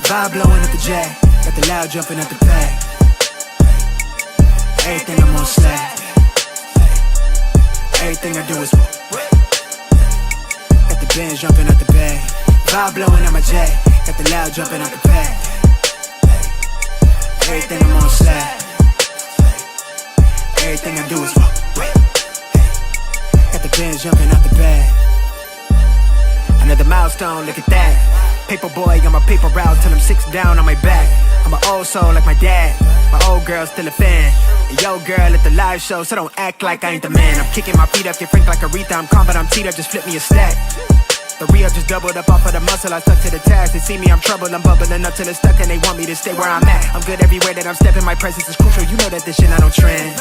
Vibe blowing at the jack, got the loud jumping at the back. Everything I'm on slack. Everything I do is got the bands jumping at the back. Vibe blowing at my jack, got the loud jumping at the back. Everything I'm on slack. Everything I do is got the bands jumping at the back. Another milestone, look at that. Paper boy, got my paper route till I'm 6 down on my back. I'm an old soul like my dad. My old girl's still a fan. And yo girl at the live show, so don't act like I ain't the man. I'm kicking my feet up, get frank like Aretha. I'm calm, but I'm teed up, just flip me a stack. The re-up just doubled up off of the muscle, I stuck to the task. They see me, I'm troubled, I'm bubbling up till it's stuck. And they want me to stay where I'm at. I'm good everywhere that I'm stepping, my presence is crucial. You know that this shit not on trend.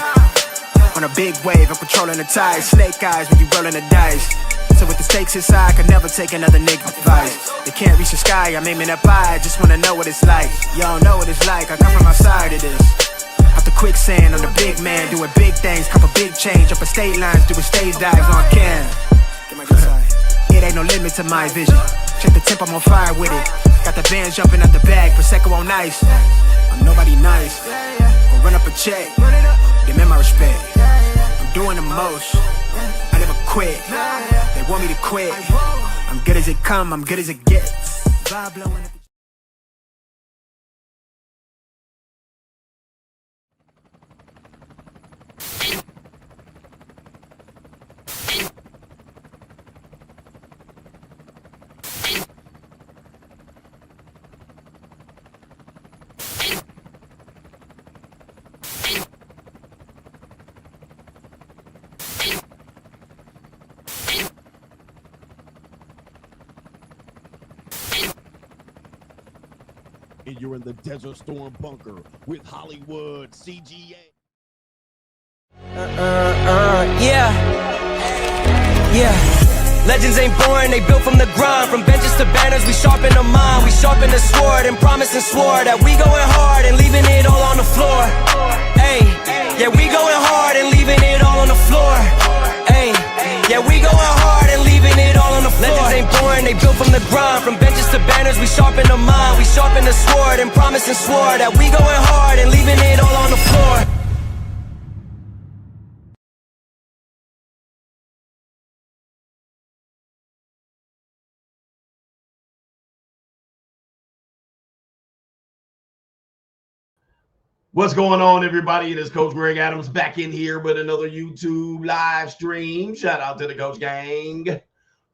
On a big wave, I'm controlling the tide. Snake eyes when you rolling the dice. So with the stakes inside, I could never take another nigga advice. They can't reach the sky, I'm aiming up high. I just wanna know what it's like. Y'all know what it's like, I come from outside of this. Out the quicksand, I'm the big man, doing big things. Cop a big change, up a state lines, doing stage dives on cam. Get my good side. It ain't no limit to my vision. Check the temp, I'm on fire with it. Got the bands jumping out the bag, Prosecco on ice. I'm nobody nice. Gonna run up a check, demand my respect. I'm doing the most, I never quit. They want me to quit. I'm good as it come, I'm good as it gets. Vibe blowing at the and you're in the Desert Storm bunker with Hollywood CGA. Yeah. Legends ain't born, they built from the grind. From benches to banners, we sharpen the mind. We sharpen the sword and promise and swore that we going hard and leaving it all on the floor. Hey, yeah, we going hard and leaving it all on the floor. Hey, yeah, we going hard and leaving it all on the floor. Legends ain't born, they built from the grind. From benches to banners, we sharpen the mind. We sharpen the sword and promise and swore that we going hard and leaving it all on the floor. What's going on, everybody? It is Coach Greg Adams back in here with another YouTube live stream. Shout out to the Coach Gang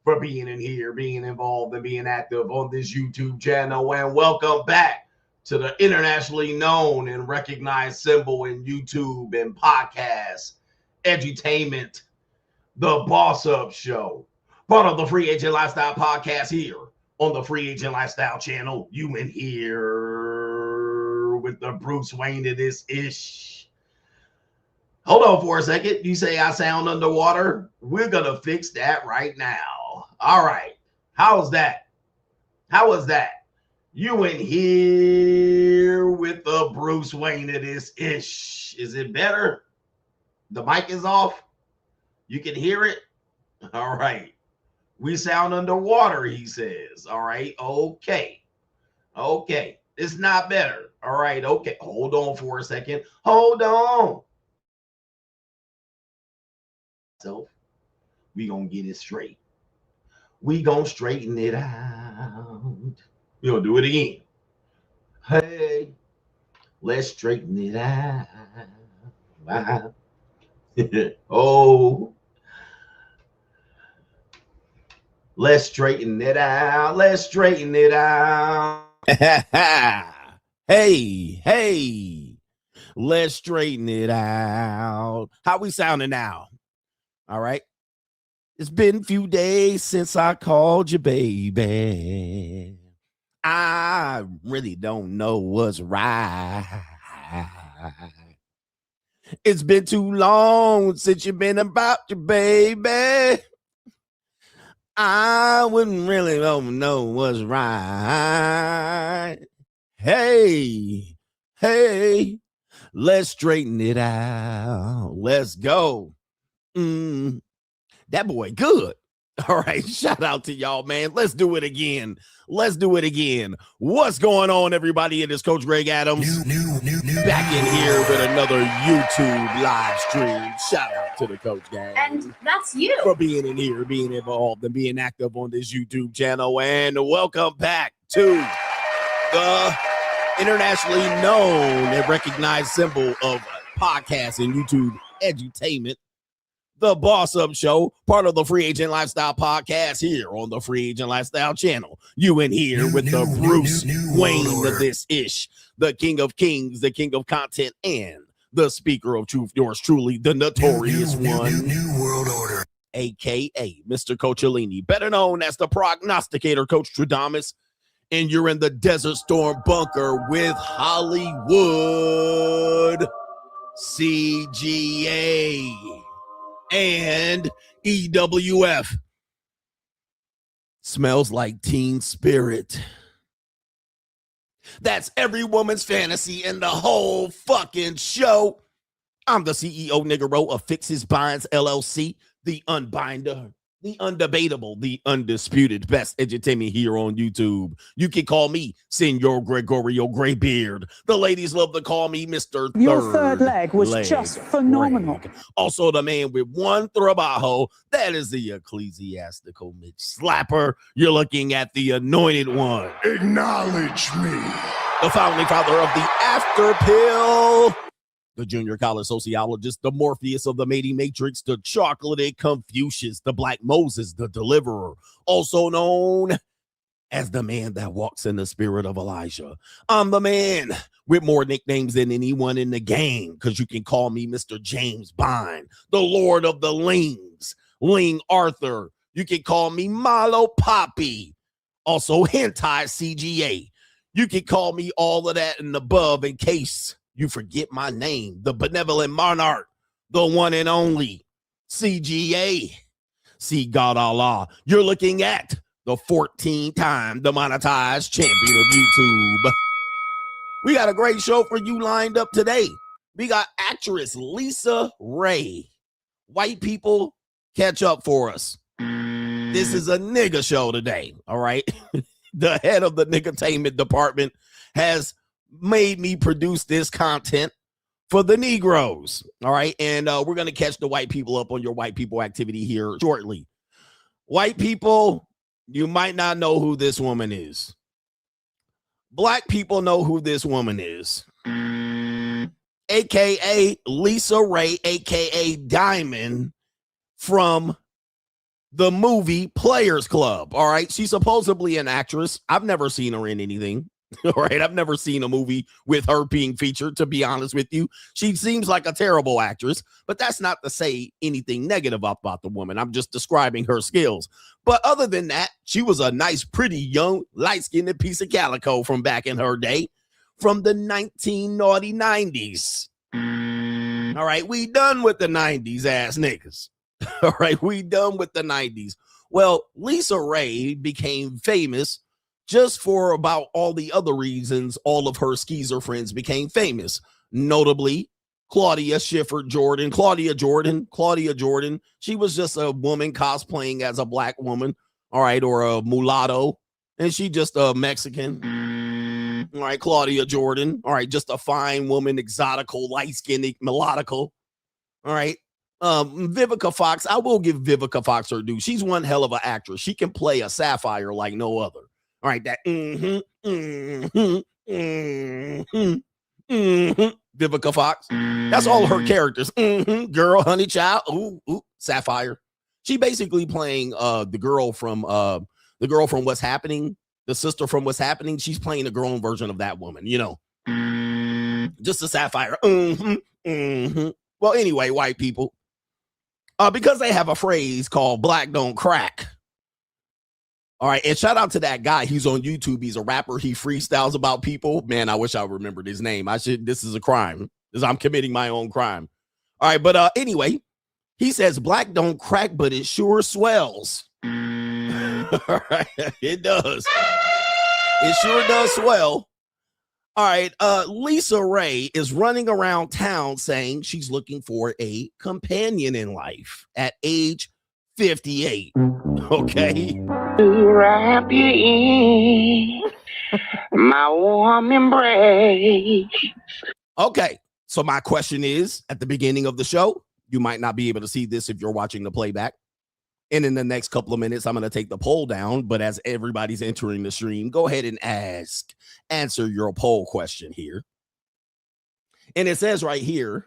for being in here, being involved, and being active on this YouTube channel. And welcome back to the internationally known and recognized symbol in YouTube and podcasts, edutainment, the Boss Up Show, part of the Free Agent Lifestyle podcast here on the Free Agent Lifestyle channel. You in here with the Bruce Wayne of this ish. Hold on for a second. You say I sound underwater? We're gonna fix that right now. All right. How's that? How was that? You in here with the Bruce Wayne of this ish. Is it better? The mic is off. You can hear it. All right. We sound underwater, he says. All right. Okay. Okay. It's not better. All right. Okay. Hold on for a second. Hold on. So we gonna get it straight. We gonna straighten it out. We gonna do it again. Hey, let's straighten it out. Wow. Oh, let's straighten it out. Let's straighten it out. Hey, let's straighten it out. How we sounding now? All right. It's been a few days since I called you, baby. I really don't know what's right. It's been too long since you've been about your baby. I wouldn't really don't know what's right. Hey, let's straighten it out. Let's go. That boy good. All right, shout out to y'all, man. Let's do it again. Let's do it again. What's going on, everybody? It is Coach Greg Adams. New. Back in here with another YouTube live stream. Shout out to the Coach Gang. And that's you. For being in here, being involved, and being active on this YouTube channel. And welcome back to the internationally known and recognized symbol of podcast and YouTube edutainment, the Boss Up Show, part of the Free Agent Lifestyle podcast here on the Free Agent Lifestyle channel. You in here with the Bruce Wayne of this ish, the King of Kings, the King of Content, and the Speaker of Truth, yours truly, the Notorious One. New World Order. AKA Mr. Coachellini, better known as the prognosticator, Coach Stradamus. And you're in the Desert Storm bunker with Hollywood CGA and EWF. Smells like Teen Spirit. That's every woman's fantasy in the whole fucking show. I'm the CEO Niggero of Fixes Binds LLC, the unbinder, the undebatable, the undisputed best edutainment here on YouTube. You can call me Senor Gregorio Graybeard. The ladies love to call me Mr. Your third leg was just phenomenal. Greg. Also the man with one trabajo, that is the ecclesiastical Mitch Slapper. You're looking at the anointed one. Acknowledge me. The founding father of the After Pill. The junior college sociologist, the Morpheus of the mating matrix, the chocolatey Confucius, the Black Moses, the deliverer, also known as the man that walks in the spirit of Elijah. I'm the man with more nicknames than anyone in the game, because you can call me Mr. James Bond, the Lord of the Lings, Ling Arthur. You can call me Malo Poppy, also Hentai CGA. You can call me all of that and above in case you forget my name, the benevolent monarch, the one and only CGA. See God Allah. You're looking at the 14-time demonetized champion of YouTube. We got a great show for you lined up today. We got actress Lisa Raye. White people, catch up for us. This is a nigga show today, all right? The head of the niggertainment department has made me produce this content for the Negroes. All right. And we're going to catch the white people up on your white people activity here shortly. White people, you might not know who this woman is. Black people know who this woman is. AKA Lisa Raye, AKA Diamond from the movie Players Club. All right. She's supposedly an actress. I've never seen her in anything. All right, I've never seen a movie with her being featured, to be honest with you. She seems like a terrible actress, but that's not to say anything negative about the woman. I'm just describing her skills. But other than that, she was a nice, pretty, young, light-skinned piece of calico from back in her day, from the 1990s. All right, we done with the 90s, ass niggas. All right, we done with the 90s. Well, Lisa Raye became famous just for about all the other reasons all of her skeezer friends became famous. Notably, Claudia Jordan. She was just a woman cosplaying as a black woman, all right, or a mulatto, and she just a Mexican. All right, Claudia Jordan. All right, just a fine woman, exotical, light-skinned, melodical. All right. Vivica Fox. I will give Vivica Fox her due. She's one hell of an actress. She can play a sapphire like no other. All right, that Vivica Fox. That's all her characters. Girl, honey, child, sapphire. She basically playing the girl from What's Happening, the sister from What's Happening. She's playing a grown version of that woman, you know. Just a sapphire. Well, anyway, white people, because they have a phrase called "black don't crack." All right, and shout out to that guy. He's on YouTube. He's a rapper. He freestyles about people. Man, I wish I remembered his name. This is a crime. I'm committing my own crime. All right, but anyway, he says black don't crack, but it sure swells. All right, it does. It sure does swell. All right, Lisa Raye is running around town saying she's looking for a companion in life at age 58. Okay. To wrap you in my warm embrace. Okay. So my question is, at the beginning of the show, you might not be able to see this if you're watching the playback. And in the next couple of minutes, I'm going to take the poll down. But as everybody's entering the stream, go ahead and answer your poll question here. And it says right here,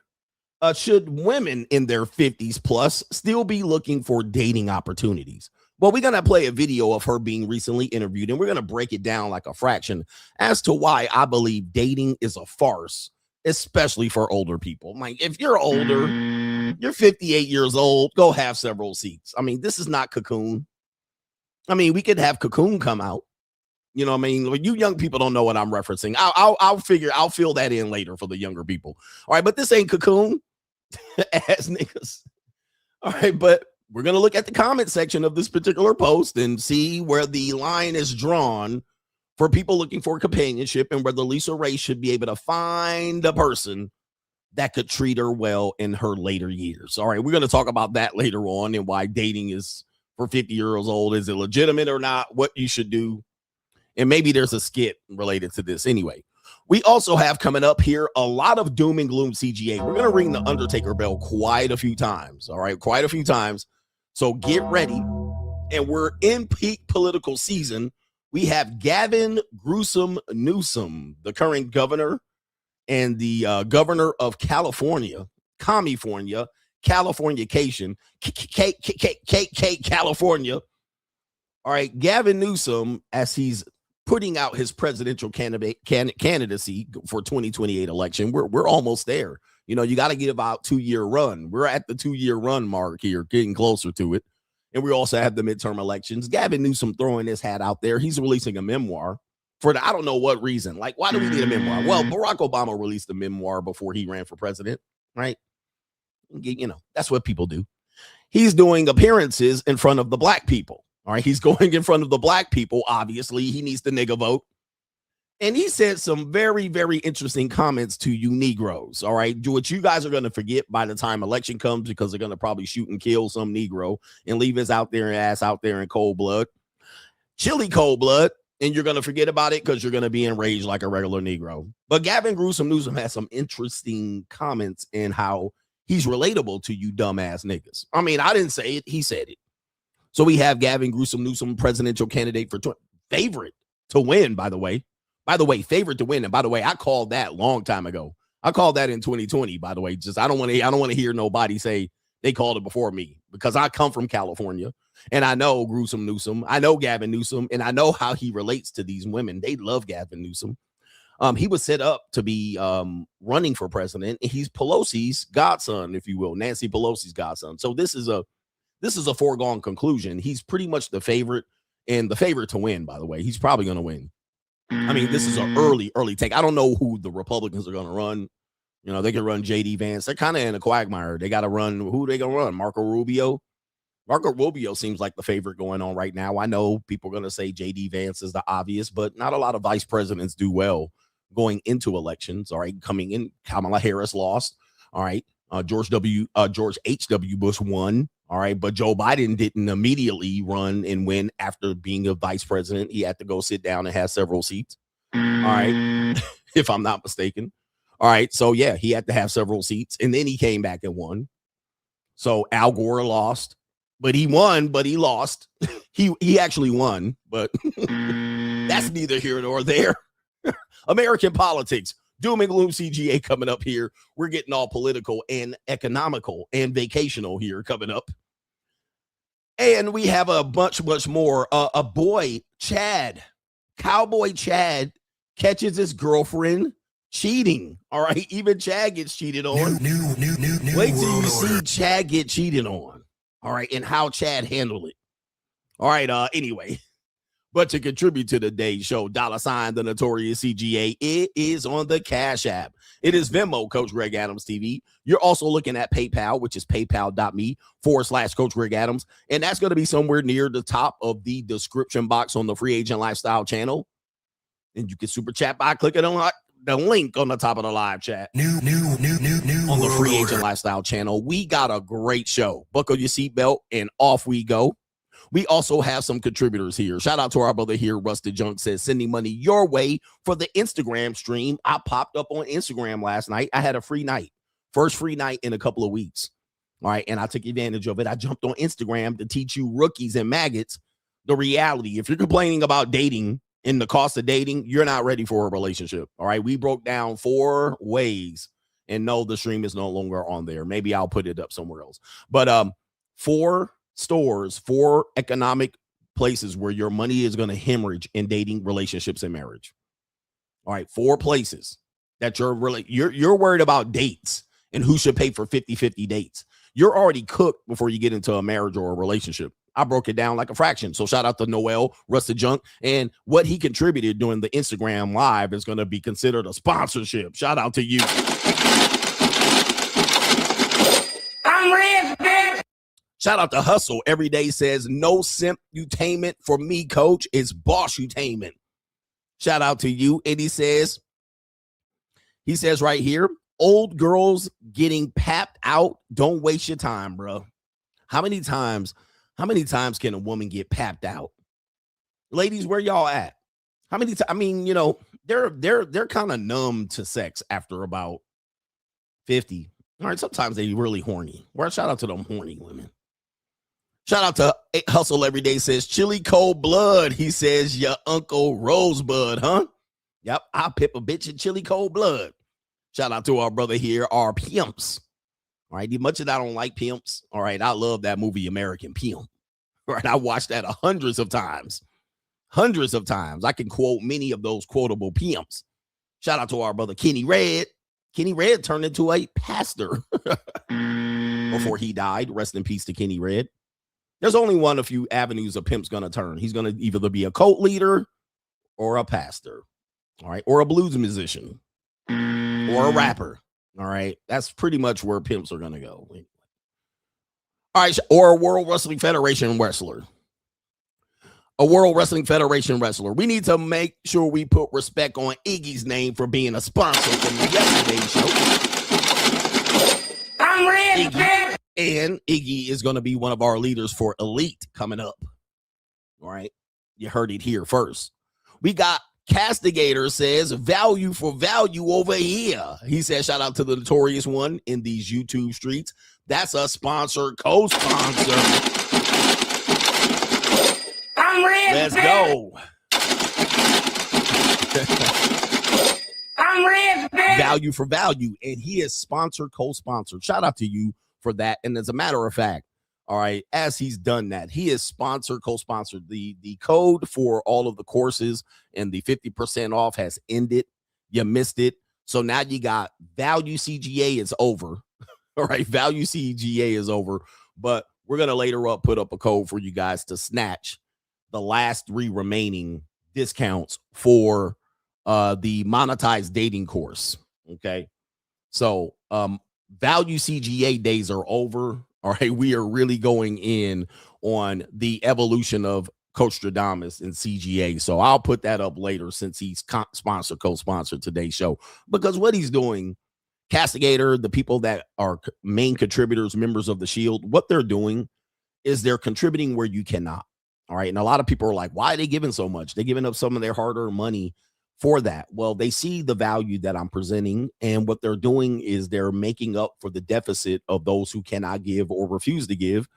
should women in their 50s plus still be looking for dating opportunities? Well, we're going to play a video of her being recently interviewed, and we're going to break it down like a fraction as to why I believe dating is a farce, especially for older people. Like, if you're older, you're 58 years old, go have several seats. I mean, this is not Cocoon. I mean, we could have Cocoon come out. You know what I mean? You young people don't know what I'm referencing. I'll fill that in later for the younger people. All right, but this ain't Cocoon. Ass niggas. All right, but we're going to look at the comment section of this particular post and see where the line is drawn for people looking for companionship and whether Lisa Raye should be able to find a person that could treat her well in her later years. All right, we're going to talk about that later on and why dating is for 50 years old. Is it legitimate or not? What you should do. And maybe there's a skit related to this. Anyway, we also have coming up here a lot of doom and gloom CGA. We're going to ring the Undertaker bell quite a few times. All right, quite a few times. So get ready. And we're in peak political season. We have Gavin gruesome Newsom, the current governor and the governor of California, Californication, California. All right, Gavin Newsom, as he's putting out his presidential candidacy for 2028 election, we're almost there. You know, you got to give about 2-year run. We're at the 2-year run mark here, getting closer to it. And we also have the midterm elections. Gavin Newsom throwing his hat out there. He's releasing a memoir for I don't know what reason. Like, why do we need a memoir? Well, Barack Obama released a memoir before he ran for president, right? You know, that's what people do. He's doing appearances in front of the black people. All right, he's going in front of the black people. Obviously, he needs the nigga vote. And he said some very, very interesting comments to you Negroes. All right, what you guys are going to forget by the time election comes, because they're going to probably shoot and kill some Negro and leave his ass out there in cold blood, chilly cold blood. And you're going to forget about it because you're going to be enraged like a regular Negro. But Gavin gruesome Newsom has some interesting comments in how he's relatable to you dumbass niggas. I mean, I didn't say it. He said it. So we have Gavin gruesome Newsom, presidential candidate for favorite to win, by the way. Favorite to win. And by the way, I called that long time ago. I called that in 2020, by the way. Just I don't want to hear nobody say they called it before me, because I come from California and I know gruesome Newsom. I know Gavin Newsom, and I know how he relates to these women. They love Gavin Newsom. He was set up to be running for president. He's Pelosi's godson, if you will, Nancy Pelosi's godson. So this is a foregone conclusion. He's pretty much the favorite, and the favorite to win, by the way. He's probably going to win. I mean, this is an early take. I don't know who the Republicans are going to run. You know, they can run J.D. Vance. They're kind of in a quagmire. They got to run. Who they going to run? Marco Rubio. Marco Rubio seems like the favorite going on right now. I know people are going to say J.D. Vance is the obvious, but not a lot of vice presidents do well going into elections. All right, coming in, Kamala Harris lost. All right, George H.W. Bush won. All right, but Joe Biden didn't immediately run and win after being a vice president. He had to go sit down and have several seats. All right, if I'm not mistaken. All right, so yeah, he had to have several seats, and then he came back and won. So Al Gore lost, but he won, but he lost. he actually won, but that's neither here nor there. American politics. Doom and gloom CGA coming up here. We're getting all political and economical and vacational here coming up. And we have a much more. A boy, Chad, Cowboy Chad, catches his girlfriend cheating. All right, even Chad gets cheated on. Wait till you see Chad get cheated on. All right, and how Chad handled it. All right, anyway. But to contribute to today's show, $ the Notorious CGA, it is on the Cash App. It is Venmo, Coach Greg Adams TV. You're also looking at PayPal, which is paypal.me/Coach Greg Adams. And that's going to be somewhere near the top of the description box on the Free Agent Lifestyle channel. And you can super chat by clicking on the link on the top of the live chat. New on the Free Agent Lifestyle channel. We got a great show. Buckle your seatbelt and off we go. We also have some contributors here. Shout out to our brother here, Rusted Junk says, sending money your way for the Instagram stream. I popped up on Instagram last night. I had a free night. First free night in a couple of weeks. All right. And I took advantage of it. I jumped on Instagram to teach you rookies and maggots the reality. If you're complaining about dating and the cost of dating, you're not ready for a relationship. All right. We broke down 4 ways, and no, the stream is no longer on there. Maybe I'll put it up somewhere else. But 4 stores, 4 economic places where your money is going to hemorrhage in dating, relationships, and marriage. All right. 4 places that you're worried about dates and who should pay for 50-50 dates. You're already cooked before you get into a marriage or a relationship. I broke it down like a fraction. So shout out to Noel, Rusted Junk, and what he contributed during the Instagram live is going to be considered a sponsorship. Shout out to you. I'm rich, bitch. Shout out to Hustle. Every day says no simp-utainment for me, coach. It's boss-utainment. Shout out to you. And he says right here, old girls getting papped out. Don't waste your time, bro. How many times can a woman get papped out? Ladies, where y'all at? How many times? I mean, you know, they're kind of numb to sex after about 50. All right, sometimes they really horny. Well, shout out to them horny women. Shout out to Hustle Every Day says, chili cold blood. He says, your Uncle Rosebud, huh? Yep, I'll pip a bitch in chili cold blood. Shout out to our brother here, our pimps. All right, much as I don't like pimps, all right, I love that movie American Pimp. All right, I watched that hundreds of times. I can quote many of those quotable pimps. Shout out to our brother Kenny Red. Kenny Red turned into a pastor before he died. Rest in peace to Kenny Red. There's only one of few avenues a pimp's going to turn. He's going to either be a cult leader or a pastor, all right, or a blues musician or a rapper. All right, that's pretty much where pimps are going to go. All right, or a World Wrestling Federation wrestler. A World Wrestling Federation wrestler. We need to make sure we put respect on Iggy's name for being a sponsor from yesterday's show. I'm ready, Iggy. And Iggy is going to be one of our leaders for Elite coming up. All right, you heard it here first. We got Castigator says, value for value over here. He says, shout out to the Notorious one in these YouTube streets. That's a sponsor, co-sponsor. I'm ready. Let's go. I'm ready. Value for value. And he is sponsor, co-sponsor. Shout out to you for that. And as a matter of fact, all right, as he's done that, he is sponsor, co-sponsored. The code for all of the courses and the 50% off has ended. You missed it. So now you got Value CGA is over. All right, Value CGA is over. But we're going to later put up a code for you guys to snatch the last 3 remaining discounts for the monetized dating course. Okay. So Value CGA days are over. All right, we are really going in on the evolution of Coach Stradamus and CGA. So I'll put that up later since he's co-sponsored today's show. Because what he's doing, Castigator, the people that are main contributors, members of the Shield, what they're doing is they're contributing where you cannot. All right, and a lot of people are like, why are they giving so much? They're giving up some of their hard-earned money for that. Well, they see the value that I'm presenting, and what they're doing is they're making up for the deficit of those who cannot give or refuse to give.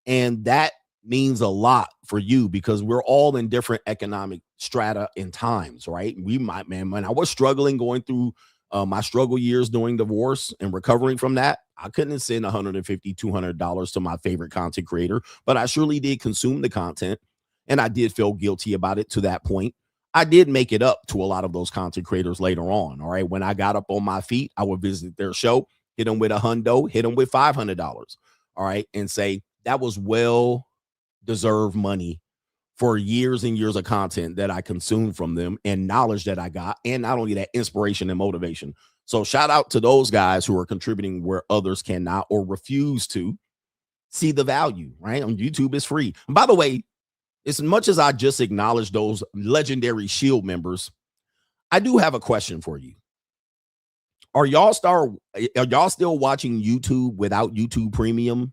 And that means a lot for you because we're all in different economic strata and times, right? We might, man, when I was struggling going through my struggle years during divorce and recovering from that, I couldn't send $150, $200 to my favorite content creator, but I surely did consume the content, and I did feel guilty about it to that point. I did make it up to a lot of those content creators later on. All right. When I got up on my feet, I would visit their show, hit them with $100, hit them with $500. All right. And say that was well-deserved money for years and years of content that I consumed from them and knowledge that I got. And not only that, inspiration and motivation. So shout out to those guys who are contributing where others cannot or refuse to see the value, right? On YouTube, it's free. And by the way, as much as I just acknowledged those legendary Shield members, I do have a question for you. Are y'all still watching YouTube without YouTube Premium?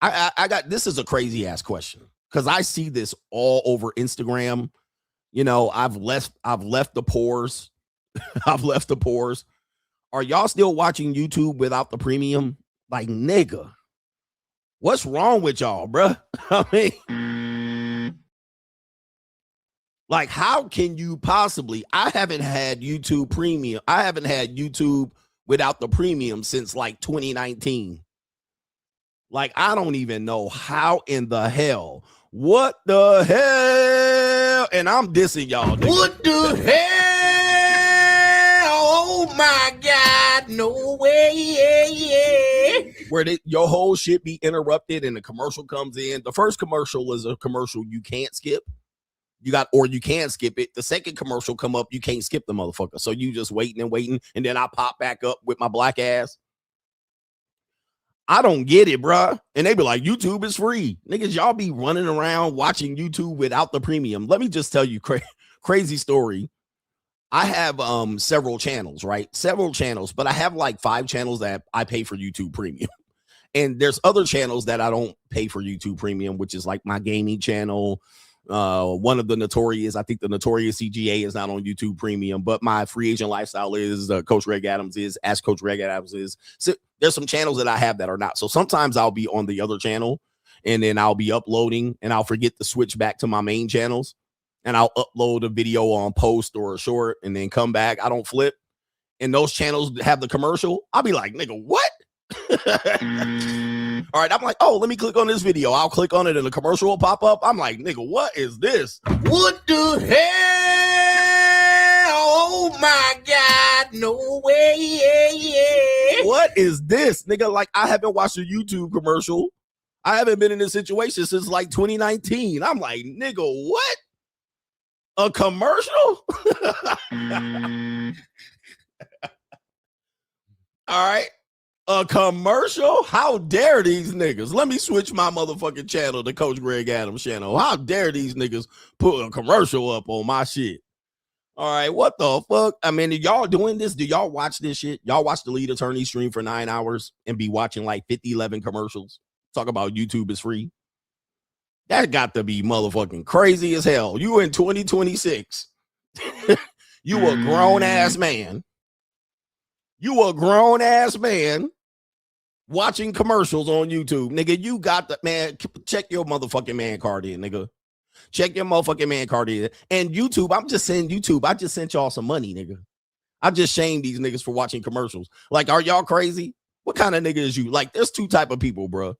I got, this is a crazy ass question because I see this all over Instagram. You know, I've left the pores. I've left the pores. Are y'all still watching YouTube without the premium? Like, nigga, what's wrong with y'all, bruh? I mean, like, how can you possibly? I haven't had YouTube Premium. I haven't had YouTube without the premium since like 2019. Like, I don't even know how in the hell. What the hell? And I'm dissing y'all. Nigga. What the hell? Oh my God. No way. Where your whole shit be interrupted and the commercial comes in. The first commercial is a commercial you can't skip. You can skip it. The second commercial come up, you can't skip the motherfucker. So you just waiting, and then I pop back up with my black ass. I don't get it, bruh. And they be like, YouTube is free. Niggas, y'all be running around watching YouTube without the premium. Let me just tell you crazy story. I have several channels, right? Several channels, but I have like 5 channels that I pay for YouTube Premium. And there's other channels that I don't pay for YouTube Premium, which is like my gaming channel. One of the Notorious, I think the Notorious CGA is not on YouTube Premium, but my Free Agent Lifestyle is, Coach Greg Adams is, Ask Coach Greg Adams is. So there's some channels that I have that are not. So sometimes I'll be on the other channel and then I'll be uploading and I'll forget to switch back to my main channels and I'll upload a video on post or a short and then come back. I don't flip. And those channels have the commercial. I'll be like, nigga, what? All right, I'm like, oh, let me click on this video. I'll click on it and the commercial will pop up. I'm like, nigga, what is this? What the hell? Oh my God, no way. What is this? Nigga, like, I haven't watched a YouTube commercial. I haven't been in this situation since like 2019. I'm like, nigga, what? A commercial? All right. A commercial? How dare these niggas? Let me switch my motherfucking channel to Coach Greg Adams channel. How dare these niggas put a commercial up on my shit? All right, what the fuck? I mean, are y'all doing this? Do y'all watch this shit? Y'all watch the lead attorney stream for 9 hours and be watching like 50-11 commercials? Talk about YouTube is free. That got to be motherfucking crazy as hell. You in 2026. You a grown-ass man. You a grown-ass man watching commercials on YouTube. Nigga, you got the, man, check your motherfucking man card in, nigga. Check your motherfucking man card in. And YouTube, I'm just saying YouTube, I just sent y'all some money, nigga. I just shamed these niggas for watching commercials. Like, are y'all crazy? What kind of nigga is you? Like, there's 2 type of people, bro.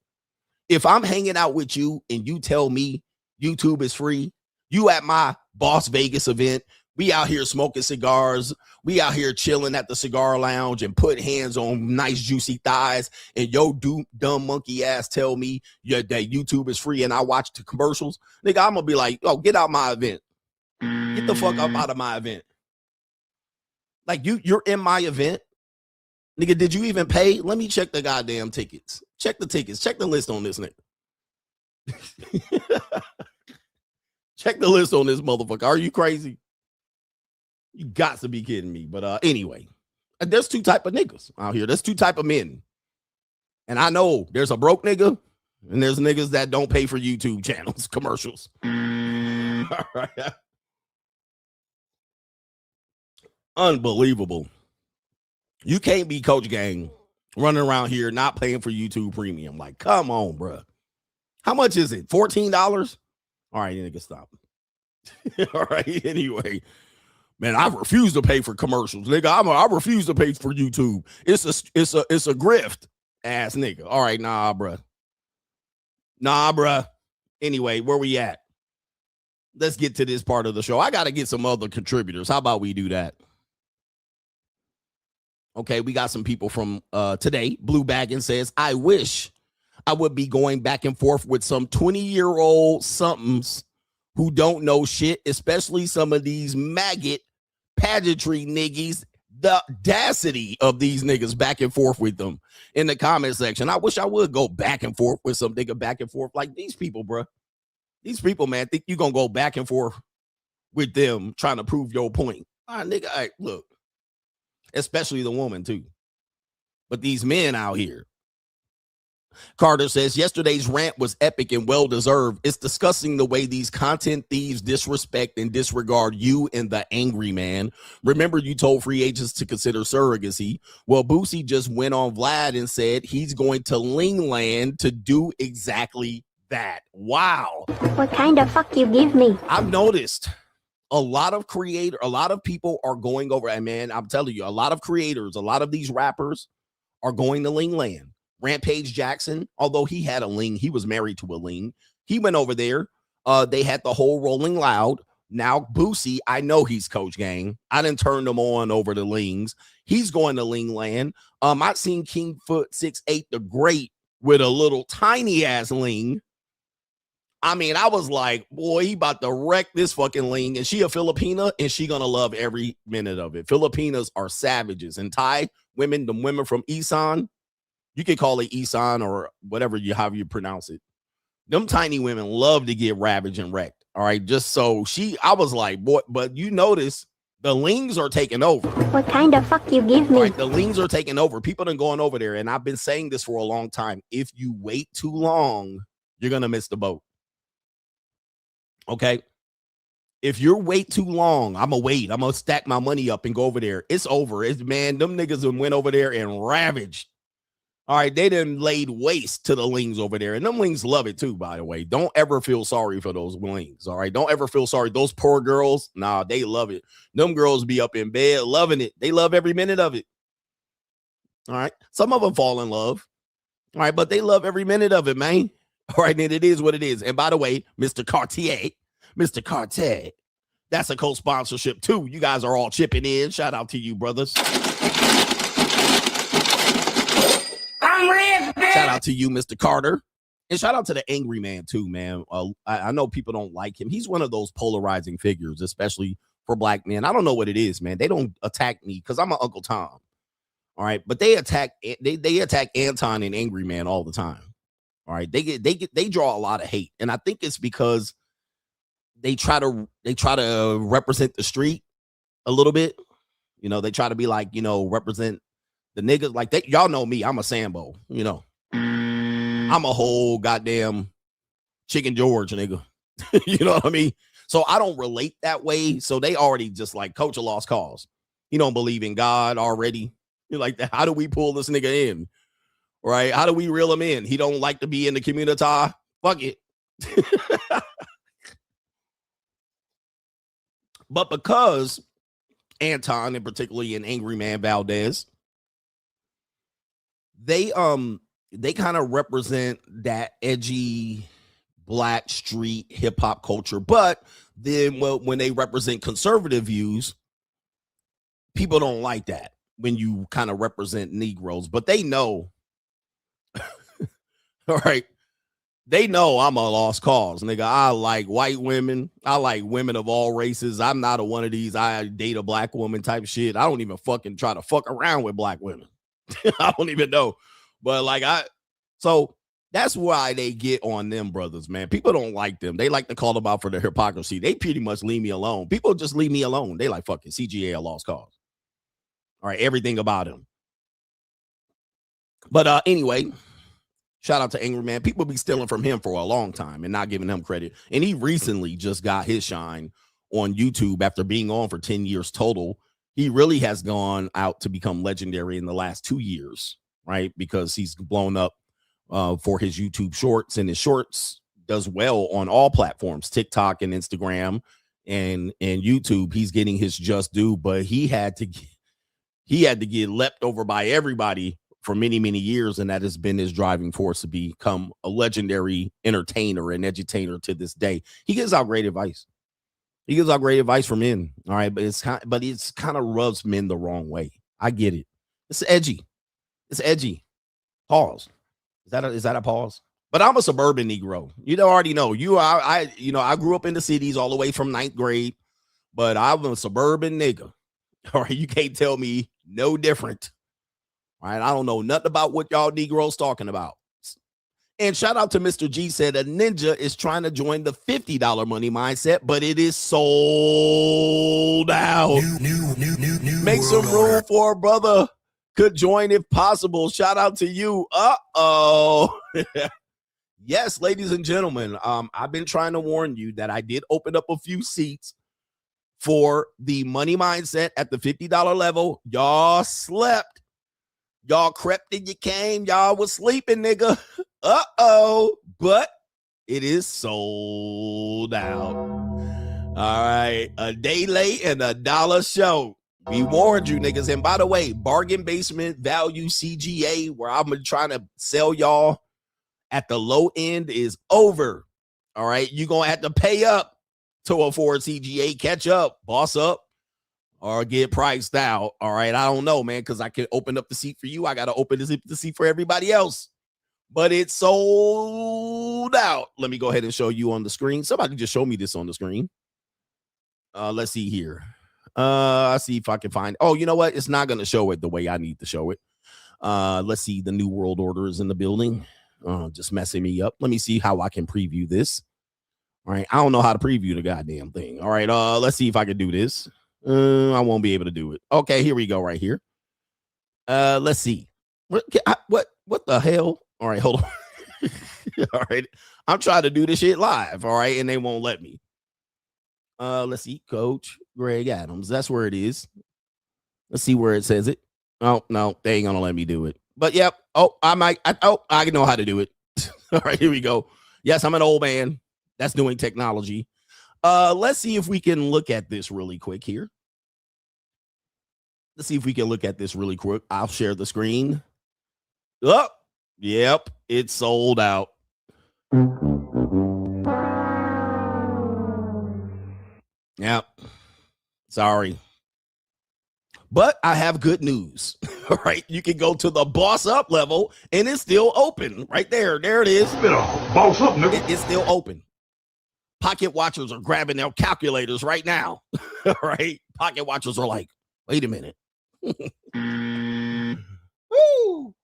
If I'm hanging out with you and you tell me YouTube is free, you at my Boss Vegas event, we out here smoking cigars, we out here chilling at the cigar lounge and put hands on nice juicy thighs, and yo dumb monkey ass tell me that YouTube is free and I watch the commercials, nigga, I'm gonna be like, oh, get out my event. Get the fuck up out of my event. Like, you're in my event. Nigga, did you even pay? Let me check the goddamn tickets. Check the tickets. Check the list on this nigga. Check the list on this motherfucker. Are you crazy? You got to be kidding me. But anyway, there's 2 type of niggas out here. There's 2 type of men. And I know there's a broke nigga and there's niggas that don't pay for YouTube channels, commercials. All right. Unbelievable. You can't be Coach Gang running around here not paying for YouTube Premium. Like, come on, bro. How much is it? $14? All right, nigga, stop. All right, anyway. Man, I refuse to pay for commercials, nigga. I refuse to pay for YouTube. It's a grift, ass nigga. All right, nah, bruh. Nah, bruh. Anyway, where we at? Let's get to this part of the show. I got to get some other contributors. How about we do that? Okay, we got some people from today. Blue Baggin says, I wish I would be going back and forth with some 20-year-old somethings who don't know shit, especially some of these maggot pageantry niggas. The audacity of these niggas back and forth with them in the comment section. I wish I would go back and forth with some nigga back and forth like these people, bro. These people, man, think you're going to go back and forth with them trying to prove your point. All right, nigga, all right, look, especially the woman too. But these men out here. Carter says, yesterday's rant was epic and well-deserved. It's discussing the way these content thieves disrespect and disregard you and the angry man. Remember, you told free agents to consider surrogacy. Well, Boosie just went on Vlad and said he's going to Lingland to do exactly that. Wow. What kind of fuck you give me? I've noticed a lot of people are going over, and man, I'm telling you, a lot of creators, a lot of these rappers are going to Lingland. Rampage Jackson, although he had a Ling, he was married to a Ling. He went over there. They had the whole Rolling Loud. Now Boosie, I know he's Coach Gang. I didn't turn them on over to Lings. He's going to Lingland. I've seen King Foot 6'8" the Great with a little tiny ass Ling. I mean, I was like, boy, he about to wreck this fucking Ling. And she a Filipina, and she gonna love every minute of it. Filipinas are savages. And Thai women, the women from Isan, you can call it Isan or whatever however you pronounce it. Them tiny women love to get ravaged and wrecked. All right. Just so I was like, boy, but you notice the Lings are taking over. What kind of fuck you give me? Right, the Lings are taking over. People are going over there. And I've been saying this for a long time. If you wait too long, you're going to miss the boat. Okay. If you wait too long, I'm going to wait. I'm going to stack my money up and go over there. It's over. Man, them niggas went over there and ravaged. All right, they done laid waste to the Lings over there. And them Lings love it too, by the way. Don't ever feel sorry for those Lings, all right? Don't ever feel sorry. Those poor girls, nah, they love it. Them girls be up in bed loving it. They love every minute of it. All right? Some of them fall in love. All right, but they love every minute of it, man. All right, and it is what it is. And by the way, Mr. Cartier, that's a co-sponsorship too. You guys are all chipping in. Shout out to you, brothers. Shout out to you, Mr. Carter. And shout out to the angry man, too, man. I know people don't like him. He's one of those polarizing figures, especially for black men. I don't know what it is, man. They don't attack me because I'm an Uncle Tom. All right. But they attack Anton and Angry Man all the time. All right. They draw a lot of hate. And I think it's because they try to represent the street a little bit. You know, they try to be like, you know, represent the niggas like that. Y'all know me. I'm a Sambo, you know. I'm a whole goddamn Chicken George nigga. You know what I mean? So I don't relate that way. So they already just like, Coach a lost cause. He don't believe in God already. You're like, how do we pull this nigga in? Right? How do we reel him in? He don't like to be in the community. Fuck it. But because Anton, and particularly an Angry Man Valdez, they kind of represent that edgy black street hip hop culture. But then when they represent conservative views, people don't like that when you kind of represent Negroes. But they know, all right, they know I'm a lost cause, nigga. I like white women. I like women of all races. I'm not one of these I date a black woman type shit. I don't even fucking try to fuck around with black women. I don't even know. But so that's why they get on them brothers, man. People don't like them. They like to call them out for their hypocrisy. They pretty much leave me alone. People just leave me alone. They like, fucking CGA a lost cause. All right, everything about him. But anyway, shout out to Angry Man. People be stealing from him for a long time and not giving him credit. And he recently just got his shine on YouTube after being on for 10 years total. He really has gone out to become legendary in the last 2 years, right? Because he's blown up for his YouTube shorts, and his shorts does well on all platforms, TikTok and Instagram and YouTube. He's getting his just due, but he had to get leapt over by everybody for many, many years, and that has been his driving force to become a legendary entertainer and edutainer to this day. He gives out great advice. He gives out great advice for men. All right. But it's kind of rubs men the wrong way. I get it. It's edgy. It's edgy. Pause. Is that a pause? But I'm a suburban Negro. You already know. I grew up in the cities all the way from 9th grade, but I'm a suburban nigga. All right. You can't tell me no different. All right. I don't know nothing about what y'all Negroes talking about. And shout out to Mr. G said a ninja is trying to join the $50 money mindset, but it is sold out. Make some room for a brother could join if possible. Shout out to you. Uh-oh. Yes, ladies and gentlemen, I've been trying to warn you that I did open up a few seats for the money mindset at the $50 level. Y'all slept. Y'all crept and you came. Y'all was sleeping, nigga. Uh-oh. But it is sold out. All right. A day late and $1 show. We warned you, niggas. And by the way, bargain basement value CGA, where I've been trying to sell y'all at the low end, is over. All right. You're going to have to pay up to afford CGA. Catch up, boss up, or get priced out. All right. I don't know, man, because I can open up the seat for you. I got to open the seat for everybody else. But it's sold out. Let me go ahead and show you on the screen. Somebody just show me this on the screen. Let's see here. I'll see if I can find. Oh, you know what? It's not going to show it the way I need to show it. Let's see. The New World Order is in the building. Just messing me up. Let me see how I can preview this. All right. I don't know how to preview the goddamn thing. All right. Let's see if I can do this. I won't be able to do it. Okay. Here we go. Right here. Let's see. What the hell? All right. Hold on. All right. I'm trying to do this shit live. All right. And they won't let me. Let's see. Coach Greg Adams. That's where it is. Let's see where it says it. Oh, no. They ain't going to let me do it. But yep. Oh, I know how to do it. All right, here we go. Yes, I'm an old man that's doing technology. Let's see if we can look at this really quick here. Let's see if we can look at this really quick. I'll share the screen. Oh, yep, it's sold out. Yep. Sorry. But I have good news. All right. You can go to the boss up level and it's still open right there. There it is. Boss up, nigga. It's still open. Pocket watchers are grabbing their calculators right now. All right. Pocket watchers are like, wait a minute. Woo.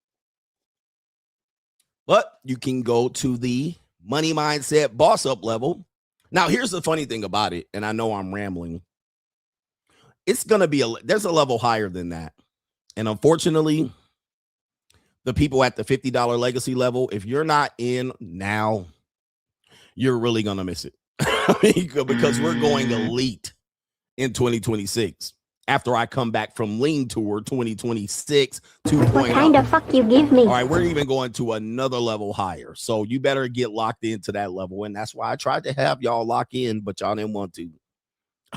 But you can go to the money mindset boss up level. Now, here's the funny thing about it. And I know I'm rambling. It's going to be there's a level higher than that. And unfortunately, the people at the $50 legacy level, if you're not in now, you're really going to miss it. Because we're going elite in 2026. After I come back from Lean Tour 2026 2.0. What kind of fuck you give me? All right, we're even going to another level higher. So you better get locked into that level. And that's why I tried to have y'all lock in, but y'all didn't want to.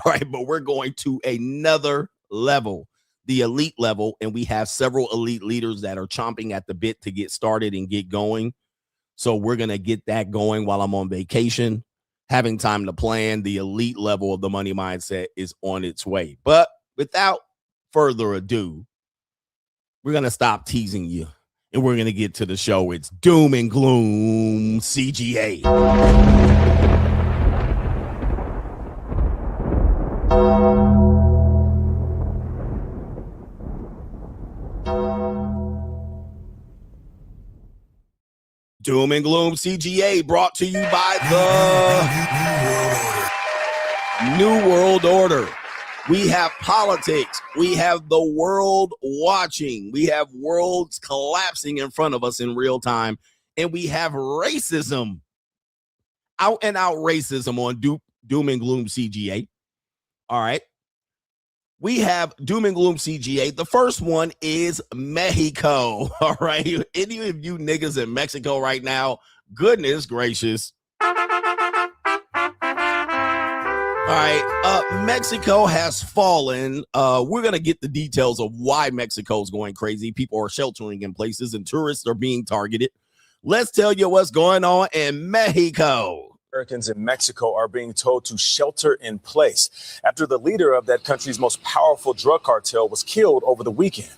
All right, but we're going to another level, the elite level, and we have several elite leaders that are chomping at the bit to get started and get going. So we're going to get that going while I'm on vacation, having time to plan. The elite level of the money mindset is on its way. But without further ado, we're going to stop teasing you, and we're going to get to the show. It's Doom and Gloom CGA. Doom and Gloom CGA brought to you by the New World Order. We have politics. We have the world watching. We have worlds collapsing in front of us in real time. And we have racism, out and out racism on Doom and Gloom CGA. All right. We have Doom and Gloom CGA. The first one is Mexico. All right. Any of you niggas in Mexico right now, goodness gracious. All right. Mexico has fallen. We're going to get the details of why Mexico is going crazy. People are sheltering in places and tourists are being targeted. Let's tell you what's going on in Mexico. Americans in Mexico are being told to shelter in place after the leader of that country's most powerful drug cartel was killed over the weekend.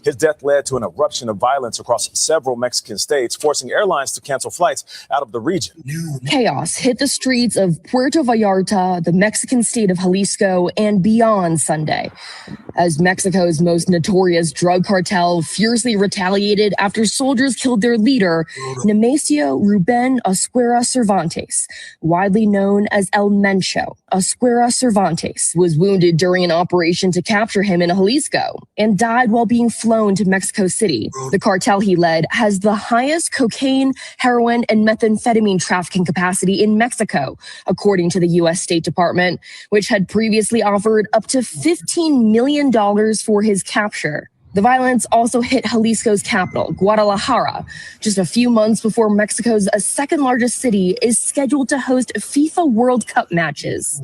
His death led to an eruption of violence across several Mexican states, forcing airlines to cancel flights out of the region. Chaos hit the streets of Puerto Vallarta, the Mexican state of Jalisco, and beyond Sunday, as Mexico's most notorious drug cartel fiercely retaliated after soldiers killed their leader, Nemesio Ruben Ascuera Cervantes, widely known as El Mencho. Ascuera Cervantes was wounded during an operation to capture him in Jalisco and died while being flown to Mexico City. The cartel he led has the highest cocaine, heroin, and methamphetamine trafficking capacity in Mexico, according to the U.S. State Department, which had previously offered up to $15 million for his capture. The violence also hit Jalisco's capital, Guadalajara, just a few months before Mexico's second largest city is scheduled to host FIFA World Cup matches.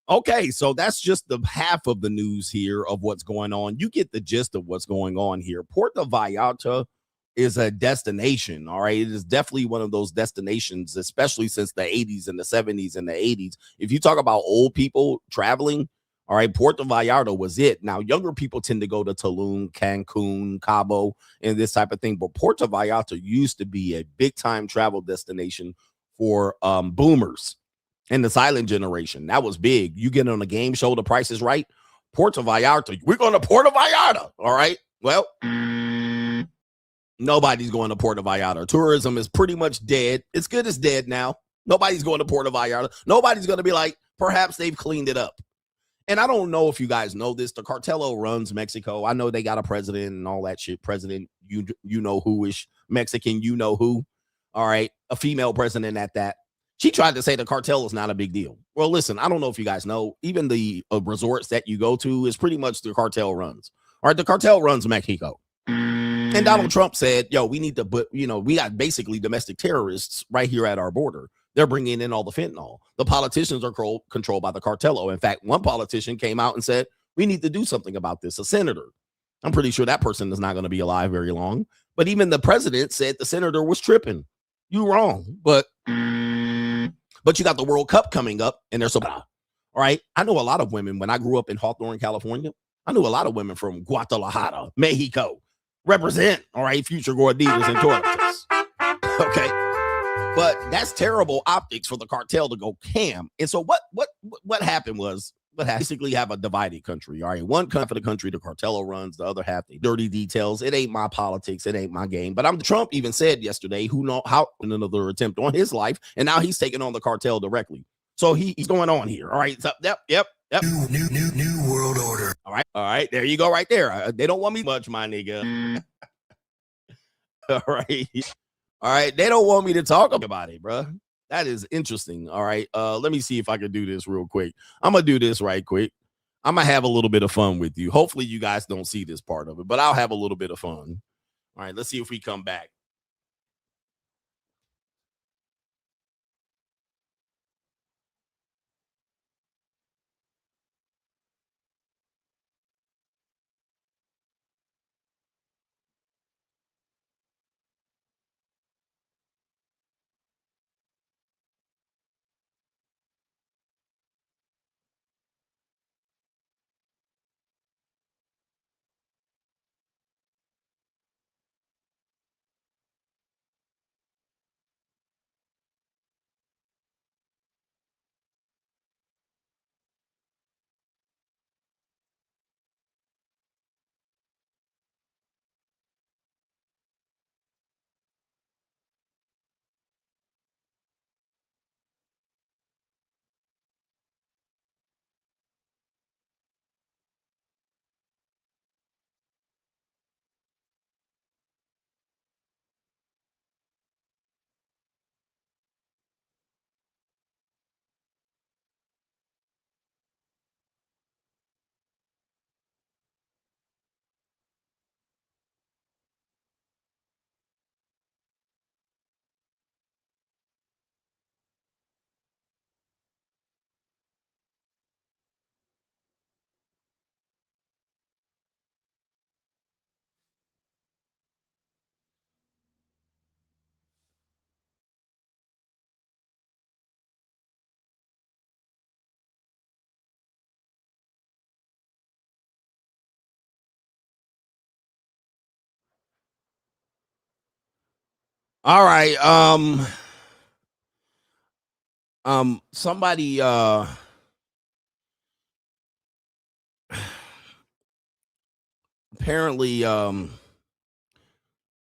Okay, so that's just the half of the news here of what's going on. You get the gist of what's going on here. Puerto Vallarta is a destination, all right? It is definitely one of those destinations, especially since the 80s and the 70s and the 80s. If you talk about old people traveling, all right, Puerto Vallarta was it. Now, younger people tend to go to Tulum, Cancun, Cabo, and this type of thing. But Puerto Vallarta used to be a big-time travel destination for boomers and the silent generation. That was big. You get on a game show, The Price is Right, Puerto Vallarta. We're going to Puerto Vallarta, all right? Well, nobody's going to Puerto Vallarta. Tourism is pretty much dead. It's good as dead now. Nobody's going to Puerto Vallarta. Nobody's going to be like, perhaps they've cleaned it up. And I don't know if you guys know this. The Cartello runs Mexico. I know they got a president and all that shit. President, you know who-ish. Mexican, you know who. All right. A female president at that. She tried to say the cartel is not a big deal. Well, listen, I don't know if you guys know. Even the resorts that you go to is pretty much the cartel runs. All right. The cartel runs Mexico. And Donald Trump said, yo, we need to put, we got basically domestic terrorists right here at our border. They're bringing in all the fentanyl. The politicians are controlled by the Cartello. In fact, one politician came out and said, we need to do something about this. A senator. I'm pretty sure that person is not going to be alive very long. But even the president said the senator was tripping. You wrong. But you got the World Cup coming up, and they're so, all right. I know a lot of women. When I grew up in Hawthorne, California, I knew a lot of women from Guadalajara, Mexico. Represent, all right, future gorditas and tortas. Okay. But that's terrible optics for the cartel to go cam. And so what happened was, basically have a divided country. All right. One half of the country, the Cartello runs, the other half, the dirty details. It ain't my politics. It ain't my game. But Trump even said yesterday, who know how another attempt on his life. And now he's taking on the cartel directly. So he's going on here. All right. So, yep. New world order. All right. There you go right there. They don't want me much, my nigga. All right. They don't want me to talk about it, bro. That is interesting. All right. Let me see if I can do this real quick. I'm going to do this right quick. I'm going to have a little bit of fun with you. Hopefully you guys don't see this part of it, but I'll have a little bit of fun. All right. Let's see if we come back. All right. Somebody apparently the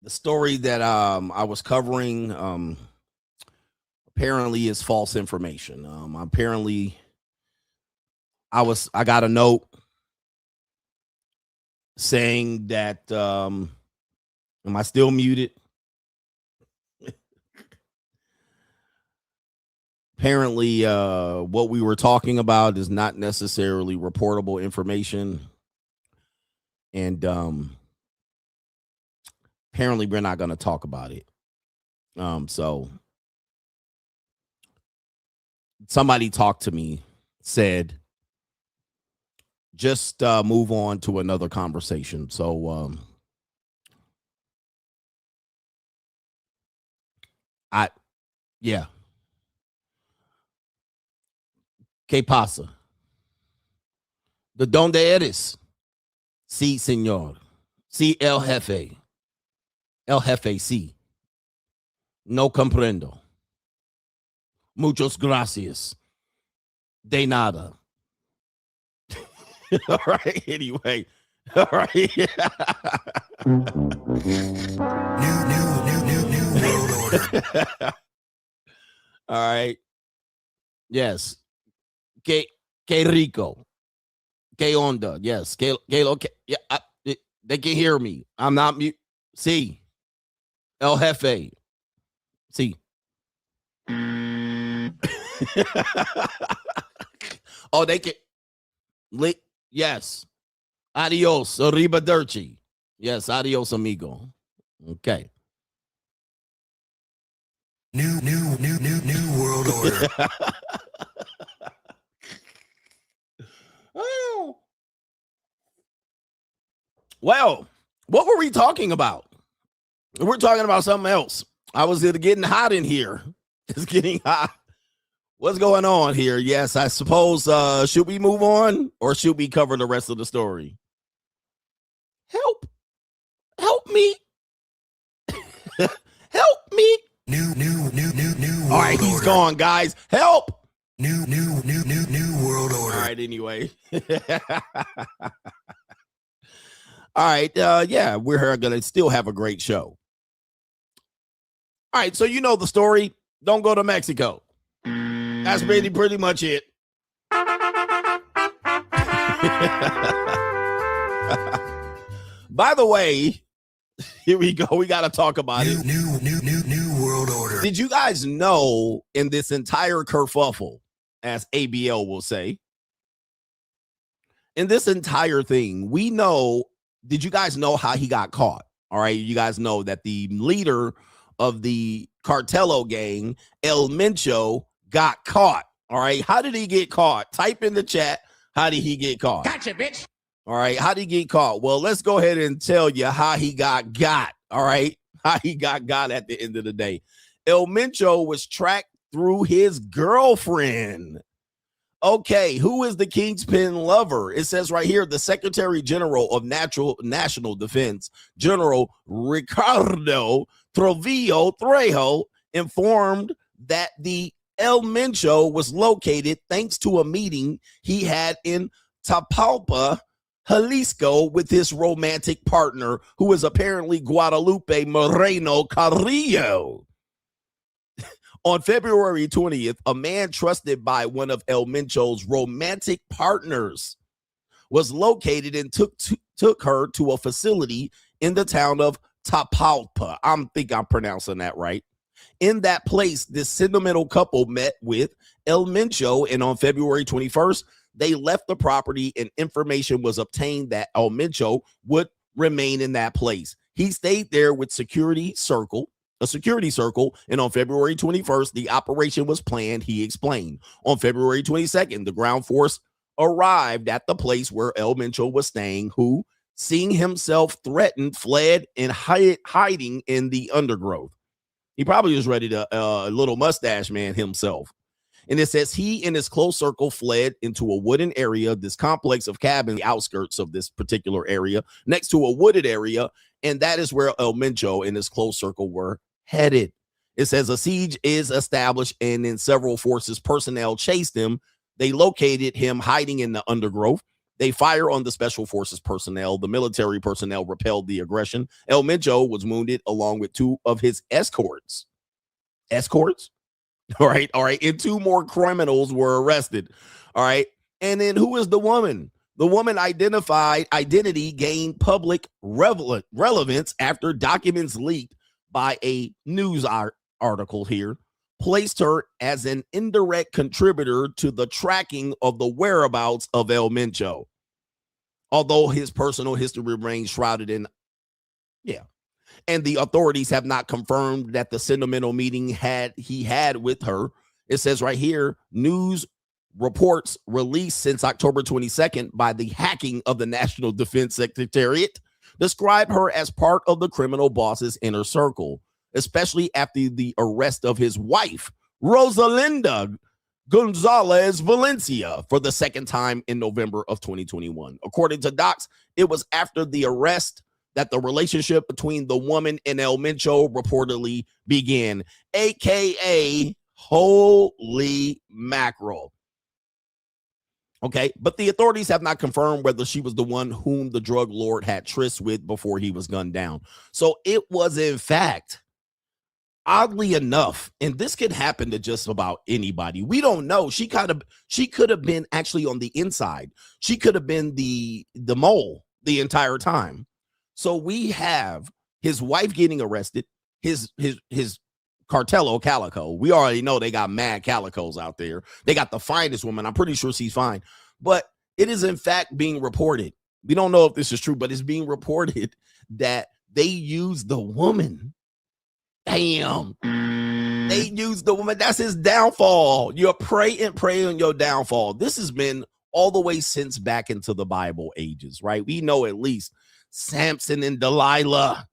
story that I was covering apparently is false information. Apparently I got a note saying that am I still muted? Apparently what we were talking about is not necessarily reportable information, and apparently we're not going to talk about it. So somebody talked to me, said just move on to another conversation. So yeah. ¿Qué pasa? ¿De dónde eres? Sí, señor. Sí, el jefe. El jefe, sí. No comprendo. Muchas gracias. De nada. All right, anyway. All right. New world order. All right. Yes. Que rico. Que onda. Yes. Que lo que. Yeah, they can hear me. I'm not mute. Sí. El jefe. Sí. Oh, they can. Yes. Adios. Arrivederci. Yes. Adios, amigo. Okay. New world order. Oh. Well, what were we talking about? We're talking about something else. I was getting hot in here. It's getting hot. What's going on here? Yes, I suppose, should we move on or should we cover the rest of the story? Help me. Help me. New all right, he's order. Gone, guys. Help. New world order. All right, anyway. All right, yeah, we're going to still have a great show. All right, so you know the story. Don't go to Mexico. That's pretty much it. By the way, here we go. We got to talk about it. New world order. Did you guys know in this entire kerfuffle, as ABL will say, in this entire thing, we know, did you guys know how he got caught? All right, you guys know that the leader of the Cartello gang, El Mencho, got caught. All right, how did he get caught? Type in the chat, how did he get caught? Gotcha, bitch. All right, how did he get caught? Well, let's go ahead and tell you how he got. All right, how he got at the end of the day. El Mencho was tracked through his girlfriend. Okay, who is the Kingpin lover? It says right here, the Secretary General of National Defense, General Ricardo Trujillo Trejo, informed that the El Mencho was located thanks to a meeting he had in Tapalpa, Jalisco, with his romantic partner, who is apparently Guadalupe Moreno Carrillo. On February 20th, a man trusted by one of El Mencho's romantic partners was located and took her to a facility in the town of Tapalpa. I think I'm pronouncing that right. In that place, this sentimental couple met with El Mencho, and on February 21st, they left the property and information was obtained that El Mencho would remain in that place. He stayed there with a security circle, and on February 21st, the operation was planned, he explained. On February 22nd, the ground force arrived at the place where El Mencho was staying, who, seeing himself threatened, fled and hiding in the undergrowth. He probably was ready to little mustache man himself. And it says he and his close circle fled into a wooden area, this complex of cabins, the outskirts of this particular area, next to a wooded area. And that is where El Mencho and his close circle were headed. It says a siege is established, and then several forces personnel chased him. They located him hiding in the undergrowth. They fire on the special forces personnel. The military personnel repelled the aggression. El Mencho was wounded along with 2 of his escorts. Escorts? All right. And 2 more criminals were arrested. All right. And then who is the woman? The woman identity gained public relevance after documents leaked by a news article here placed her as an indirect contributor to the tracking of the whereabouts of El Mencho. Although his personal history remains shrouded in, and the authorities have not confirmed that the sentimental meeting he had with her. It says right here, news reports released since October 22nd by the hacking of the National Defense Secretariat describe her as part of the criminal boss's inner circle, especially after the arrest of his wife, Rosalinda Gonzalez Valencia, for the second time in November of 2021. According to docs, it was after the arrest that the relationship between the woman and El Mencho reportedly began, aka holy mackerel. Okay, but the authorities have not confirmed whether she was the one whom the drug lord had tryst with before he was gunned down. So it was, in fact, oddly enough, and this could happen to just about anybody. We don't know. She could have been actually on the inside. She could have been the mole the entire time. So we have his wife getting arrested, his Cartello Calico. We already know they got mad calicos out there. They got the finest woman. I'm pretty sure she's fine. But it is, in fact, being reported. We don't know if this is true, but it's being reported that they used the woman. Damn. They used the woman. That's his downfall. You're prey on your downfall. This has been all the way since back into the Bible ages, right? We know at least Samson and Delilah,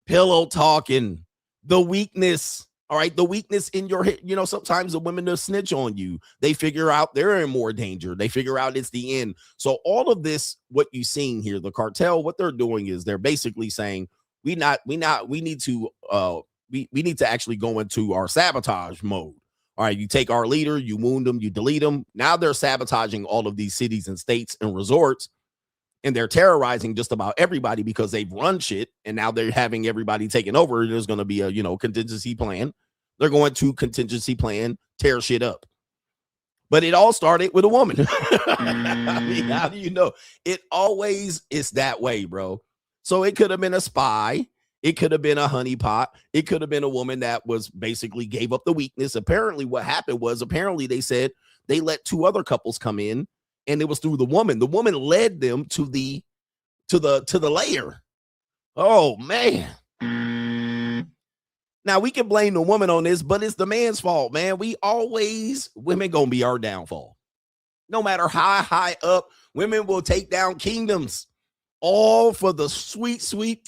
pillow talking, the weakness. All right, the weakness in your head. You know, sometimes the women will snitch on you. They figure out they're in more danger. They figure out it's the end. So all of this, what you're seeing here, the cartel, what they're doing is they're basically saying we need to actually go into our sabotage mode. All right, you take our leader, you wound them, you delete them. Now they're sabotaging all of these cities and states and resorts, and they're terrorizing just about everybody because they've run shit, and now they're having everybody taken over. There's going to be a contingency plan. They're going to contingency plan, tear shit up. But it all started with a woman. I mean, how do you know? It always is that way, bro. So it could have been a spy. It could have been a honeypot. It could have been a woman that was basically gave up the weakness. Apparently what happened was they said they let 2 other couples come in, and it was through the woman. The woman led them to the lair. Oh, man. Now, we can blame the woman on this, but it's the man's fault, man. Women gonna be our downfall. No matter how high up, women will take down kingdoms. All for the sweet, sweet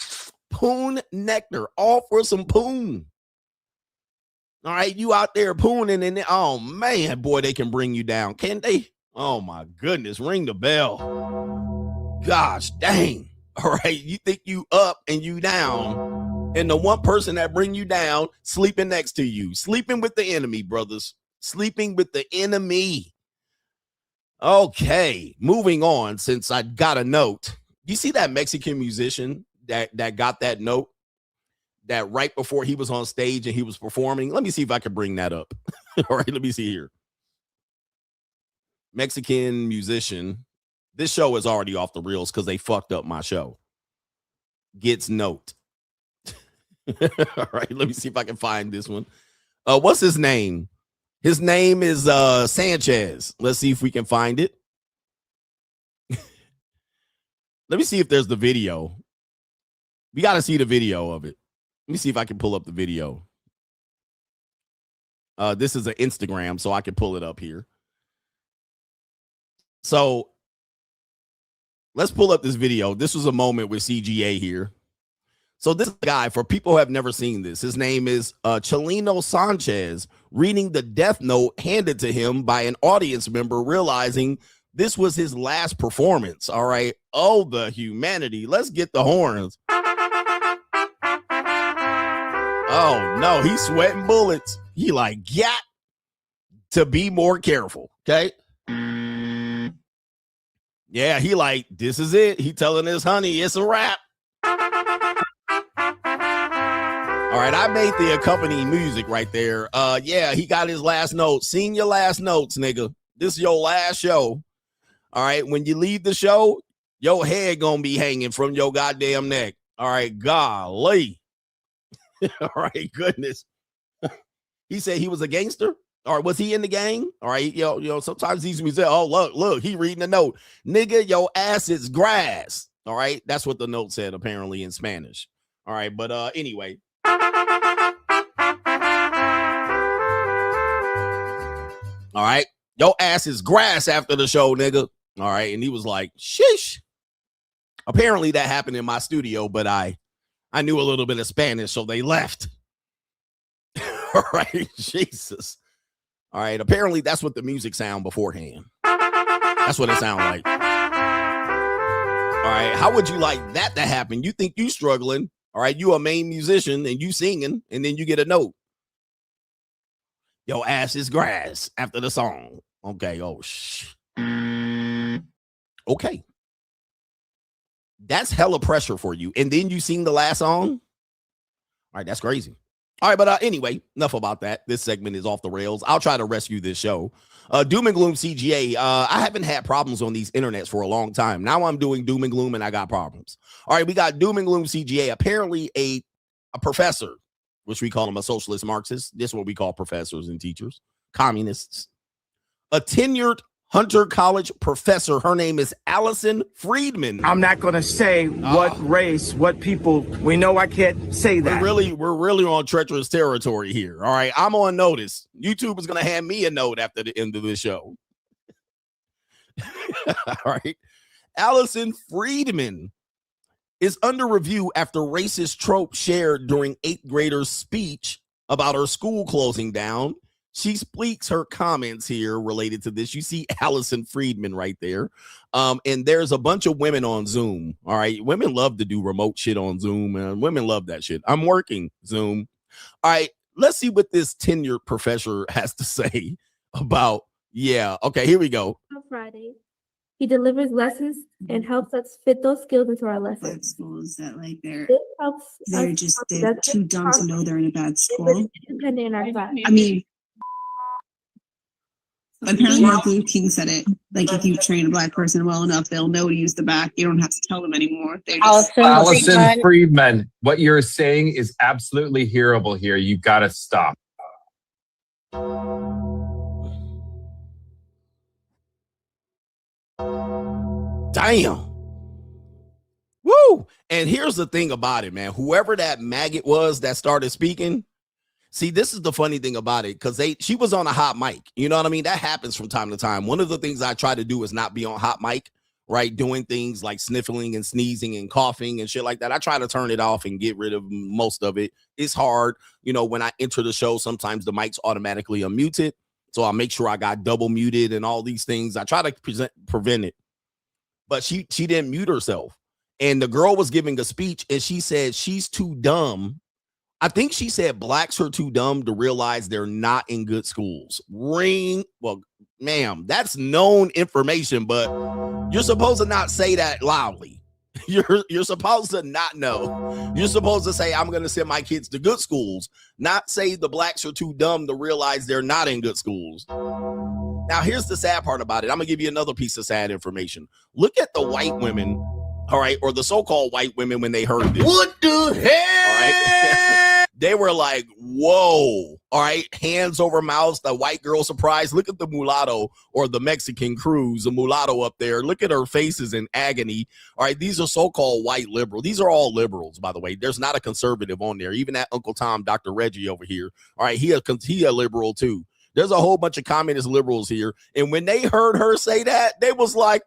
poon nectar. All for some poon. All right, you out there pooning, and oh, man, boy, they can bring you down. Can they? Oh, my goodness. Ring the bell. Gosh, dang. All right, you think you up and you down. And the one person that bring you down sleeping next to you. Sleeping with the enemy, brothers. Sleeping with the enemy. Okay, moving on, since I got a note. You see that Mexican musician that got that note? That right before he was on stage and he was performing? Let me see if I can bring that up. All right, let me see here. Mexican musician. This show is already off the reels because they fucked up my show. Gets note. All right, let me see if I can find this one. What's his name? His name is Sanchez. Let's see if we can find it. Let me see if there's the video. We got to see the video of it. Let me see if I can pull up the video. This is an Instagram, so I can pull it up here. So let's pull up this video. This was a moment with CGA here. So this guy, for people who have never seen this, his name is Chelino Sanchez, reading the death note handed to him by an audience member, realizing this was his last performance. All right. Oh, the humanity. Let's get the horns. Oh no, he's sweating bullets. He like, got to be more careful. Okay. Yeah, he like, this is it. He telling his honey it's a wrap. All right, I made the accompanying music right there. Yeah, he got his last note. Sing your last notes, nigga. This is your last show. All right, when you leave the show, your head gonna be hanging from your goddamn neck. All right, golly. All right, goodness. He said he was a gangster. All right, was he in the gang? All right, yo, sometimes these music, oh, look, he reading the note. Nigga, your ass is grass. All right, that's what the note said, apparently, in Spanish. All right, but anyway. All right, your ass is grass after the show, nigga. All right, and he was like, sheesh. Apparently that happened in my studio, but I knew a little bit of Spanish, so they left. All right, Jesus. All right, apparently that's what the music sound beforehand. That's what it sound like. All right, how would you like that to happen? You think you struggling, all right, you a main musician and you singing, and then you get a note. Your ass is grass after the song. Okay, okay. That's hella pressure for you. And then you sing the last song? All right, that's crazy. All right, but anyway, enough about that. This segment is off the rails. I'll try to rescue this show. Doom and Gloom CGA. I haven't had problems on these internets for a long time. Now I'm doing Doom and Gloom and I got problems. All right, we got Doom and Gloom CGA. Apparently a professor, which we call him a socialist Marxist. This is what we call professors and teachers, communists. A tenured Hunter College professor. Her name is Allison Friedman. I'm not going to say what race, what people. We know I can't say that. We're really on treacherous territory here. All right, I'm on notice. YouTube is going to hand me a note after the end of the show. All right. Allison Friedman is under review after racist trope shared during 8th graders' speech about her school closing down. She speaks her comments here related to this. You see Allison Friedman right there. And there's a bunch of women on Zoom. All right. Women love to do remote shit on Zoom, and women love that shit. I'm working Zoom. All right. Let's see what this tenured professor has to say about, yeah. Okay, here we go. On Friday, he delivers lessons and helps us fit those skills into our lessons. Schools that like they're too dumb to know they're in a bad school. Independent in our class. I mean, apparently the Blue King said it. Like, if you train a black person well enough, they'll know to use the back. You don't have to tell them anymore. Allison Friedman, what you're saying is absolutely hearable here. You got to stop. Damn. Woo. And here's the thing about it, man. Whoever that maggot was that started speaking, see, this is the funny thing about it, because she was on a hot mic. You know what I mean? That happens from time to time. One of the things I try to do is not be on hot mic, right? Doing things like sniffling and sneezing and coughing and shit like that. I try to turn it off and get rid of most of it. It's hard. You know, when I enter the show, sometimes the mic's automatically unmuted. So I'll make sure I got double muted and all these things. I try to prevent it. But she didn't mute herself. And the girl was giving a speech and she said she's too dumb. I think she said blacks are too dumb to realize they're not in good schools. Well, ma'am, that's known information, but you're supposed to not say that loudly. You're supposed to not know. You're supposed to say, I'm going to send my kids to good schools, not say the blacks are too dumb to realize they're not in good schools. Now, here's the sad part about it. I'm going to give you another piece of sad information. Look at the white women, all right, or the so-called white women when they heard this. What the hell? All right. They were like, whoa, all right, hands over mouths, the white girl surprise. Look at the mulatto or the Mexican cruise, the mulatto up there. Look at her faces in agony. All right, these are so-called white liberals. These are all liberals, by the way. There's not a conservative on there. Even that Uncle Tom, Dr. Reggie over here. All right, he a liberal too. There's a whole bunch of communist liberals here. And when they heard her say that, they was like,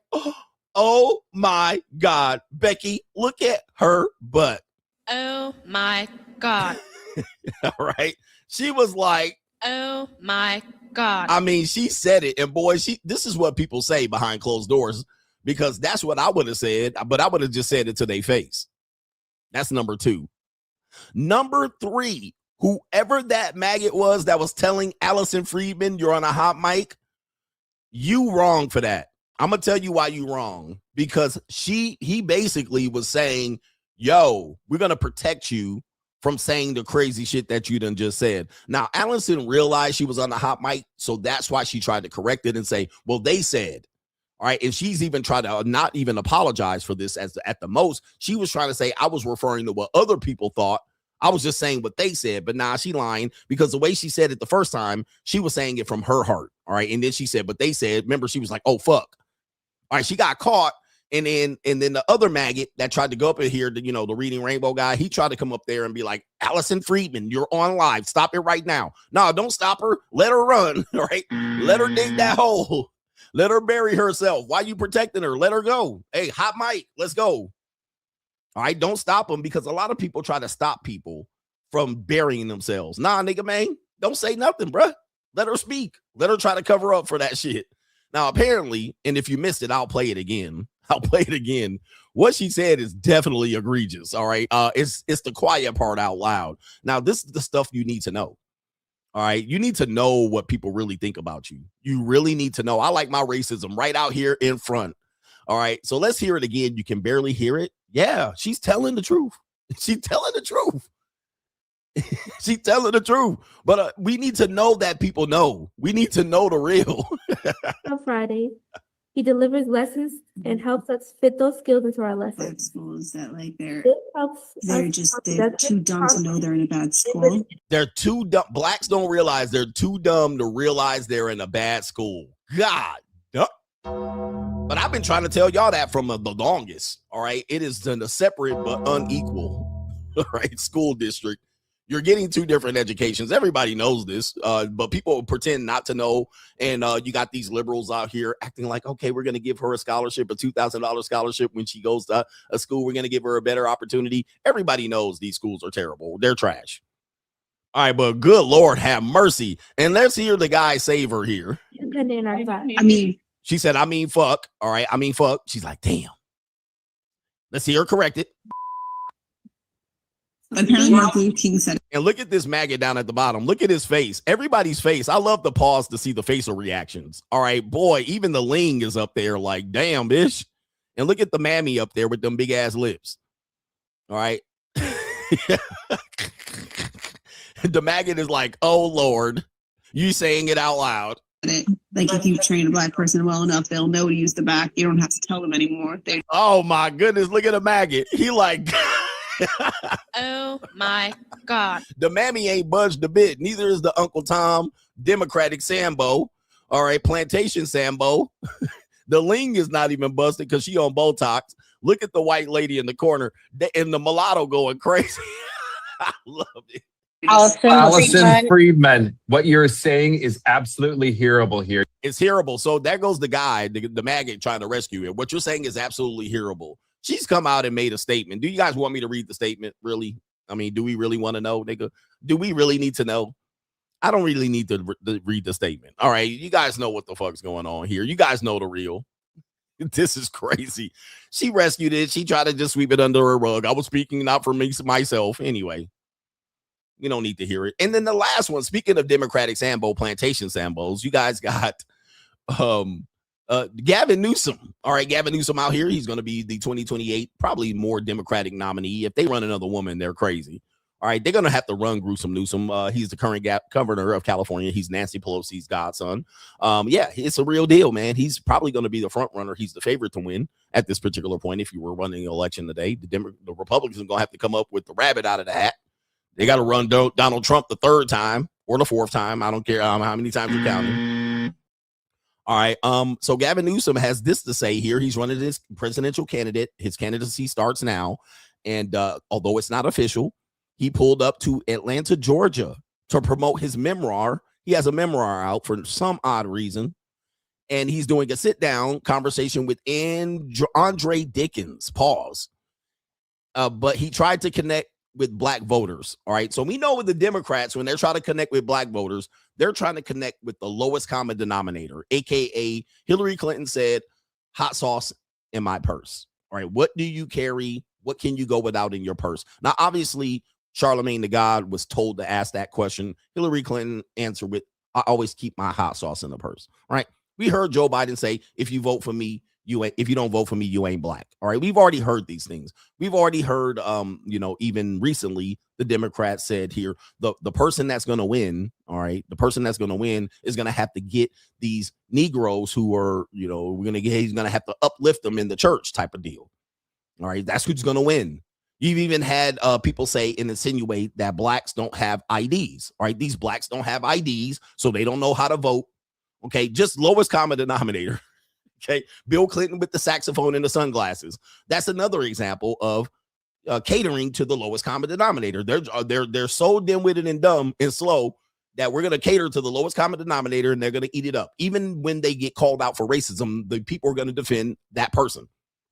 oh my God, Becky, look at her butt. Oh my God. All right. She was like, oh my God. I mean, she said it. And boy, this is what people say behind closed doors, because that's what I would have said, but I would have just said it to their face. That's number 2. Number 3, whoever that maggot was that was telling Allison Friedman you're on a hot mic, you wrong for that. I'm gonna tell you why you wrong, because he basically was saying, yo, we're gonna protect you from saying the crazy shit that you done just said. Now, Allison realized she was on the hot mic, so that's why she tried to correct it and say, well, they said. All right, and she's even tried to not even apologize for this at the most. She was trying to say, I was referring to what other people thought. I was just saying what they said, but nah, she lying, because the way she said it the first time, she was saying it from her heart. All right, and then she said, but they said, remember, she was like, oh, fuck. All right, she got caught. And then the other maggot that tried to go up in here, the Reading Rainbow guy, he tried to come up there and be like, Allison Friedman, you're on live. Stop it right now. No, don't stop her. Let her run. All right. Let her dig that hole. Let her bury herself. Why you protecting her? Let her go. Hey, hot mic. Let's go. All right. Don't stop them, because a lot of people try to stop people from burying themselves. Nah, nigga, man. Don't say nothing, bruh. Let her speak. Let her try to cover up for that shit. Now, apparently, and if you missed it, I'll play it again. What she said is definitely egregious. All right. It's the quiet part out loud. Now, this is the stuff you need to know. All right. You need to know what people really think about you. You really need to know. I like my racism right out here in front. All right. So let's hear it again. You can barely hear it. Yeah. She's telling the truth. She's telling the truth. She's telling the truth. But we need to know that people know. We need to know the real. On Friday, he delivers lessons and helps us fit those skills into our lessons. Black schools that they're They're too dumb to know they're in a bad school. They're too dumb. Blacks don't realize they're too dumb to realize they're in a bad school. God. But I've been trying to tell y'all that from the longest. All right. It is a separate but unequal, right, school district. You're getting two different educations. Everybody knows this, but people pretend not to know. And you got these liberals out here acting like, okay, we're going to give her a scholarship, a $2,000 scholarship when she goes to a school. We're going to give her a better opportunity. Everybody knows these schools are terrible. They're trash. All right, but good Lord, have mercy. And let's hear the guy save her here. She said, I mean, fuck. All right, I mean, fuck. She's like, damn. Let's hear her correct it. Apparently, Blue King said it. And look at this maggot down at the bottom. Look at his face. Everybody's face. I love the pause to see the facial reactions. All right, boy, even the Ling is up there like, damn, bitch. And look at the mammy up there with them big ass lips. All right. The maggot is like, oh, Lord, you saying it out loud. If you train a Black person well enough, they'll know to use the back. You don't have to tell them anymore. Oh, my goodness. Look at the maggot. He like... Oh my God. The mammy ain't budged a bit. Neither is the Uncle Tom Democratic Sambo. All right, Plantation Sambo. The Ling is not even busted because she on Botox. Look at the white lady in the corner and the mulatto going crazy. I love it. Allison Friedman, what you're saying is absolutely hearable here. It's hearable. So there goes the guy, the maggot trying to rescue it. What you're saying is absolutely hearable. She's come out and made a statement. Do you guys want me to read the statement? Really? I mean, do we really want to know, nigga? Do we really need to know? I don't really need to read the statement. All right. You guys know what the fuck's going on here. You guys know the real. This is crazy. She rescued it. She tried to just sweep it under her rug. I was speaking not for me, myself. Anyway, you don't need to hear it. And then the last one, speaking of Democratic Sambo, Plantation Sambos, you guys got Gavin Newsom. All right, Gavin Newsom out here. He's going to be the 2028 probably more Democratic nominee. If they run another woman, they're crazy. All right, they're going to have to run gruesome Newsom. He's the current governor of California. He's Nancy Pelosi's godson. Yeah, it's a real deal, man. He's probably going to be the front runner. He's the favorite to win at this particular point. If you were running an election today, the Republicans are going to have to come up with the rabbit out of the hat. They got to run Donald Trump the third time or the fourth time. I don't care how many times you're counting. All right. So Gavin Newsom has this to say here. He's running as presidential candidate. His candidacy starts now. And although it's not official, he pulled up to Atlanta, Georgia to promote his memoir. He has a memoir out for some odd reason. And he's doing a sit down conversation with Andre Dickens. Pause. But he tried to connect with Black voters. All right. So we know with the Democrats, when they're trying to connect with Black voters, they're trying to connect with the lowest common denominator, aka Hillary Clinton said, hot sauce in my purse. All right. What do you carry? What can you go without in your purse? Now, obviously, Charlemagne the God was told to ask that question. Hillary Clinton answered with, I always keep my hot sauce in the purse. All right. We heard Joe Biden say, if you vote for me, if you don't vote for me, you ain't black. All right. We've already heard these things. We've already heard, even recently, the Democrats said here, the person that's going to win, all right, the person that's going to win is going to have to get these Negroes who are, he's going to have to uplift them in the church type of deal. All right. That's who's going to win. You've even had people say and insinuate that blacks don't have IDs. All right. These blacks don't have IDs, so they don't know how to vote. Okay. Just lowest common denominator. Okay. Bill Clinton with the saxophone and the sunglasses. That's another example of catering to the lowest common denominator. They're so dim-witted and dumb and slow that we're going to cater to the lowest common denominator and they're going to eat it up. Even when they get called out for racism, the people are going to defend that person.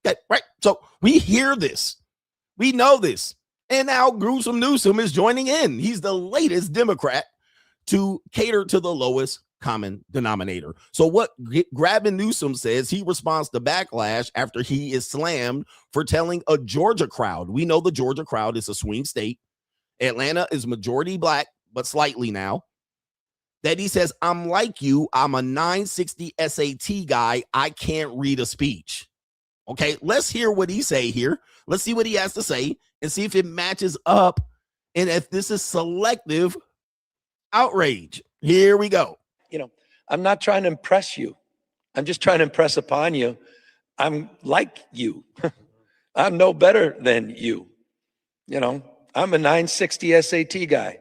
Okay. Right. So we hear this. We know this. And now gruesome Newsom is joining in. He's the latest Democrat to cater to the lowest common denominator. So what Gavin Newsom says, he responds to Backlash after he is slammed for telling a Georgia crowd. We know the Georgia crowd is a swing state. Atlanta is majority black, but slightly now. That he says, I'm like you. I'm a 960 SAT guy. I can't read a speech. Okay, let's hear what he say here. Let's see what he has to say and see if it matches up and if this is selective outrage. Here we go. I'm not trying to impress you. I'm just trying to impress upon you. I'm like you. I'm no better than you. I'm a 960 SAT guy.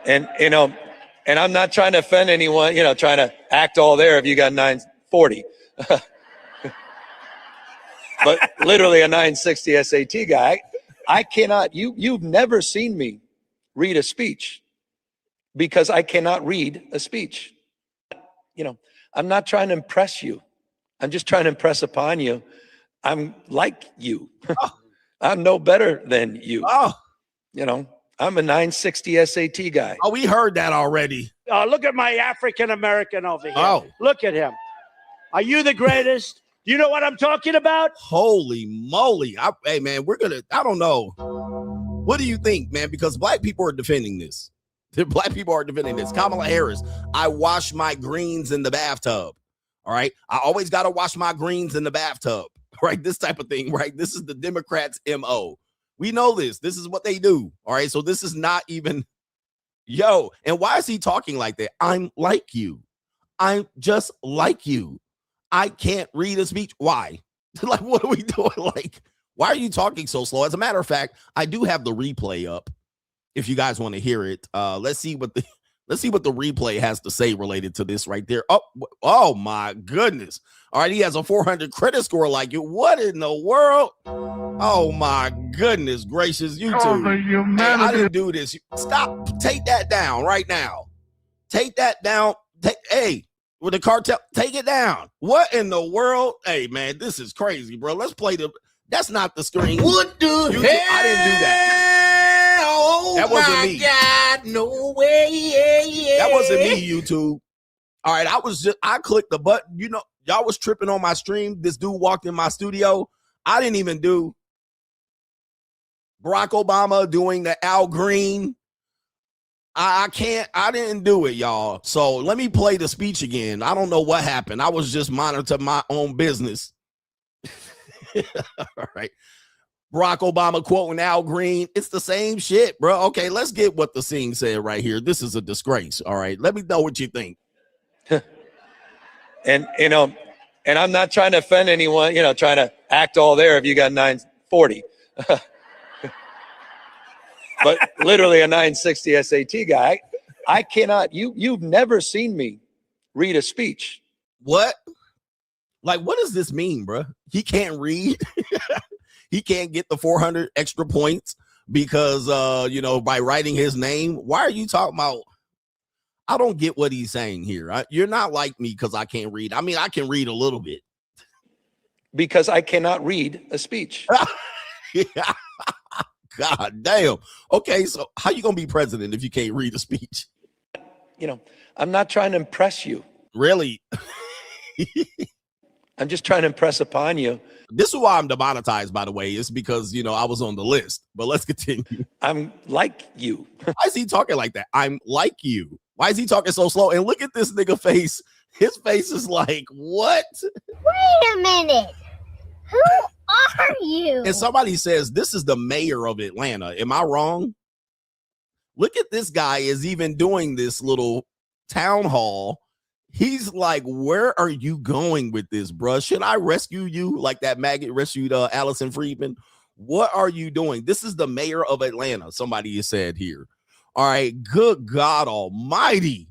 and I'm not trying to offend anyone, trying to act all there if you got 940. But literally a 960 SAT guy. I cannot, you've never seen me read a speech because I cannot read a speech. I'm not trying to impress you. I'm just trying to impress upon you. I'm like you. I'm no better than you. I'm a 960 SAT guy. Oh, we heard that already. Look at my African American over here. Oh. Look at him. Are you the greatest? Do you know what I'm talking about? Holy moly. Hey, man, I don't know. What do you think, man? Because black people are defending this. Black people are defending this. Kamala Harris, I wash my greens in the bathtub. All right. I always got to wash my greens in the bathtub. Right. This type of thing. Right. This is the Democrats' MO. We know this. This is what they do. All right. So this is not even, and why is he talking like that? I'm like you. I'm just like you. I can't read a speech. Why? Like, what are we doing? Like, why are you talking so slow? As a matter of fact, I do have the replay up. If you guys want to hear it, let's see what the replay has to say related to this right there. Oh my goodness. All right, he has a 400 credit score like you. What in the world? Oh my goodness gracious, YouTube. Hey, I didn't do this. Stop. Take that down right now. Take that down. Hey, with the cartel, take it down. What in the world? Hey, man, this is crazy, bro. Let's play that's not the screen. What the hell? I didn't do that. That wasn't me. God, no way. That wasn't me, YouTube. All right, I clicked the button. Y'all was tripping on my stream. This dude walked in my studio. I didn't even do Barack Obama doing the Al Green. I didn't do it, y'all. So let me play the speech again. I don't know what happened. I was just monitoring my own business. All right. Barack Obama quoting Al Green. It's the same shit, bro. Okay, let's get what the scene said right here. This is a disgrace. All right, let me know what you think. And I'm not trying to offend anyone, trying to act all there if you got 940. But literally a 960 SAT guy. I cannot, you've never seen me read a speech. What? Like, what does this mean, bro? He can't read. He can't get the 400 extra points because, by writing his name. Why are you talking about? I don't get what he's saying here. You're not like me because I can't read. I mean, I can read a little bit. Because I cannot read a speech. Yeah. God damn. Okay, so how you going to be president if you can't read a speech? I'm not trying to impress you. Really? I'm just trying to impress upon you. This is why I'm demonetized, by the way. It's because, I was on the list. But let's continue. I'm like you. Why is he talking like that? I'm like you. Why is he talking so slow? And look at this nigga face. His face is like, what? Wait a minute. Who are you? And somebody says, this is the mayor of Atlanta. Am I wrong? Look at this guy is even doing this little town hall. He's like, where are you going with this, bruh? Should I rescue you like that maggot rescued Allison Friedman? What are you doing? This is the mayor of Atlanta, somebody has said here. All right, good God almighty.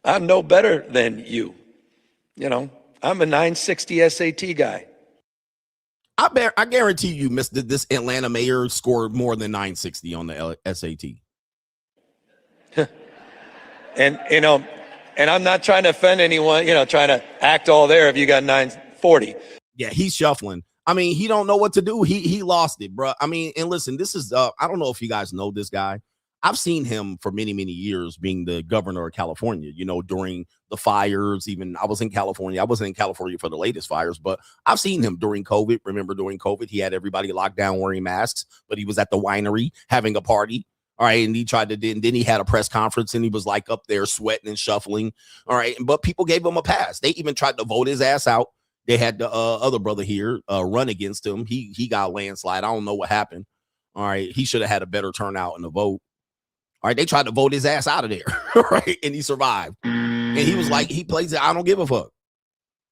I'm no better than you. I'm a 960 SAT guy. I guarantee you, this Atlanta mayor scored more than 960 on the SAT. And I'm not trying to offend anyone, trying to act all there if you got 940. Yeah, he's shuffling. I mean, he don't know what to do. He lost it, bro. I mean, and listen, this is I don't know if you guys know this guy. I've seen him for many, many years being the governor of California, during the fires. Even I was in California. I wasn't in California for the latest fires, but I've seen him during COVID. Remember during COVID, he had everybody locked down wearing masks, but he was at the winery having a party. All right. And he tried to, then he had a press conference and he was like up there sweating and shuffling. All right. But people gave him a pass. They even tried to vote his ass out. They had the other brother here run against him. He got a landslide. I don't know what happened. All right. He should have had a better turnout in the vote. All right. They tried to vote his ass out of there. Right. And he survived. And he was like, he plays it. I don't give a fuck.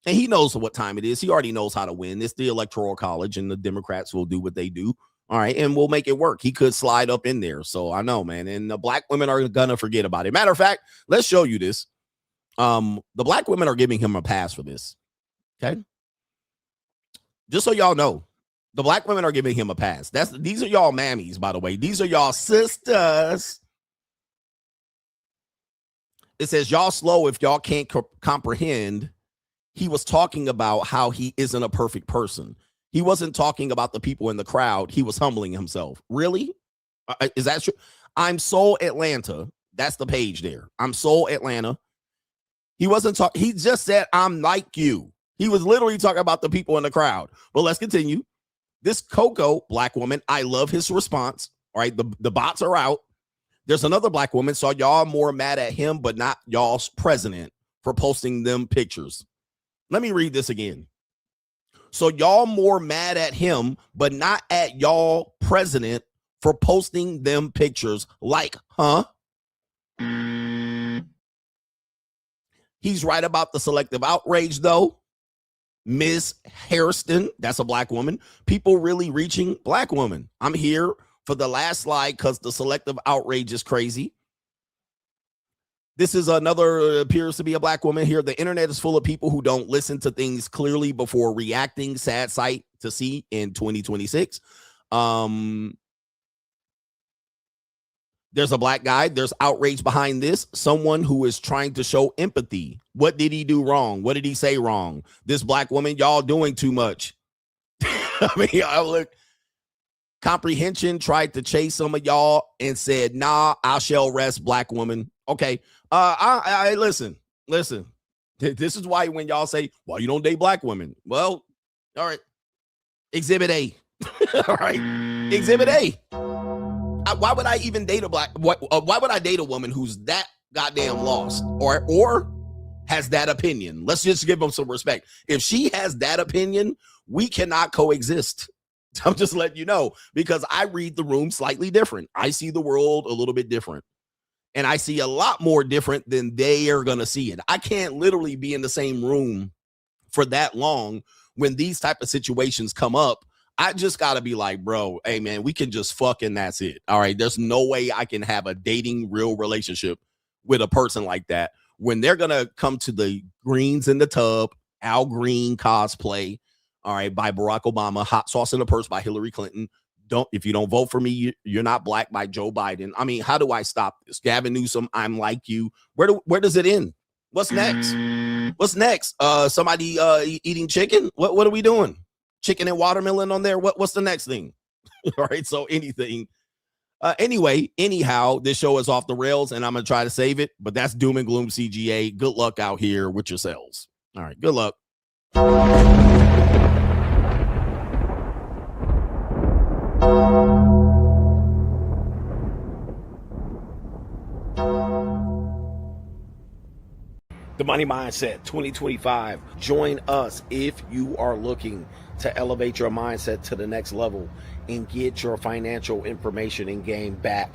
And he knows what time it is. He already knows how to win. It's the Electoral College and the Democrats will do what they do. All right, and we'll make it work. He could slide up in there. So I know, man. And the black women are going to forget about it. Matter of fact, let's show you this. The black women are giving him a pass for this. Okay. Just so y'all know, the black women are giving him a pass. These are y'all mammies, by the way. These are y'all sisters. It says, y'all slow if y'all can't comprehend. He was talking about how he isn't a perfect person. He wasn't talking about the people in the crowd. He was humbling himself. Really? Is that true? I'm so Atlanta. That's the page there. I'm so Atlanta. He wasn't talking. He just said, I'm like you. He was literally talking about the people in the crowd. But let's continue. This Coco black woman, I love his response. All right. The bots are out. There's another black woman. So y'all more mad at him, but not y'all's president for posting them pictures. Let me read this again. So y'all more mad at him, but not at y'all president for posting them pictures. Like, huh? He's right about the selective outrage, though. Ms. Hairston, that's a black woman. People really reaching black women. I'm here for the last slide because the selective outrage is crazy. This is another, appears to be a black woman here. The internet is full of people who don't listen to things clearly before reacting. Sad sight to see in 2026. There's a black guy. There's outrage behind this. Someone who is trying to show empathy. What did he do wrong? What did he say wrong? This black woman, y'all doing too much. I mean, I look. Comprehension tried to chase some of y'all and said, nah, I shall rest, black woman. Okay. I listen. This is why when y'all say, well, you don't date black women. Well, all right. Exhibit A. All right. Exhibit A. Why would I even date a black? Why would I date a woman who's that goddamn lost or has that opinion? Let's just give them some respect. If she has that opinion, we cannot coexist. I'm just letting you know, because I read the room slightly different. I see the world a little bit different. And I see a lot more different than they are going to see it. I can't literally be in the same room for that long when these type of situations come up. I just got to be like, bro, hey, man, we can just fuck and that's it. All right. There's no way I can have a dating real relationship with a person like that when they're going to come to the greens in the tub, Al Green cosplay. All right. By Barack Obama, hot sauce in the purse by Hillary Clinton. If you don't vote for me, you're not black by Joe Biden. I mean, how do I stop this? Gavin Newsom, I'm like you. Where does it end? What's next? What's next? Somebody eating chicken? What are we doing? Chicken and watermelon on there? What's the next thing? All right, so anything. Anyhow, this show is off the rails and I'm gonna try to save it, but that's doom and gloom CGA. Good luck out here with yourselves. All right, good luck. The Money Mindset 2025. Join us if you are looking to elevate your mindset to the next level and get your financial information and game back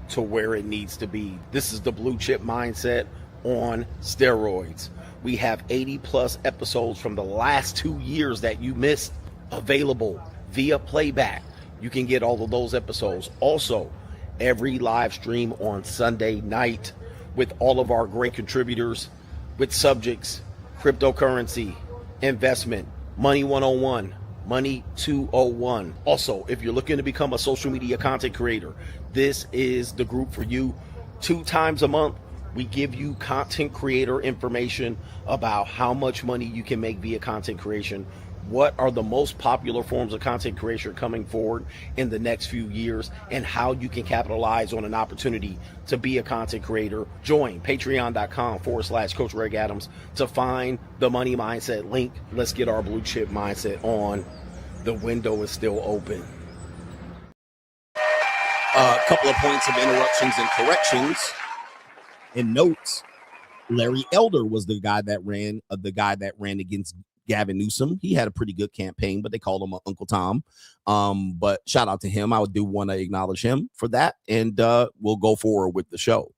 to where it needs to be. This is the Blue Chip Mindset on steroids. We have 80 plus episodes from the last 2 years that you missed available via playback. You can get all of those episodes. Also, every live stream on Sunday night with all of our great contributors with subjects, cryptocurrency, investment, money 101, money 201. Also, if you're looking to become a social media content creator, this is the group for you. 2 times a month, we give you content creator information about how much money you can make via content creation. What are the most popular forms of content creation coming forward in the next few years, and how you can capitalize on an opportunity to be a content creator. Join patreon.com/Coach Greg Adams to find the Money Mindset link. Let's get our Blue Chip Mindset on. The window is still open. A couple of points of interruptions and corrections and notes. Larry Elder was the guy that ran against Gavin Newsom. He had a pretty good campaign, but they called him Uncle Tom. But shout out to him. I do want to acknowledge him for that. And we'll go forward with the show.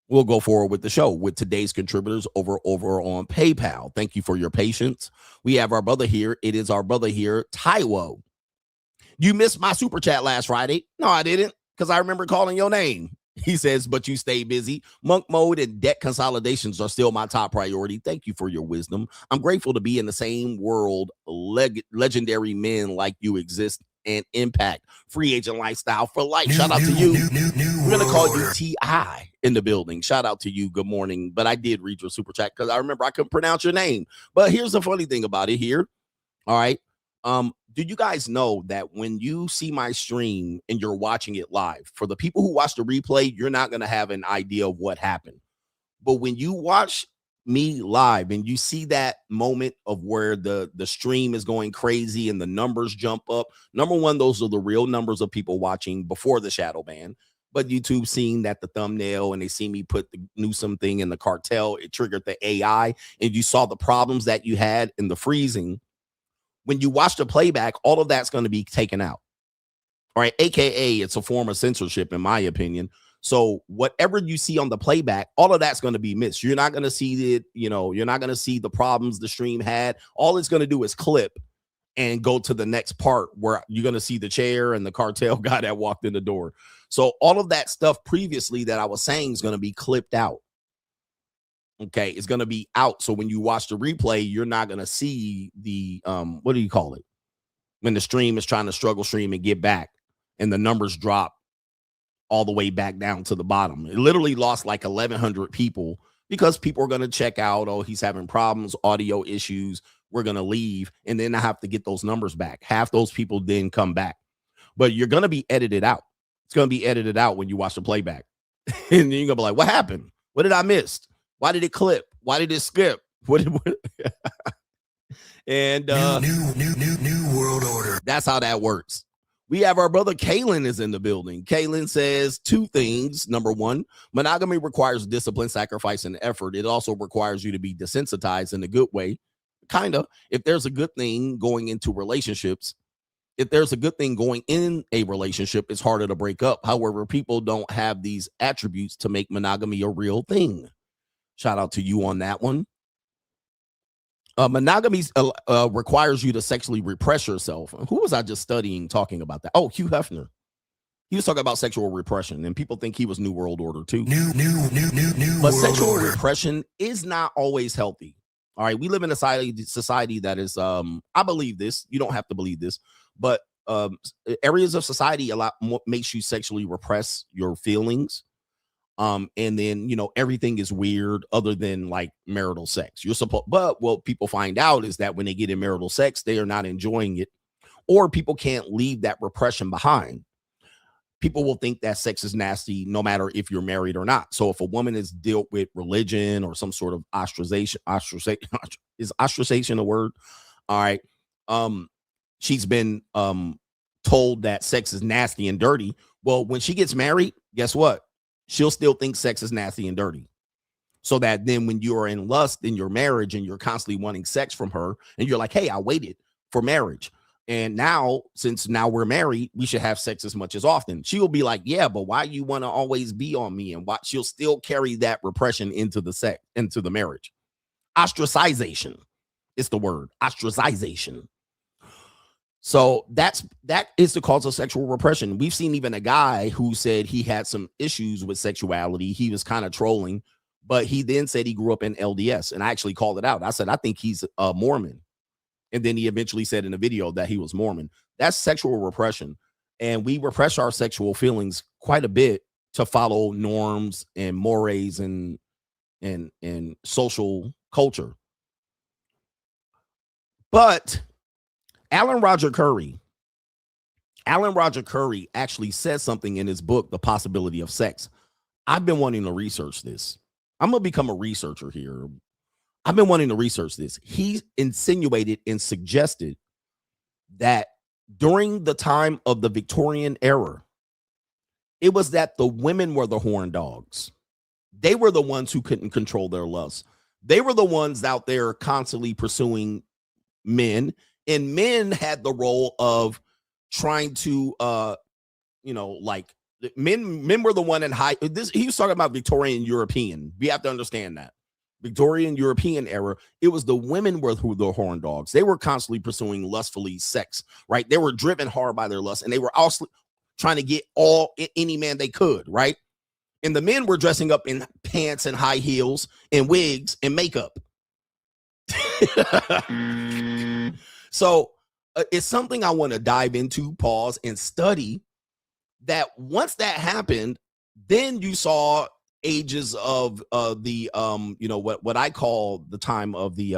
We'll go forward with the show with today's contributors over on PayPal. Thank you for your patience. We have our brother here. It is our brother here, Taiwo. You missed my super chat last Friday. No, I didn't, because I remember calling your name. He says, but you stay busy. Monk mode and debt consolidations are still my top priority. Thank you for your wisdom. I'm grateful to be in the same world. Legendary men like you exist and impact. Free agent lifestyle for life. Shout out to you. We're going to call you T.I. in the building. Shout out to you. Good morning. But I did read your super chat because I remember I couldn't pronounce your name. But here's the funny thing about it here. All right. Do you guys know that when you see my stream and you're watching it live, for the people who watch the replay, you're not going to have an idea of what happened. But when you watch me live and you see that moment of where the stream is going crazy and the numbers jump up, number one, those are the real numbers of people watching before the shadow ban. But YouTube seeing that the thumbnail and they see me put the Newsom thing in the cartel, it triggered the AI, and you saw the problems that you had in the freezing. When you watch the playback, all of that's going to be taken out. All right. AKA it's a form of censorship, in my opinion. So whatever you see on the playback, all of that's going to be missed. You're not going to see it. You're not going to see the problems the stream had. All it's going to do is clip and go to the next part where you're going to see the chair and the cartel guy that walked in the door. So all of that stuff previously that I was saying is going to be clipped out. Okay, it's going to be out. So when you watch the replay, you're not going to see the, what do you call it? When the stream is trying to struggle stream and get back and the numbers drop all the way back down to the bottom. It literally lost like 1,100 people because people are going to check out. Oh, he's having problems, audio issues. We're going to leave. And then I have to get those numbers back. Half those people then come back. But you're going to be edited out. It's going to be edited out when you watch the playback. And then you're going to be like, what happened? What did I miss? Why did it clip? Why did it skip? And new world order. That's how that works. We have our brother Kalen is in the building. Kalen says 2 things. Number 1, monogamy requires discipline, sacrifice, and effort. It also requires you to be desensitized in a good way. Kind of. If there's a good thing going into relationships, if there's a good thing going in a relationship, it's harder to break up. However, people don't have these attributes to make monogamy a real thing. Shout out to you on that one. Monogamy requires you to sexually repress yourself. Who was I just studying talking about that? Oh, Hugh Hefner. He was talking about sexual repression, and people think he was New World Order too. New But world sexual order. repression is not always healthy. All right, we live in a society that is, I believe this. You don't have to believe this, but areas of society a lot more makes you sexually repress your feelings. And then, everything is weird other than like marital sex. But what people find out is that when they get in marital sex, they are not enjoying it, or people can't leave that repression behind. people will think that sex is nasty no matter if you're married or not. So if a woman is dealt with religion or some sort of ostracization, is ostracization a word? All right. She's been told that sex is nasty and dirty. Well, when she gets married, guess what? She'll still think sex is nasty and dirty. So that then when you are in lust in your marriage and you're constantly wanting sex from her and you're like, hey, I waited for marriage. And now, since now we're married, we should have sex as much as often. She will be like, yeah, but why you want to always be on me? And why she'll still carry that repression into the sex, into the marriage. Ostracization is the word, ostracization. So that is the cause of sexual repression. We've seen even a guy who said he had some issues with sexuality. He was kind of trolling, but he then said he grew up in LDS. And I actually called it out. I said, I think he's a Mormon. And then he eventually said in a video that he was Mormon. That's sexual repression. And we repress our sexual feelings quite a bit to follow norms and mores and social culture. But Alan Roger Curry actually says something in his book, The Possibility of Sex. I've been wanting to research this. I'm going to become a researcher here. I've been wanting to research this. He insinuated and suggested that during the time of the Victorian era, it was that the women were the horn dogs. They were the ones who couldn't control their lusts. They were the ones out there constantly pursuing men, and men had the role of trying to, like men were the one in high. He was talking about Victorian European. We have to understand that. Victorian European era, it was the women who the horn dogs. They were constantly pursuing lustfully sex, right? They were driven hard by their lust, and they were also trying to get any man they could, right? And the men were dressing up in pants and high heels and wigs and makeup. So it's something I want to dive into, pause, and study. That once that happened, then you saw ages of the what I call the time of the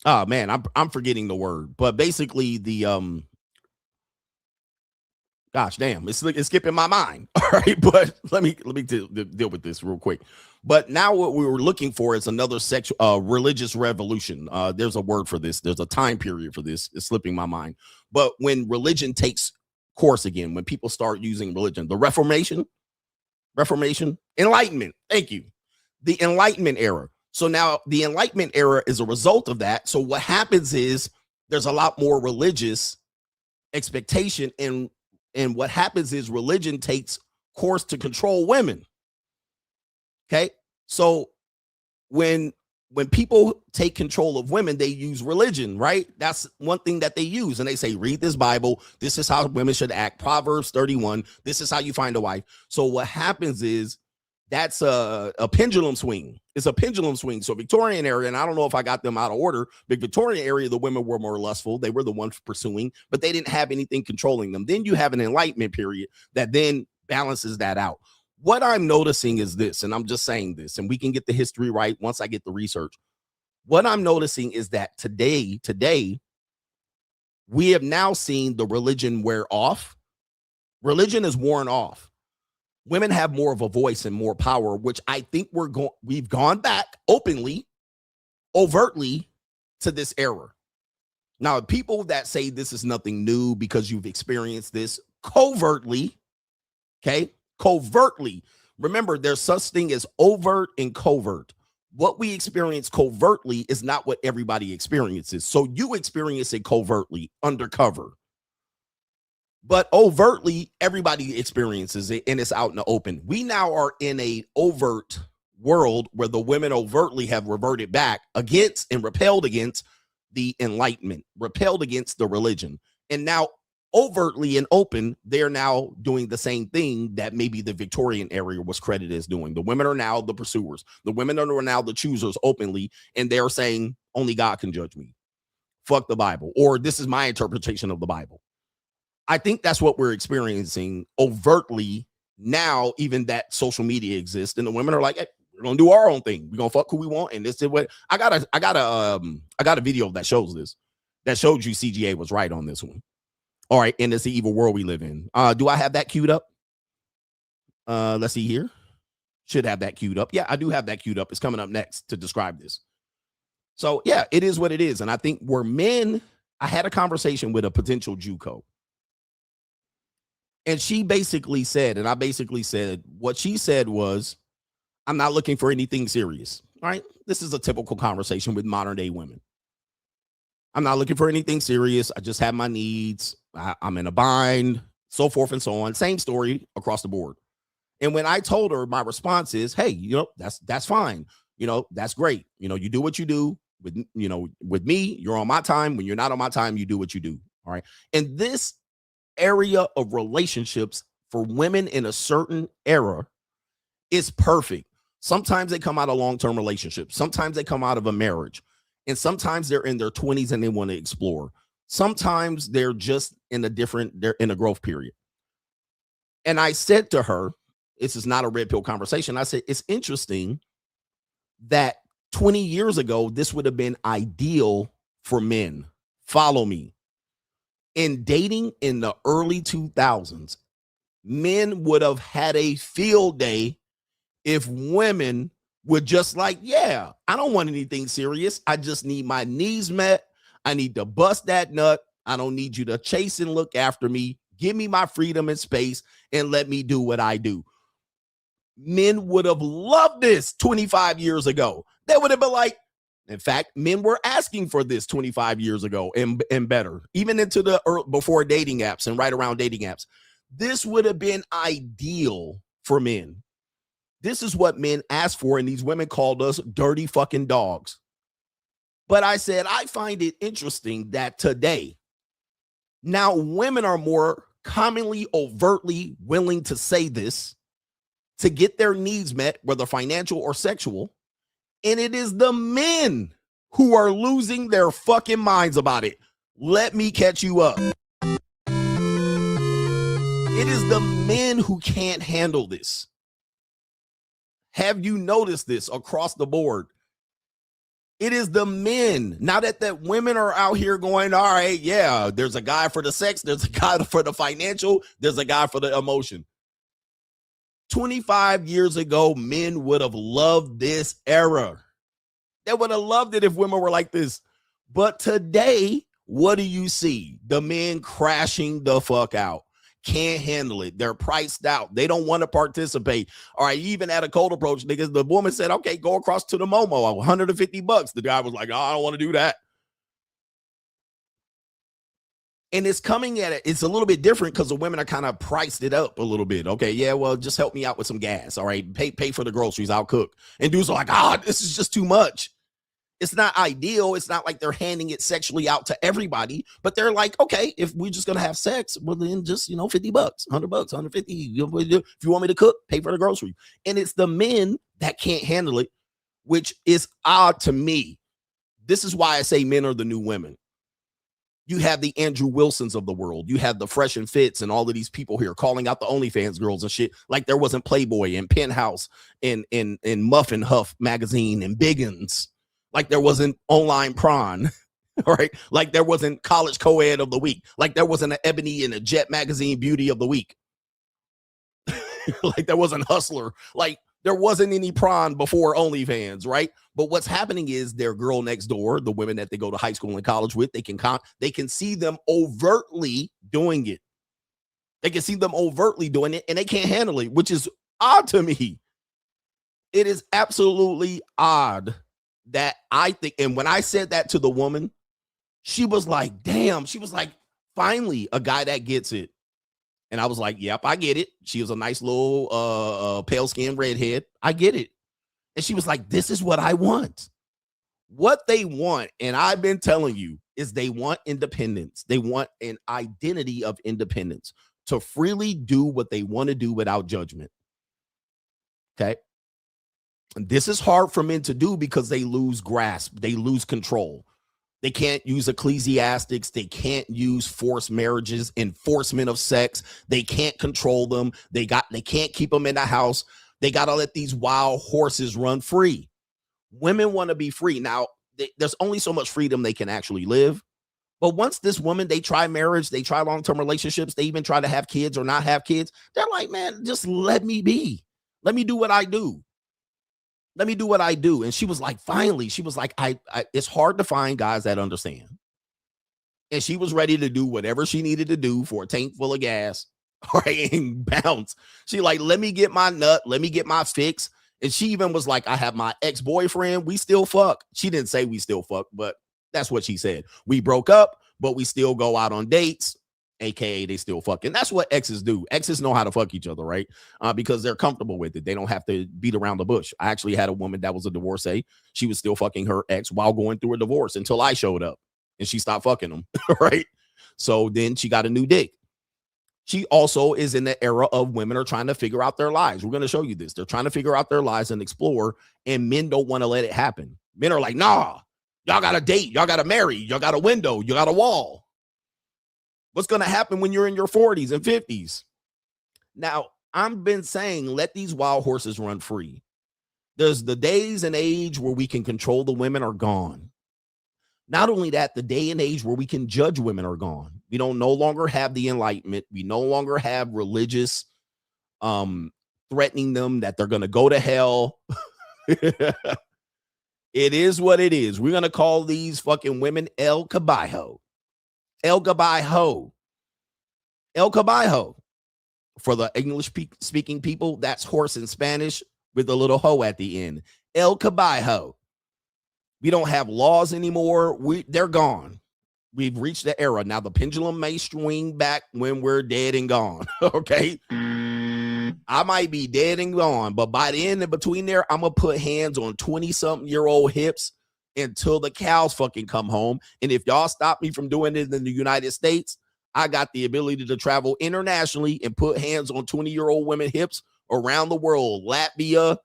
I'm forgetting the word, but basically the gosh damn, it's skipping my mind. All right, but let me deal with this real quick. But now what we were looking for is another religious revolution. There's a word for this. There's a time period for this. It's slipping my mind. But when religion takes course again, when people start using religion, the Reformation, Enlightenment. Thank you. The Enlightenment era. So now the Enlightenment era is a result of that. So what happens is there's a lot more religious expectation, and what happens is religion takes course to control women. Okay. So when people take control of women, they use religion, right? That's one thing that they use. And they say, read this Bible. This is how women should act. Proverbs 31. This is how you find a wife. So what happens is that's a pendulum swing. It's a pendulum swing. So Victorian era, and I don't know if I got them out of order, but Victorian era, the women were more lustful. They were the ones pursuing, but they didn't have anything controlling them. Then you have an Enlightenment period that then balances that out. What I'm noticing is this, and I'm just saying this, and we can get the history right once I get the research. What I'm noticing is that today, we have now seen the religion wear off. Religion is worn off. Women have more of a voice and more power, which I think we've gone back openly, overtly to this era. Now, people that say this is nothing new because you've experienced this covertly, okay? Covertly. Remember, there's such thing as overt and covert. What we experience covertly is not what everybody experiences. So you experience it covertly, undercover. But overtly, everybody experiences it, and it's out in the open. We now are in a overt world where the women overtly have reverted back against and repelled against the Enlightenment, repelled against the religion. And now overtly and open, they're now doing the same thing that maybe the Victorian era was credited as doing. The women are now the pursuers. The women are now the choosers openly, and they're saying, only God can judge me. Fuck the Bible. Or this is my interpretation of the Bible. I think that's what we're experiencing overtly now, even that social media exists. And the women are like, hey, we're going to do our own thing. We're going to fuck who we want. And this is what I got a video that shows this, that showed you CGA was right on this one. All right, and it's the evil world we live in. Do I have that queued up? Let's see here. Should have that queued up. Yeah, I do have that queued up. It's coming up next to describe this. So yeah, it is what it is. And I think we're men. I had a conversation with a potential JUCO. And she basically said, and I basically said, what she said was, I'm not looking for anything serious. All right. This is a typical conversation with modern day women. I'm not looking for anything serious. I just have my needs. I'm in a bind, so forth and so on. Same story across the board. And when I told her, my response is, hey, that's fine. That's great. You do what you do with me. You're on my time. When you're not on my time, you do what you do. All right. And this area of relationships for women in a certain era is perfect. Sometimes they come out of long-term relationships. Sometimes they come out of a marriage. And sometimes they're in their 20s and they want to explore. Sometimes they're just they're in a growth period. And I said to her, this is not a red pill conversation. I said, it's interesting that 20 years ago, this would have been ideal for men. Follow me. In dating in the early 2000s, men would have had a field day if women would just like, yeah, I don't want anything serious. I just need my needs met. I need to bust that nut. I don't need you to chase and look after me. Give me my freedom and space and let me do what I do. Men would have loved this 25 years ago. They would have been like, in fact, men were asking for this 25 years ago and better, even into the before dating apps and right around dating apps. This would have been ideal for men. This is what men asked for, and these women called us dirty fucking dogs. But I said, I find it interesting that today, now women are more commonly, overtly willing to say this to get their needs met, whether financial or sexual. And it is the men who are losing their fucking minds about it. Let me catch you up. It is the men who can't handle this. Have you noticed this across the board? It is the men. Now that women are out here going, all right, yeah, there's a guy for the sex, there's a guy for the financial, there's a guy for the emotion. 25 years ago, men would have loved this era. They would have loved it if women were like this. But today, what do you see? The men crashing the fuck out. Can't handle it. They're priced out. They don't want to participate. All right, even at a cold approach, niggas, the woman said, okay, go across to the Momo, $150. The guy was like, oh, I don't want to do that. And it's coming at it. It's a little bit different because the women are kind of priced it up a little bit. Okay, yeah, well, just help me out with some gas. All right, pay for the groceries. I'll cook. And dudes are like, this is just too much. It's not ideal. It's not like they're handing it sexually out to everybody, but they're like, okay, if we're just going to have sex, well, then just, $50, $100, $150. If you want me to cook, pay for the grocery. And it's the men that can't handle it, which is odd to me. This is why I say men are the new women. You have the Andrew Wilsons of the world. You have the Fresh and Fits and all of these people here calling out the OnlyFans girls and shit. Like there wasn't Playboy and Penthouse and Muff and Huff magazine and Biggins. Like there wasn't Online Prawn, all right? Like there wasn't College Co-Ed of the Week. Like there wasn't an Ebony and a Jet magazine Beauty of the Week. Like there wasn't Hustler. Like there wasn't any prawn before OnlyFans, right? But what's happening is their girl next door, the women that they go to high school and college with, they can see them overtly doing it. They can see them overtly doing it and they can't handle it, which is odd to me. It is absolutely odd. That I think, and when I said that to the woman, she was like, damn, she was like, finally, a guy that gets it. And I was like, yep, I get it. She was a nice little pale skinned redhead. I get it. And she was like, this is what I want. What they want, and I've been telling you, is they want independence. They want an identity of independence to freely do what they want to do without judgment. Okay. And this is hard for men to do because they lose grasp. They lose control. They can't use ecclesiastics. They can't use forced marriages, enforcement of sex. They can't control them. They can't keep them in the house. They got to let these wild horses run free. Women want to be free. Now, there's only so much freedom they can actually live. But once this woman, they try marriage, they try long-term relationships, they even try to have kids or not have kids, they're like, man, just let me be. Let me do what I do. Let me do what I do. And she was like, finally, she was like, I it's hard to find guys that understand. And she was ready to do whatever she needed to do for a tank full of gas, right, and bounce. She like, let me get my nut, let me get my fix. And she even was like, I have my ex-boyfriend, we still fuck. She didn't say we still fuck, but that's what she said. We broke up, but we still go out on dates, aka they still fucking. That's what exes do. Exes know how to fuck each other, right? Because they're comfortable with it. They don't have to beat around the bush. I actually had a woman that was a divorcee. She was still fucking her ex while going through a divorce until I showed up and she stopped fucking him, right? So then she got a new dick. She also is in the era of women are trying to figure out their lives. We're going to show you this. They're trying to figure out their lives and explore, and men don't want to let it happen. Men are like, nah, y'all got to date. Y'all got to marry. Y'all got a window. You got a wall. What's going to happen when you're in your 40s and 50s? Now, I've been saying, let these wild horses run free. There's the days and age where we can control the women are gone. Not only that, the day and age where we can judge women are gone. We don't no longer have the enlightenment. We no longer have religious threatening them that they're going to go to hell. It is what it is. We're going to call these fucking women El Caballo. El Caballo. El Caballo. For the English-speaking people, that's horse in Spanish with a little ho at the end. El Caballo. We don't have laws anymore. They're gone. We've reached the era. Now, the pendulum may swing back when we're dead and gone, okay? I might be dead and gone, but by the end in between there, I'm going to put hands on 20-something-year-old hips until the cows fucking come home. And if y'all stop me from doing it in the United States, I got the ability to travel internationally and put hands on 20-year-old women hips around the world. Latvia,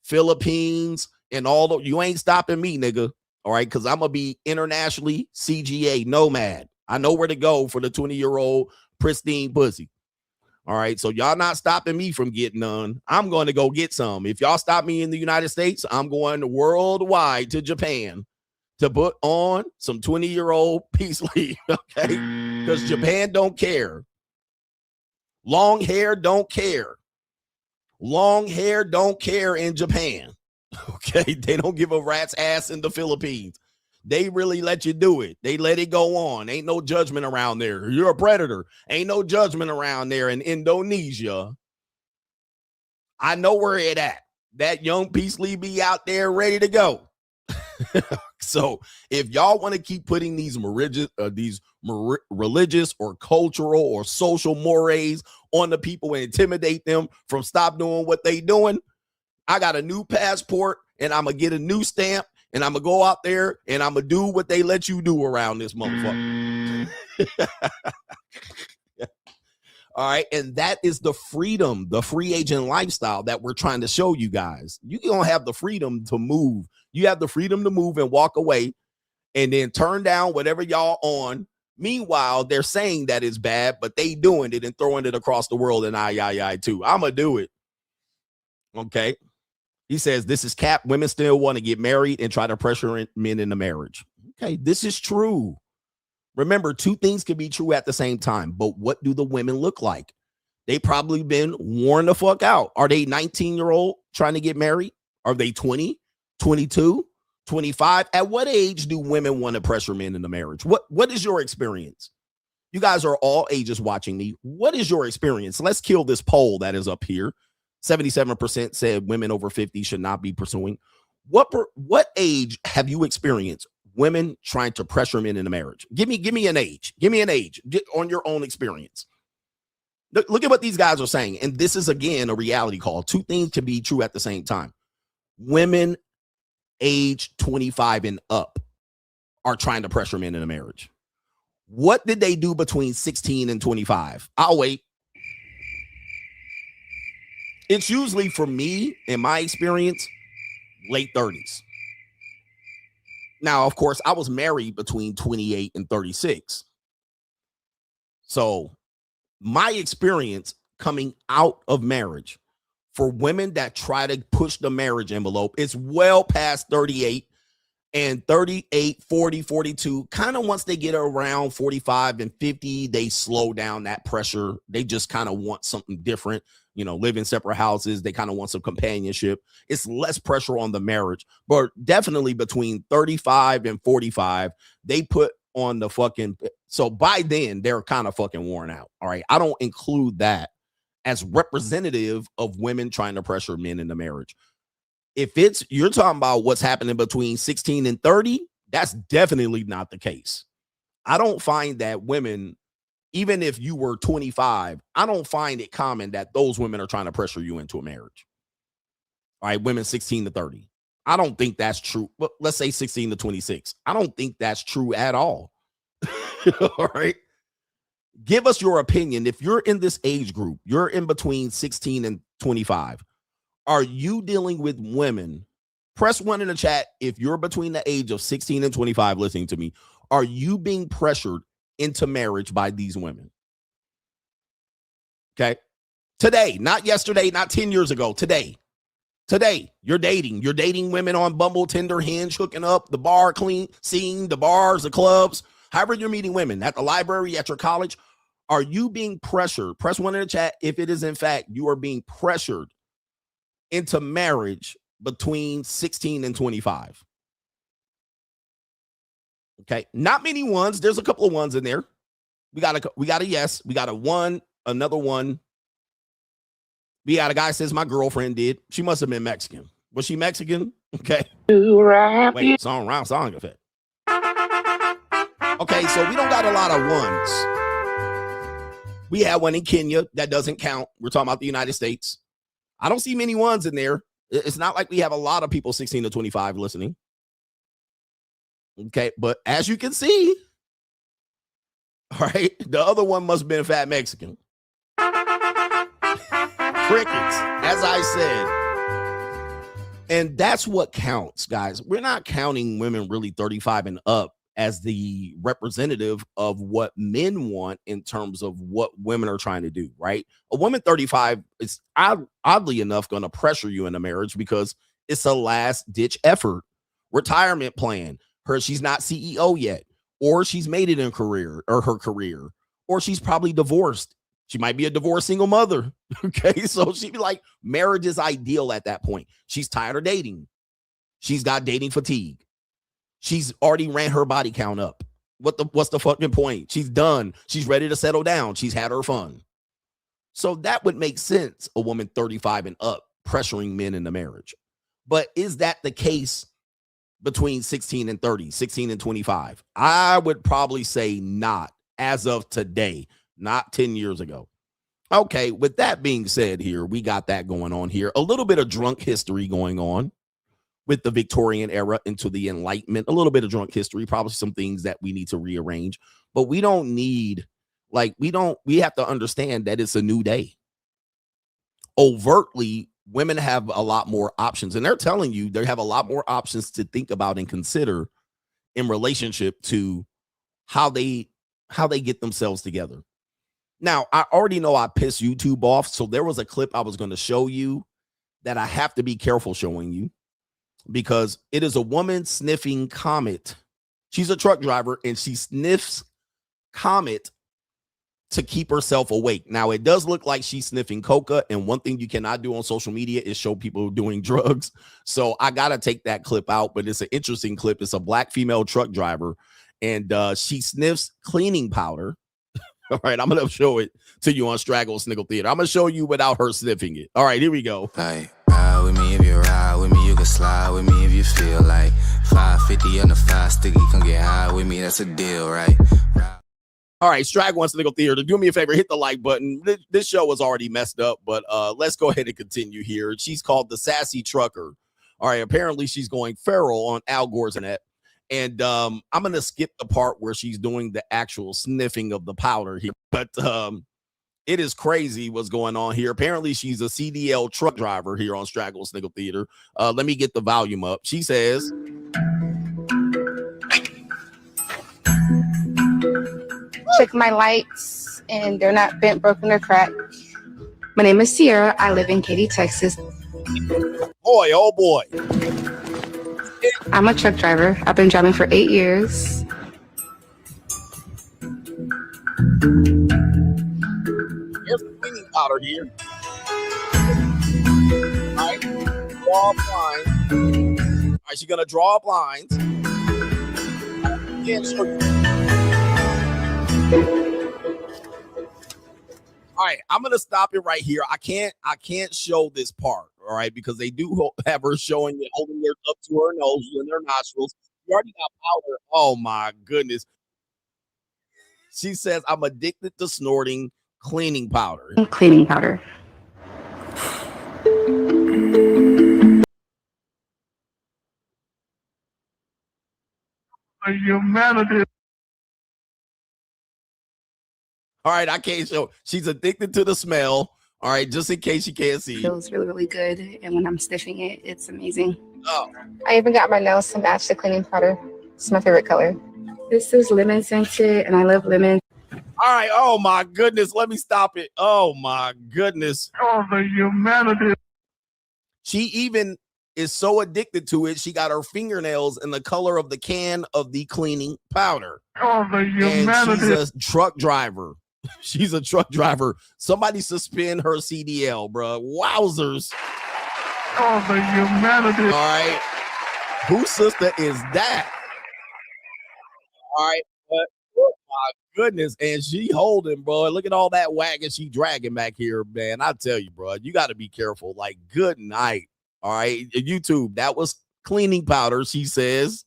Philippines, and all the, you ain't stopping me, nigga. All right, because I'm gonna be internationally CGA nomad. I know where to go for the 20-year-old pristine pussy. All right, so y'all not stopping me from getting none. I'm going to go get some. If y'all stop me in the United States, I'm going worldwide to Japan to put on some 20-year-old peace leave, okay? Because Japan don't care. Long hair don't care. Long hair don't care in Japan. Okay, they don't give a rat's ass in the Philippines. They really let you do it. They let it go on. Ain't no judgment around there. You're a predator. Ain't no judgment around there in Indonesia. I know where it at. That young Peace Lee be out there ready to go. So if y'all want to keep putting these religious or cultural or social mores on the people and intimidate them from stop doing what they doing, I got a new passport and I'm going to get a new stamp and I'm going to go out there and I'm going to do what they let you do around this motherfucker. All right. And that is the freedom, the free agent lifestyle that we're trying to show you guys. You don't have the freedom to move. You have the freedom to move and walk away and then turn down whatever y'all on. Meanwhile, they're saying that it's bad, but they doing it and throwing it across the world and I too. I'm going to do it. Okay. He says, this is cap. Women still want to get married and try to pressure men into marriage. Okay, this is true. Remember, two things can be true at the same time, but what do the women look like? They probably been worn the fuck out. Are they 19-year-old trying to get married? Are they 20, 22, 25? At what age do women want to pressure men into marriage? What is your experience? You guys are all ages watching me. What is your experience? Let's kill this poll that is up here. 77% said women over 50 should not be pursuing. What age have you experienced women trying to pressure men into marriage? Give me an age. Give me an age. Get on your own experience. Look at what these guys are saying. And this is, again, a reality call. Two things can be true at the same time. Women age 25 and up are trying to pressure men into marriage. What did they do between 16 and 25? I'll wait. It's usually, for me, in my experience, late 30s. Now, of course, I was married between 28 and 36. So my experience coming out of marriage for women that try to push the marriage envelope is well past 38. And 38, 40, 42, kind of once they get around 45 and 50, they slow down that pressure. They just kind of want something different, you know, live in separate houses. They kind of want some companionship. It's less pressure on the marriage, but definitely between 35 and 45, they put on the fucking, so by then they're kind of fucking worn out. All right. I don't include that as representative of women trying to pressure men into marriage. If you're talking about what's happening between 16 and 30, that's definitely not the case. I don't find that women, even if you were 25, I don't find it common that those women are trying to pressure you into a marriage. All right, women 16 to 30. I don't think that's true. But let's say 16 to 26. I don't think that's true at all. All right. Give us your opinion. If you're in this age group, you're in between 16 and 25. Are you dealing with women? Press 1 in the chat if you're between the age of 16 and 25 listening to me. Are you being pressured into marriage by these women? Okay. Today, not yesterday, not 10 years ago. Today, you're dating. You're dating women on Bumble, Tinder, Hinge, hooking up, the bar scene, the bars, the clubs, however you're meeting women, at the library, at your college. Are you being pressured? Press 1 in the chat if it is in fact you are being pressured into marriage between 16 and 25. Okay, not many ones. There's a couple of ones in there. We got a yes. We got a one, another one. We got a guy says my girlfriend did. She must have been Mexican. Was she Mexican? Okay. Wait, song effect. Okay, so we don't got a lot of ones. We had one in Kenya. That doesn't count. We're talking about the United States. I don't see many ones in there. It's not like we have a lot of people 16 to 25 listening. Okay, but as you can see, all right, the other one must have been a fat Mexican. Crickets, as I said. And that's what counts, guys. We're not counting women really 35 and up as the representative of what men want in terms of what women are trying to do, right? A woman 35 is oddly enough going to pressure you into marriage because it's a last ditch effort. Retirement plan. She's not CEO yet, or she's made it in her career, or she's probably divorced. She might be a divorced single mother. Okay. So she'd be like, marriage is ideal at that point. She's tired of dating. She's got dating fatigue. She's already ran her body count up. What's the fucking point? She's done. She's ready to settle down. She's had her fun. So that would make sense, a woman 35 and up pressuring men into marriage. But is that the case between 16 and 30, 16 and 25? I would probably say not as of today, not 10 years ago. Okay, with that being said here, we got that going on here. A little bit of drunk history going on with the Victorian era into the Enlightenment, a little bit of drunk history, probably some things that we need to rearrange, but we don't need, we have to understand that it's a new day. Overtly, women have a lot more options, and they're telling you they have a lot more options to think about and consider in relationship to how they get themselves together. Now, I already know I pissed YouTube off, so there was a clip I was going to show you that I have to be careful showing you, because it is a woman sniffing Comet. She's a truck driver, and she sniffs Comet to keep herself awake. Now, it does look like she's sniffing coca, and one thing you cannot do on social media is show people doing drugs. So I got to take that clip out, but it's an interesting clip. It's a black female truck driver, and she sniffs cleaning powder. All right, I'm going to show it to you on Straggle Sniggle Theater. I'm going to show you without her sniffing it. All right, here we go. Like, ride with me if you ride with me. You can slide with me if you feel like 550 on the 5 sticky. Come get high with me. That's a deal, right? All right, Straggle Sniggle Theater. Do me a favor, hit the like button. This show was already messed up, but let's go ahead and continue here. She's called the Sassy Trucker. All right, apparently she's going feral on Al Gore's internet. And I'm going to skip the part where she's doing the actual sniffing of the powder here. But it is crazy what's going on here. Apparently, she's a CDL truck driver here on Straggle Sniggle Theater. Let me get the volume up. She says, check my lights, and they're not bent, broken, or cracked. My name is Sierra. I live in Katy, Texas. Boy, oh boy. I'm a truck driver. I've been driving for 8 years. There's cleaning powder here. All right, draw a blind. All right, she's gonna draw a blind. Can't show you. All right, I'm gonna stop it right here. I can't show this part, all right, because they do have her showing it, holding it up to her nose and their nostrils. You already got powder. Oh my goodness. She says, I'm addicted to snorting cleaning powder. Cleaning powder. Humanity. All right, I can't show. She's addicted to the smell. All right, just in case you can't see. It feels really, really good. And when I'm sniffing it, it's amazing. Oh. I even got my nails to match the cleaning powder. It's my favorite color. This is lemon scented, and I love lemon. All right. Oh my goodness. Let me stop it. Oh my goodness. Oh, the humanity. She even is so addicted to it. She got her fingernails in the color of the can of the cleaning powder. Oh, the humanity. And she's a truck driver. She's a truck driver. Somebody suspend her CDL, bro. Wowzers. Oh, the humanity. All right. Whose sister is that? All right. But, oh my goodness. And she holding, bro. Look at all that wagon she dragging back here, man. I tell you, bro, you got to be careful. Like, good night. All right. YouTube, that was cleaning powder, she says.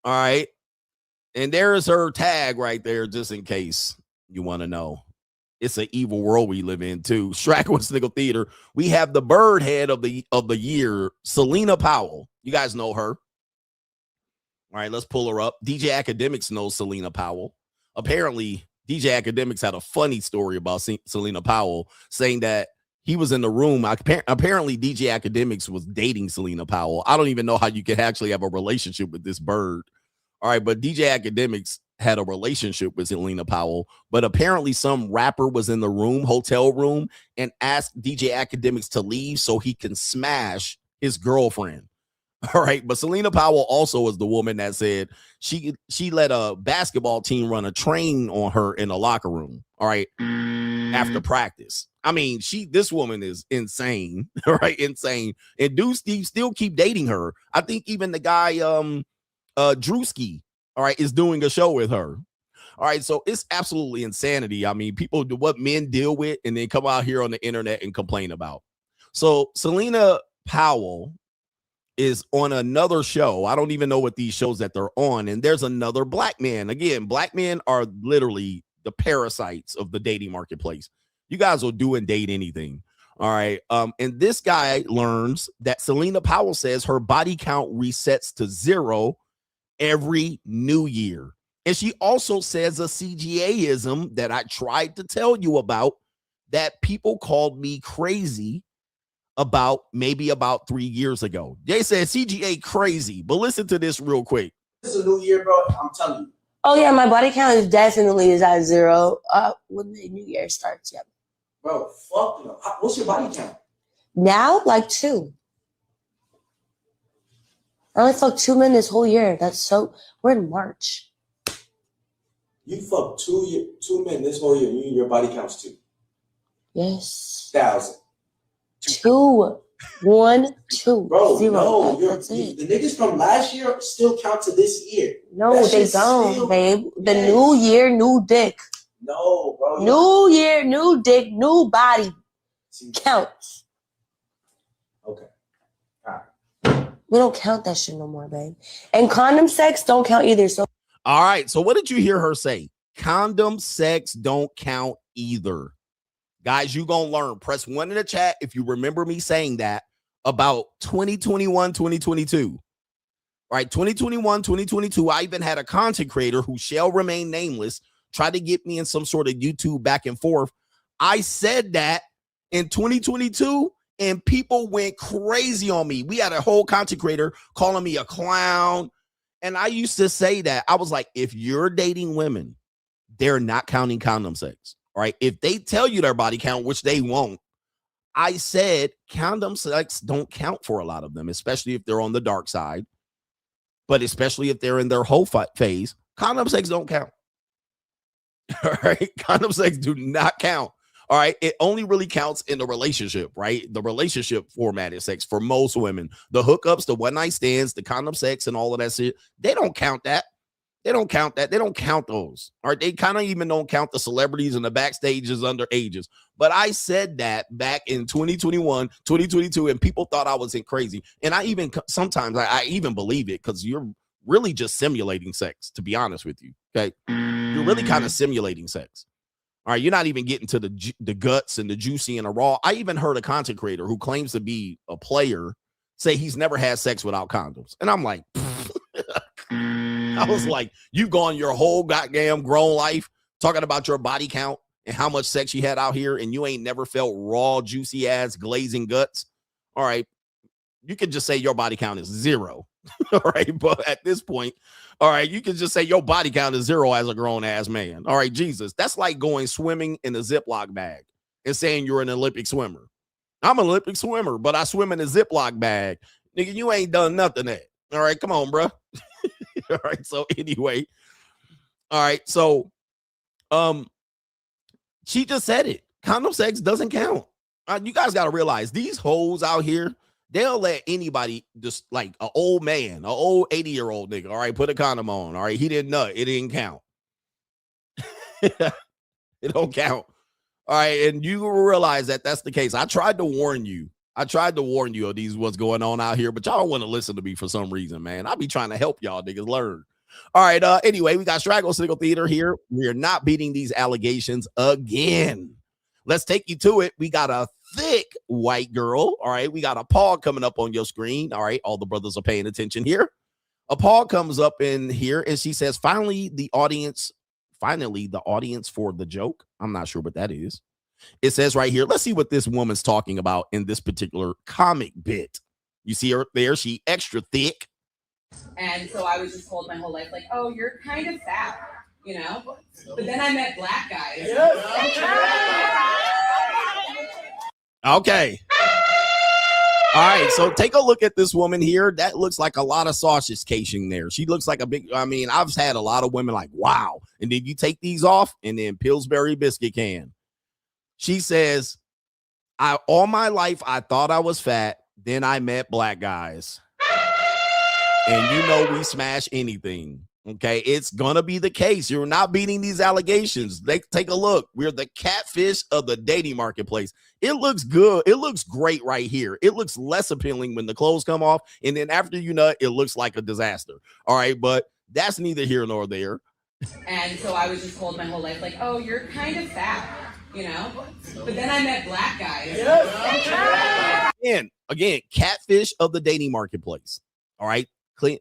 All right. And there is her tag right there, just in case you want to know. It's an evil world we live in, too. Straggle and Sniggle Theater. We have the bird head of the year, Celina Powell. You guys know her. All right, let's pull her up. DJ Academics knows Celina Powell. Apparently, DJ Academics had a funny story about Celina Powell, saying that he was in the room. Apparently, DJ Academics was dating Celina Powell. I don't even know how you can actually have a relationship with this bird. All right, but DJ Academics had a relationship with Celina Powell, but apparently some rapper was in the room, hotel room, and asked DJ Academics to leave so he can smash his girlfriend. All right, but Celina Powell also was the woman that said she let a basketball team run a train on her in a locker room. All right, after practice. I mean, this woman is insane, right? Insane. And dudes still keep dating her. I think even the guy Drewski, all right, is doing a show with her. All right, so it's absolutely insanity. I mean, people do what men deal with and then come out here on the internet and complain about. So Celina Powell is on another show. I don't even know what these shows that they're on. And there's another black man. Again, black men are literally the parasites of the dating marketplace. You guys will do and date anything. All right. And this guy learns that Celina Powell says her body count resets to 0 every new year. And she also says a CGA-ism that I tried to tell you about, that people called me crazy about 3 years ago. They said CGA crazy, but listen to this real quick. This is a new year, bro. I'm telling you. Oh yeah, my body count is definitely at 0 when the new year starts. Yep. Bro, fuck you. What's your body count? Now, like 2. I only fucked 2 men this whole year. We're in March. You fucked 2 men this whole year. Your body counts 2. Yes. 1,000. 2. 1, 2. Bro, 0. no. That's it. The niggas from last year still count to this year. No, they don't, babe. The new year, new dick. No, bro. New year, new dick, new body. Counts. Okay. We don't count that shit no more, babe. And condom sex don't count either. So all right. So what did you hear her say? Condom sex don't count either. Guys, you gonna learn. Press 1 in the chat if you remember me saying that about 2021, 2022. All right, 2021, 2022. I even had a content creator who shall remain nameless try to get me in some sort of YouTube back and forth. I said that in 2022 and people went crazy on me. We had a whole content creator calling me a clown. And I used to say that. I was like, if you're dating women, they're not counting condom sex. All right. If they tell you their body count, which they won't, I said condom sex don't count for a lot of them, especially if they're on the dark side. But especially if they're in their whole phase, condom sex don't count. All right. Condom sex do not count. All right. It only really counts in the relationship, right? The relationship formatted sex for most women. The hookups, the one night stands, the condom sex, and all of that shit, they don't count that. They don't count that. They don't count those. All right. They kind of even don't count the celebrities and the backstages under ages. But I said that back in 2021, 2022, and people thought I was crazy. And I even sometimes I even believe it because you're really just simulating sex, to be honest with you. Okay. You're really kind of simulating sex. All right. You're not even getting to the guts and the juicy and the raw. I even heard a content creator who claims to be a player say he's never had sex without condoms. And I'm like, I was like, you've gone your whole goddamn grown life talking about your body count and how much sex you had out here, and you ain't never felt raw, juicy ass, glazing guts. All right. You can just say your body count is 0. All right. But at this point, all right, you can just say your body count is 0 as a grown ass man. All right. Jesus. That's like going swimming in a Ziploc bag and saying you're an Olympic swimmer. I'm an Olympic swimmer, but I swim in a Ziploc bag. Nigga, you ain't done nothing yet. All right. Come on, bro. All right. So anyway. All right. So, she just said it. Condom sex doesn't count. You guys got to realize these hoes out here, they'll let anybody, just like an old man, an old 80-year-old nigga, all right, put a condom on. All right. He didn't nut. It didn't count. It don't count. All right. And you realize that that's the case. I tried to warn you. of these what's going on out here, but y'all don't want to listen to me for some reason, man. I be trying to help y'all niggas learn. All right. Anyway, we got Straggle Sniggle Theater here. We are not beating these allegations again. Let's take you to it. We got a thick white girl. All right. We got a paw coming up on your screen. All right. All the brothers are paying attention here. A paw comes up in here and she says, finally, the audience for the joke. I'm not sure what that is. It says right here, let's see what this woman's talking about in this particular comic bit. You see her there. She extra thick. And so I was just told my whole life, like, oh, you're kind of fat, you know? But then I met black guys. Okay. All right. So take a look at this woman here. That looks like a lot of sausage casing there. She looks like a big, I've had a lot of women like, wow. And then you take these off and then Pillsbury biscuit can. She says, all my life, I thought I was fat. Then I met black guys. And you know we smash anything. Okay, it's gonna be the case. You're not beating these allegations. Take a look. We're the catfish of the dating marketplace. It looks good. It looks great right here. It looks less appealing when the clothes come off, and then after you nut, it looks like a disaster. All right, but that's neither here nor there. And so I was just told my whole life, like, oh, you're kind of fat, you know? But then I met black guys. Again, catfish of the dating marketplace. All right.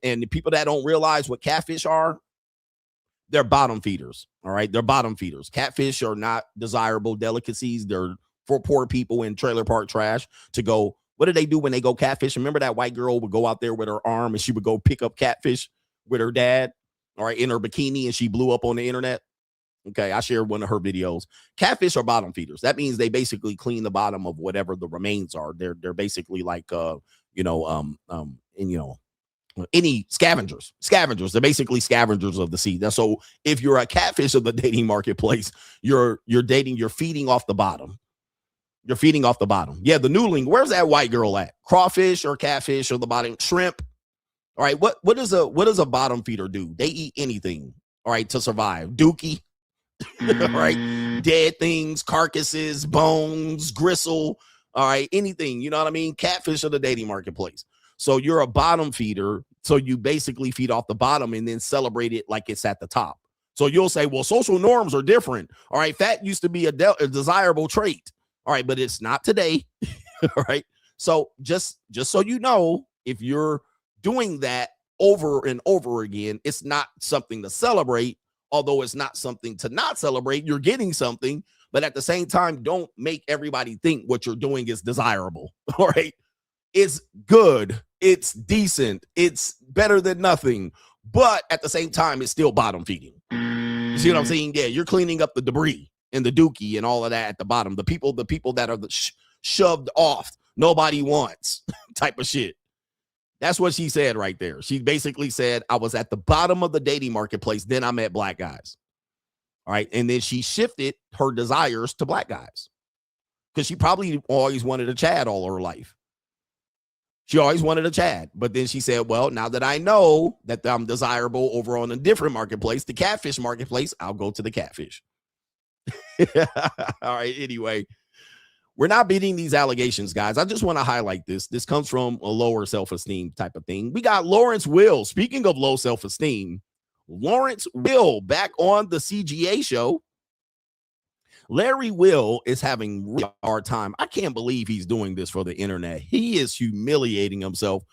And the people that don't realize what catfish are, they're bottom feeders. All right. They're bottom feeders. Catfish are not desirable delicacies. They're for poor people in trailer park trash to go. What do they do when they go catfish? Remember that white girl would go out there with her arm and she would go pick up catfish with her dad, all right, in her bikini, and she blew up on the internet. Okay. I shared one of her videos. Catfish are bottom feeders. That means they basically clean the bottom of whatever the remains are. They're basically like, any scavengers. They're basically scavengers of the sea. So if you're a catfish of the dating marketplace, you're feeding off the bottom. You're feeding off the bottom. Yeah, the noodling. Where's that white girl at? Crawfish or catfish or the bottom? Shrimp. All right. What does a bottom feeder do? They eat anything. All right, to survive. Dookie. All right. Dead things, carcasses, bones, gristle. All right. Anything. You know what I mean? Catfish of the dating marketplace. So you're a bottom feeder. So you basically feed off the bottom and then celebrate it like it's at the top. So you'll say, well, social norms are different. All right. Fat used to be a desirable trait. All right. But it's not today. All right. So just so you know, if you're doing that over and over again, it's not something to celebrate. Although it's not something to not celebrate, you're getting something. But at the same time, don't make everybody think what you're doing is desirable. All right. It's good. It's decent. It's better than nothing. But at the same time, it's still bottom feeding. You see what I'm saying? Yeah, you're cleaning up the debris and the dookie and all of that at the bottom. The people that are shoved off, nobody wants type of shit. That's what she said right there. She basically said, I was at the bottom of the dating marketplace. Then I met black guys. All right. And then she shifted her desires to black guys because she probably always wanted a Chad all her life. She always wanted a Chad. But then she said, well, now that I know that I'm desirable over on a different marketplace, the catfish marketplace, I'll go to the catfish. All right. Anyway, we're not beating these allegations, guys. I just want to highlight this. This comes from a lower self-esteem type of thing. We got Lawrence Will. Speaking of low self-esteem, Lawrence Will back on the CGA show. Larry Will is having a really hard time. I can't believe he's doing this for the internet. He is humiliating himself.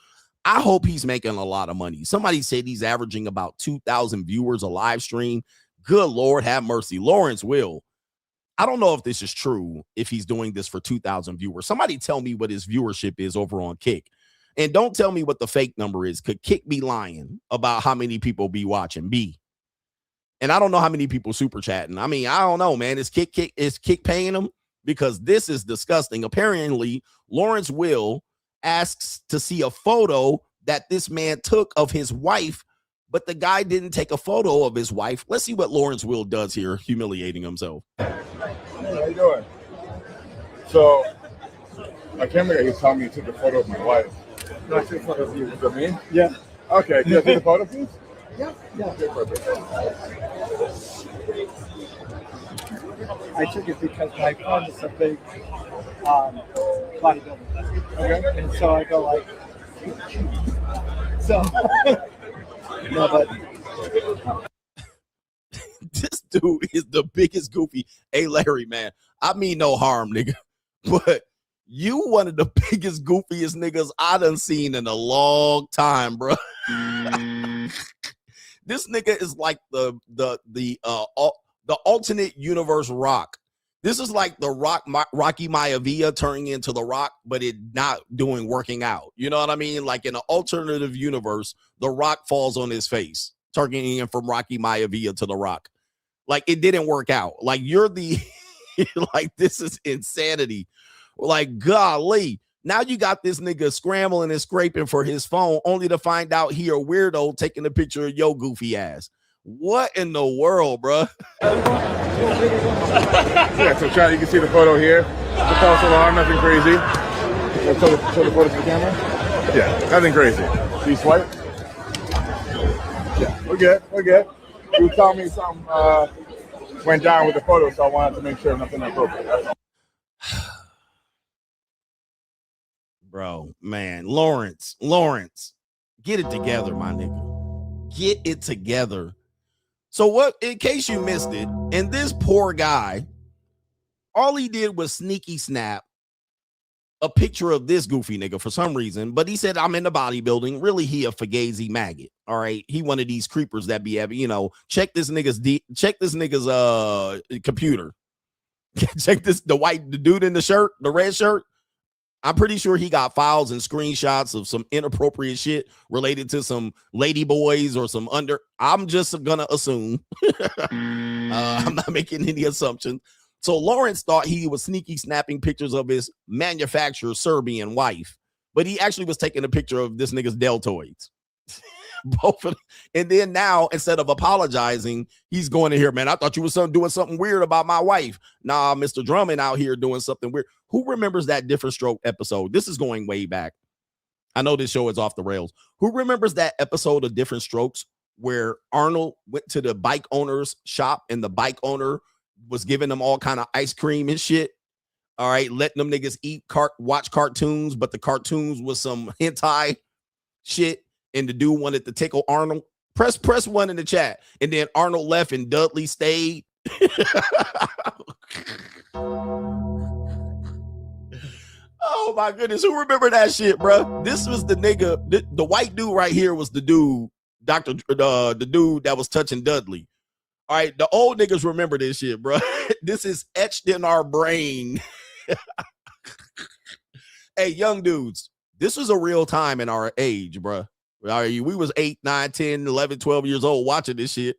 I hope he's making a lot of money. Somebody said he's averaging about 2,000 viewers a live stream. Good Lord, have mercy. Lawrence Will. I don't know if this is true, if he's doing this for 2,000 viewers. Somebody tell me what his viewership is over on Kick. And don't tell me what the fake number is. Could Kick be lying about how many people be watching? B. And I don't know how many people super chatting. I mean, I don't know, man. Is Kick paying them? Because this is disgusting. Apparently, Lawrence Will asks to see a photo that this man took of his wife, but the guy didn't take a photo of his wife. Let's see what Lawrence Will does here, humiliating himself. Hey, how you doing? So, my camera guy, he's telling me he took a photo of my wife. Can I take a photo of you? Is it me? Yeah. Okay, can I take a photo, please? Yeah. Okay, perfect. I took it because my friend is a big bodybuilder. Okay. And so I go like, so. No, but this dude is the biggest goofy. Hey, Larry, man, I mean no harm, nigga, but you one of the biggest, goofiest niggas I done seen in a long time, bro. This nigga is like the alternate universe Rock. This is like the Rocky Maivia turning into the Rock, but it not working out. You know what I mean? Like in an alternative universe, the Rock falls on his face, turning in from Rocky Maivia to the Rock. Like it didn't work out. Like you're the like this is insanity. Like golly. Now you got this nigga scrambling and scraping for his phone, only to find out he a weirdo taking a picture of your goofy ass. What in the world, bro? Yeah, so Chad, you can see the photo here. The false alarm, nothing crazy. Show the photo to the camera. Yeah, nothing crazy. See swipe? Yeah, we're good. You were telling me something went down with the photo, so I wanted to make sure nothing inappropriate. That's all. Bro, man, Lawrence, get it together, my nigga. Get it together. So what, in case you missed it, and this poor guy, all he did was sneaky snap a picture of this goofy nigga for some reason, but he said, I'm in the bodybuilding. Really, he a fugazi maggot. All right. He one of these creepers that be having, check this nigga's computer. Check this, the dude in the red shirt. I'm pretty sure he got files and screenshots of some inappropriate shit related to some lady boys or some I'm just gonna assume. I'm not making any assumption. So Lawrence thought he was sneaky snapping pictures of his manufacturer Serbian wife, but he actually was taking a picture of this nigga's deltoids. Both of them. And then now, instead of apologizing, he's going in here, man, I thought you was doing something weird about my wife. Nah, Mr. Drummond out here doing something weird. Who remembers that Different Stroke episode? This is going way back. I know this show is off the rails. Who remembers that episode of Different Strokes where Arnold went to the bike owner's shop and the bike owner was giving them all kind of ice cream and shit? All right, letting them niggas watch cartoons, but the cartoons was some hentai shit. And the dude wanted to tickle Arnold. Press one in the chat. And then Arnold left and Dudley stayed. Oh my goodness. Who remember that shit, bro? This was the nigga. The white dude right here was the dude, the dude that was touching Dudley. All right. The old niggas remember this shit, bro. This is etched in our brain. Hey, young dudes, this was a real time in our age, bro. All right, we was 8, 9, 10, 11, 12 years old watching this shit.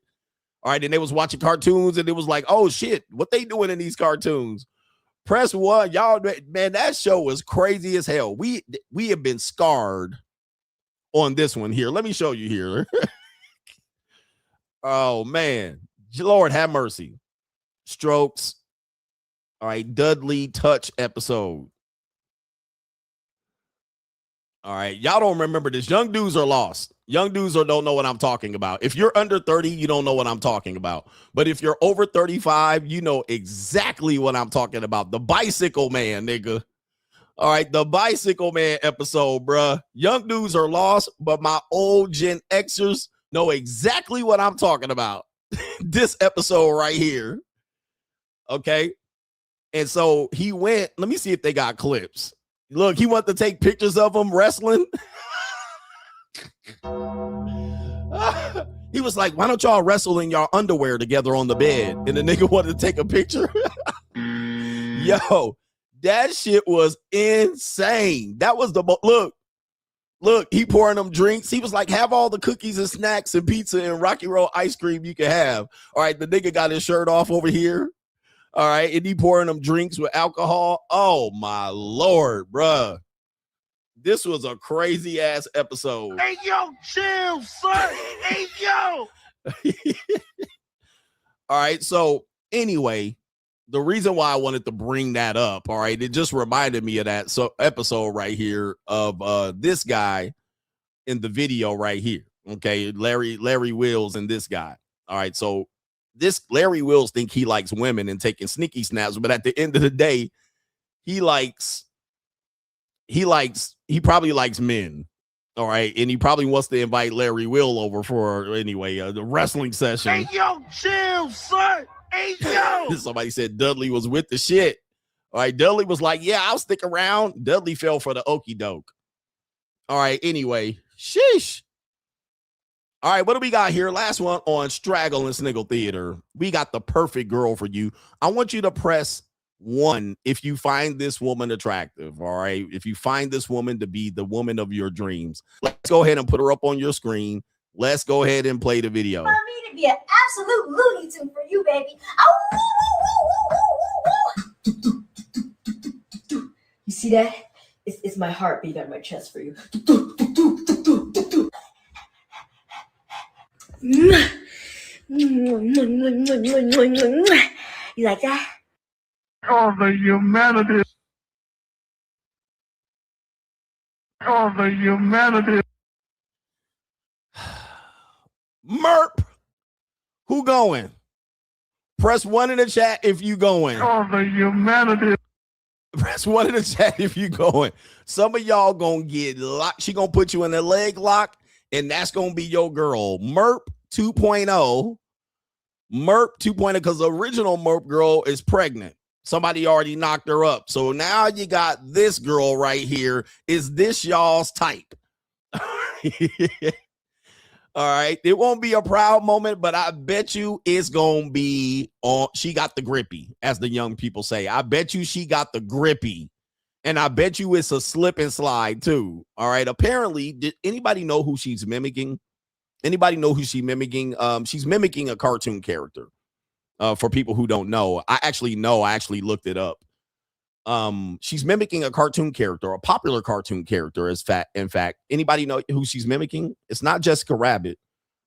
All right, and they was watching cartoons, and it was like, oh, shit, what they doing in these cartoons? Press one. Y'all, man, that show was crazy as hell. We have been scarred on this one here. Let me show you here. Oh man, Lord have mercy. Strokes. All right, Dudley touch episode. All right, y'all don't remember this. Young dudes are lost. Young dudes don't know what I'm talking about. If you're under 30, you don't know what I'm talking about. But if you're over 35, you know exactly what I'm talking about. The Bicycle Man, nigga. All right, the Bicycle Man episode, bruh. Young dudes are lost, but my old Gen Xers know exactly what I'm talking about. This episode right here. Okay. And so he went, let me see if they got clips. Look, he wanted to take pictures of him wrestling. He was like, why don't y'all wrestle in y'all underwear together on the bed? And the nigga wanted to take a picture. Yo, that shit was insane. That was the look, he pouring them drinks. He was like, have all the cookies and snacks and pizza and Rocky Road ice cream you can have. All right, the nigga got his shirt off over here. All right, and he pouring them drinks with alcohol. Oh my Lord, bruh. This was a crazy ass episode. Hey, yo, chill, son. Hey, yo. All right, so anyway, the reason why I wanted to bring that up, all right, it just reminded me of that episode right here of this guy in the video right here. Okay, Larry Wills and this guy. All right, so this Larry Wills think he likes women and taking sneaky snaps, but at the end of the day, he probably likes men. All right, and he probably wants to invite Larry Will over for anyway the wrestling session. Hey, yo, chill, son. Hey, yo. Somebody said Dudley was with the shit. All right, Dudley was like, yeah, I'll stick around. Dudley fell for the okie doke. All right, anyway, sheesh. All right, what do we got here? Last one on Straggle and Sniggle Theater. We got the perfect girl for you. I want you to press 1 if you find this woman attractive. All right, if you find this woman to be the woman of your dreams, let's go ahead and put her up on your screen. Let's go ahead and play the video. I mean, to be an absolute Looney Tune for you, baby. You see that? It's my heartbeat on my chest for you. You like that? All the humanity. All the humanity. Merp. Who going? Press 1 in the chat if you going. All the humanity. Press 1 in the chat if you going. Some of y'all gonna get locked. She gonna put you in a leg lock, and that's gonna be your girl. Merp 2.0. Merp 2.0, because the original Merp girl is pregnant. Somebody already knocked her up. So now you got this girl right here. Is this y'all's type? All right. It won't be a proud moment, but I bet you it's going to be on. She got the grippy, as the young people say. I bet you she got the grippy. And I bet you it's a slip and slide too. All right. Apparently, did anybody know who she's mimicking? Anybody know who she's mimicking? She's mimicking a cartoon character. For people who don't know, I actually looked it up. She's mimicking a cartoon character, a popular cartoon character. In fact, anybody know who she's mimicking? It's not Jessica Rabbit.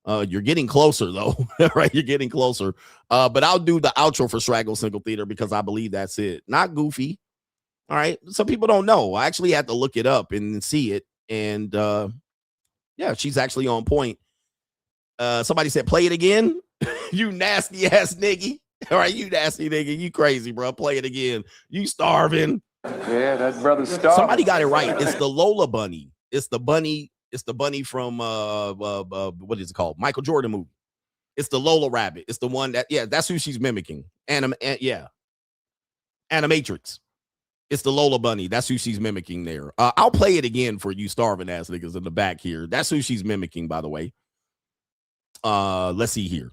You're getting closer though, right? You're getting closer. But I'll do the outro for Straggle Single Theater because I believe that's it. Not Goofy. All right. Some people don't know. I actually had to look it up and see it. And yeah, she's actually on point. Somebody said, play it again. You nasty ass nigga. All right, you nasty nigga. You crazy, bro. Play it again. You starving. Yeah, that brother's starving. Somebody got it right. It's the Lola bunny. It's the bunny. It's the bunny from what is it called? Michael Jordan movie. It's the Lola rabbit. It's the one that, yeah, that's who she's mimicking. Yeah. Animatrix. It's the Lola bunny. That's who she's mimicking there. I'll play it again for you starving ass niggas in the back here. That's who she's mimicking, by the way. Let's see here.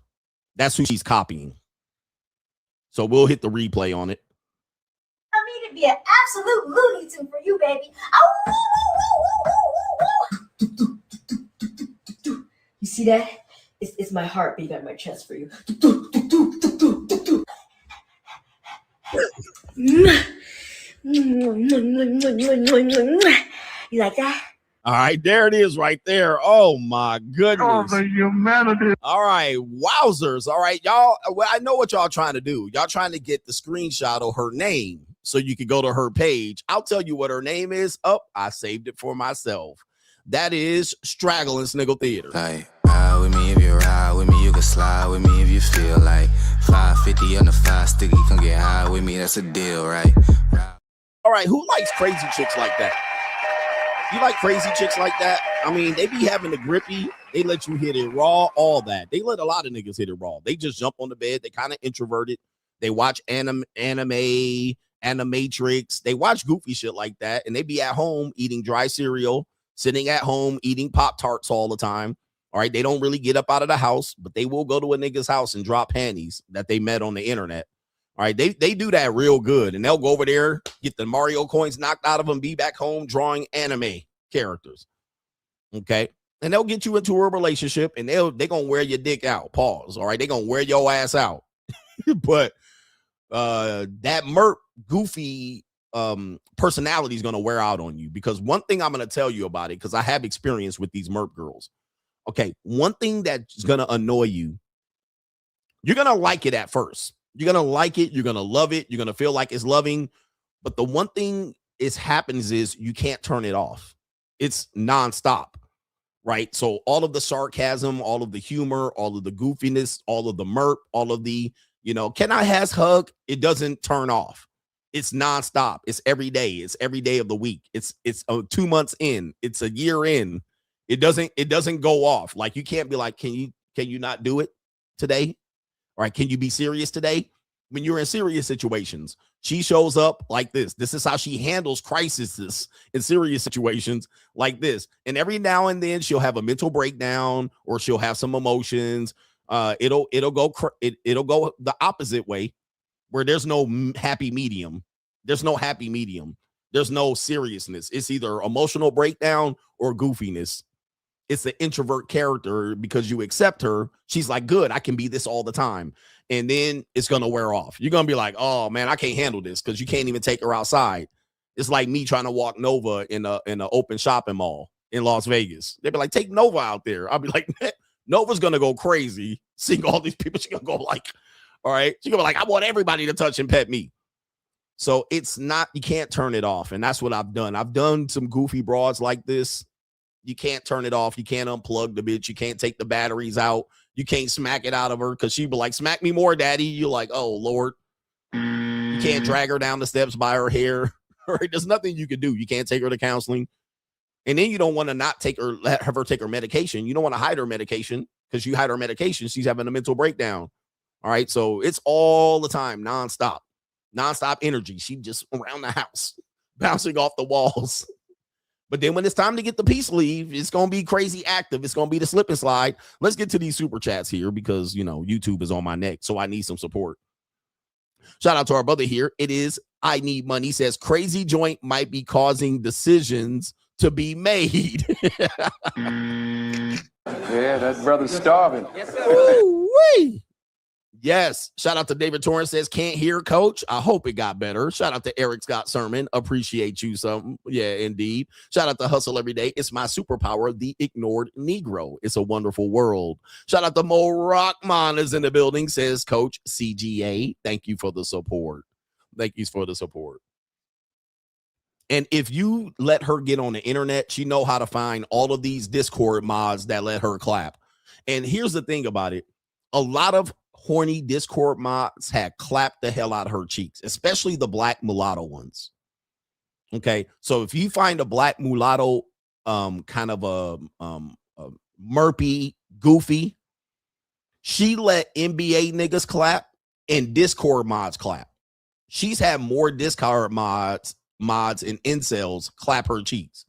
That's who she's copying. So we'll hit the replay on it. I mean, to be an absolute Looney Tune for you, baby. You see that? It's my heartbeat on my chest for you. You like that? All right, there it is right there. Oh my goodness. Oh, the humanity. All right, wowzers. All right, y'all. Well, I know what y'all trying to do. Y'all trying to get the screenshot of her name so you can go to her page. I'll tell you what her name is. Oh, I saved it for myself. That is Straggle and Sniggle Theater. Like, ride with me if you ride with me, you can slide with me if you feel like 550 on the 5 sticky, come get high with me, that's a deal, right? All right, who likes crazy chicks like that? You like crazy chicks like that? I mean, they be having the grippy. They let you hit it raw, all that. They let a lot of niggas hit it raw. They just jump on the bed. They kind of introverted. They watch anime, animatrix. They watch goofy shit like that. And they be at home eating dry cereal, sitting at home eating Pop-Tarts all the time. All right, they don't really get up out of the house, but they will go to a nigga's house and drop panties that they met on the internet. All right, they do that real good, and they'll go over there, get the Mario coins knocked out of them, be back home drawing anime characters. Okay, and they'll get you into a relationship, and they're gonna wear your dick out. Pause. All right, they're gonna wear your ass out. But that merp goofy personality is gonna wear out on you, because one thing I'm gonna tell you about it, because I have experience with these merp girls. Okay, one thing that's gonna annoy you, you're gonna like it at first. You're going to like it. You're going to love it. You're going to feel like it's loving. But the one thing happens is you can't turn it off. It's nonstop, right? So all of the sarcasm, all of the humor, all of the goofiness, all of the merp, all of the, can I has hug? It doesn't turn off. It's nonstop. It's every day. It's every day of the week. It's 2 months in. It's a year in. It doesn't go off. Like, you can't be like, can you not do it today? All right, can you be serious today? When you're in serious situations, she shows up like this. This is how she handles crises in serious situations like this. And every now and then she'll have a mental breakdown, or she'll have some emotions. It'll go the opposite way, where there's no happy medium. There's no happy medium. There's no seriousness. It's either emotional breakdown or goofiness. It's an introvert character, because you accept her. She's like, good, I can be this all the time. And then it's going to wear off. You're going to be like, oh, man, I can't handle this, because you can't even take her outside. It's like me trying to walk Nova in an open shopping mall in Las Vegas. They'd be like, take Nova out there. I'll be like, Nova's going to go crazy seeing all these people. She's going to go like, all right. She's going to be like, I want everybody to touch and pet me. So it's not, you can't turn it off. And that's what I've done. I've done some goofy broads like this. You can't turn it off. You can't unplug the bitch. You can't take the batteries out. You can't smack it out of her, because she'd be like, smack me more, daddy. You're like, oh, Lord. You can't drag her down the steps by her hair. Right? There's nothing you can do. You can't take her to counseling. And then you don't want to not have her take her medication. You don't want to hide her medication, because you hide her medication, she's having a mental breakdown. All right. So it's all the time, nonstop energy. She just around the house, bouncing off the walls. But then when it's time to get the peace leave, it's going to be crazy active. It's going to be the slip and slide. Let's get to these super chats here, because, YouTube is on my neck, so I need some support. Shout out to our brother here. It is I Need Money. Says, crazy joint might be causing decisions to be made. Yeah, that brother's starving. Ooh-wee. Yes. Shout out to David Torrance. Says, can't hear, coach. I hope it got better. Shout out to Eric Scott Sermon. Appreciate you something. Yeah, indeed. Shout out to Hustle Every Day. It's my superpower, the ignored Negro. It's a wonderful world. Shout out to Mo Rockman is in the building. Says, Coach CGA. Thank you for the support. Thank you for the support. And if you let her get on the internet, she know how to find all of these Discord mods that let her clap. And here's the thing about it. A lot of horny Discord mods had clapped the hell out of her cheeks, especially the black mulatto ones. Okay, so if you find a black mulatto kind of a merpy, goofy, she let NBA niggas clap and Discord mods clap. She's had more Discord mods and incels clap her cheeks.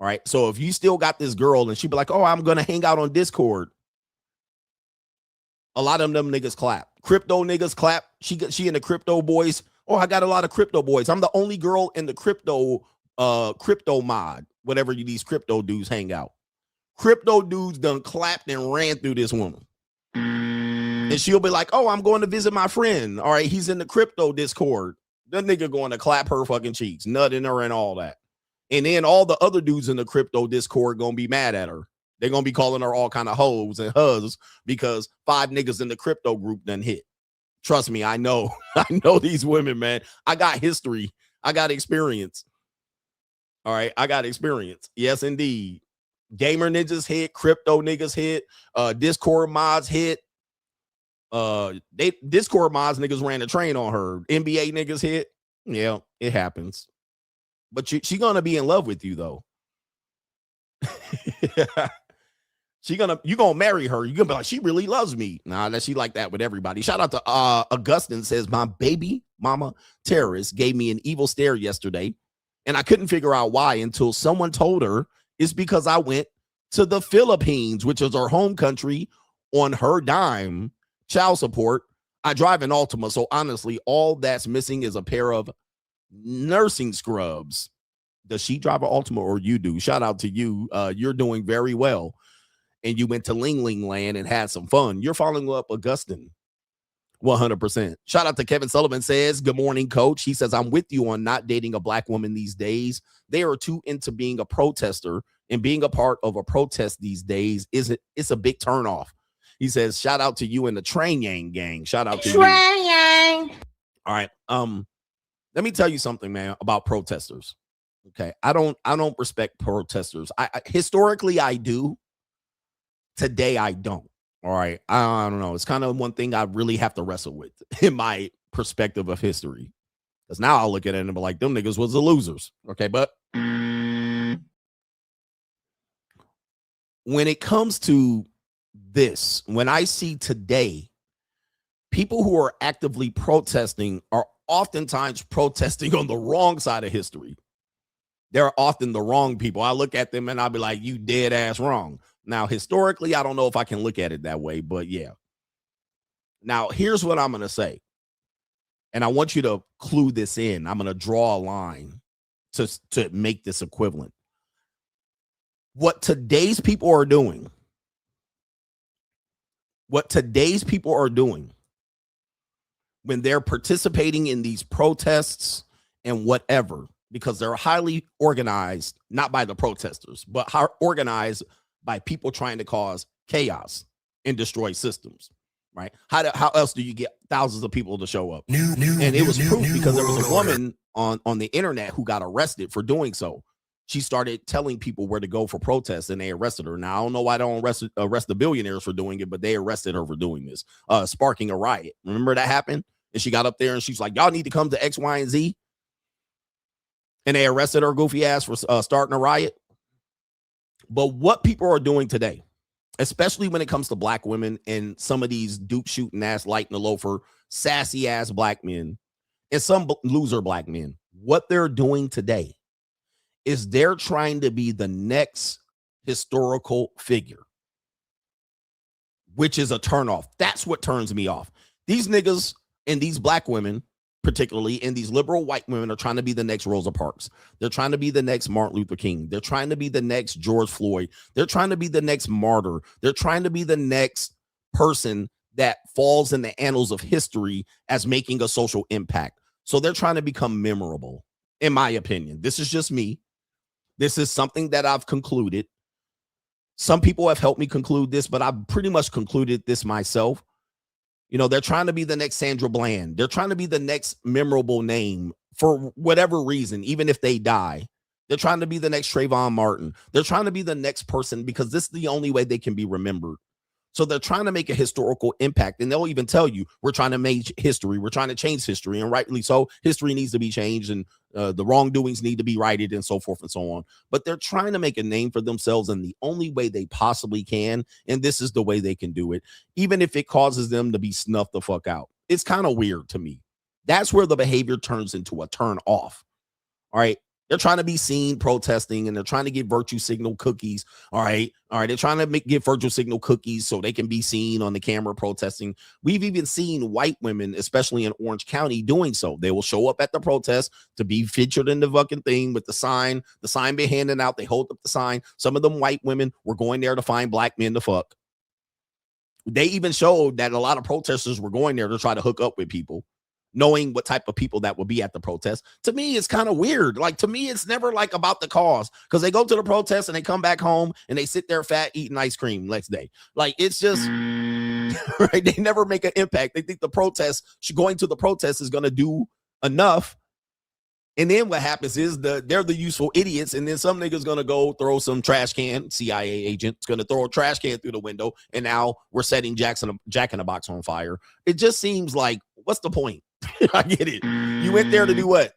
All right, so if you still got this girl and she be like, oh, I'm gonna hang out on Discord, a lot of them niggas clap. Crypto niggas clap. She in the crypto boys. Oh, I got a lot of crypto boys. I'm the only girl in the crypto mod, whatever these crypto dudes hang out. Crypto dudes done clapped and ran through this woman. And she'll be like, oh, I'm going to visit my friend. All right, he's in the crypto Discord. That nigga going to clap her fucking cheeks, nutting her and all that. And then all the other dudes in the crypto Discord gonna be mad at her. They're gonna be calling her all kind of hoes and huzz because 5 niggas in the crypto group done hit. Trust me, I know. I know these women, man. I got history. I got experience. All right, I got experience. Yes, indeed. Gamer niggas hit, crypto niggas hit, Discord mods hit. Discord mods niggas ran a train on her. NBA niggas hit. Yeah, it happens. But she gonna be in love with you though. You gonna marry her. You gonna be like, she really loves me. Nah, that she like that with everybody. Shout out to Augustine says, my baby mama terrorist gave me an evil stare yesterday, and I couldn't figure out why until someone told her it's because I went to the Philippines, which is her home country, on her dime. Child support. I drive an Altima, so honestly, all that's missing is a pair of nursing scrubs. Does she drive an Altima or you do? Shout out to you. You're doing very well. And you went to Ling Ling Land and had some fun. You're following up Augustine. 100%. Shout out to Kevin Sullivan says, good morning, coach. He says, I'm with you on not dating a black woman these days. They are too into being a protester, and being a part of a protest these days it's a big turnoff. He says, shout out to you and the Train Yang gang. Shout out to you. Train Yang. All right. Let me tell you something, man, about protesters. Okay. I don't respect protesters. I historically I do. Today I don't. All right. I don't know. It's kind of one thing I really have to wrestle with in my perspective of history. Because now I'll look at it and be like, them niggas was the losers. Okay. But when it comes to this, when I see today, people who are actively protesting are oftentimes protesting on the wrong side of history. They're often the wrong people. I look at them and I'll be like, you dead ass wrong. Now, historically, I don't know if I can look at it that way, but yeah. Now, here's what I'm going to say. And I want you to clue this in. I'm going to draw a line to make this equivalent. What today's people are doing, when they're participating in these protests and whatever, because they're highly organized, not by the protesters, but organized by people trying to cause chaos and destroy systems, right? How else do you get thousands of people to show up? And it was proof because there was a woman on the internet who got arrested for doing so. She started telling people where to go for protests, and they arrested her. Now, I don't know why they don't arrest the billionaires for doing it, but they arrested her for doing this, sparking a riot. Remember that happened? And she got up there and she's like, y'all need to come to X, Y, and Z. And they arrested her goofy ass for starting a riot. But what people are doing today, especially when it comes to black women and some of these dupe shooting ass, light in the loafer, sassy ass black men and some loser black men, what they're doing today is they're trying to be the next historical figure, which is a turnoff. That's what turns me off. These niggas and these black women, particularly, and these liberal white women are trying to be the next Rosa Parks. They're trying to be the next Martin Luther King. They're trying to be the next George Floyd. They're trying to be the next martyr. They're trying to be the next person that falls in the annals of history as making a social impact. So they're trying to become memorable, in my opinion. This is just me. This is something that I've concluded. Some people have helped me conclude this, but I've pretty much concluded this myself. You know, they're trying to be the next Sandra Bland. They're trying to be the next memorable name for whatever reason, even if they die. They're trying to be the next Trayvon Martin. They're trying to be the next person because this is the only way they can be remembered. So they're trying to make a historical impact, and they'll even tell you, we're trying to make history. We're trying to change history, and rightly so. History needs to be changed, and the wrongdoings need to be righted, and so forth and so on. But they're trying to make a name for themselves in the only way they possibly can, and this is the way they can do it, even if it causes them to be snuffed the fuck out. It's kind of weird to me. That's where the behavior turns into a turn off. All right. They're trying to be seen protesting, and they're trying to get virtue signal cookies. All right. They're trying to get virtue signal cookies so they can be seen on the camera protesting. We've even seen white women, especially in Orange County, doing so. They will show up at the protest to be featured in the fucking thing with the sign being handed out. They hold up the sign. Some of them white women were going there to find black men to fuck. They even showed that a lot of protesters were going there to try to hook up with people. knowing what type of people that will be at the protest. To me, it's kind of weird. Like, to me, it's never like about the cause, because they go to the protest and they come back home and they sit there fat eating ice cream next day. Like, it's just right. They never make an impact. They think the protest, going to the protest is going to do enough. And then what happens is they're the useful idiots, and then some nigga's gonna go throw some trash can. CIA agent's gonna throw a trash can through the window, and now we're setting Jack in the Box on fire. It just seems like, what's the point? I get it. You went there to do what?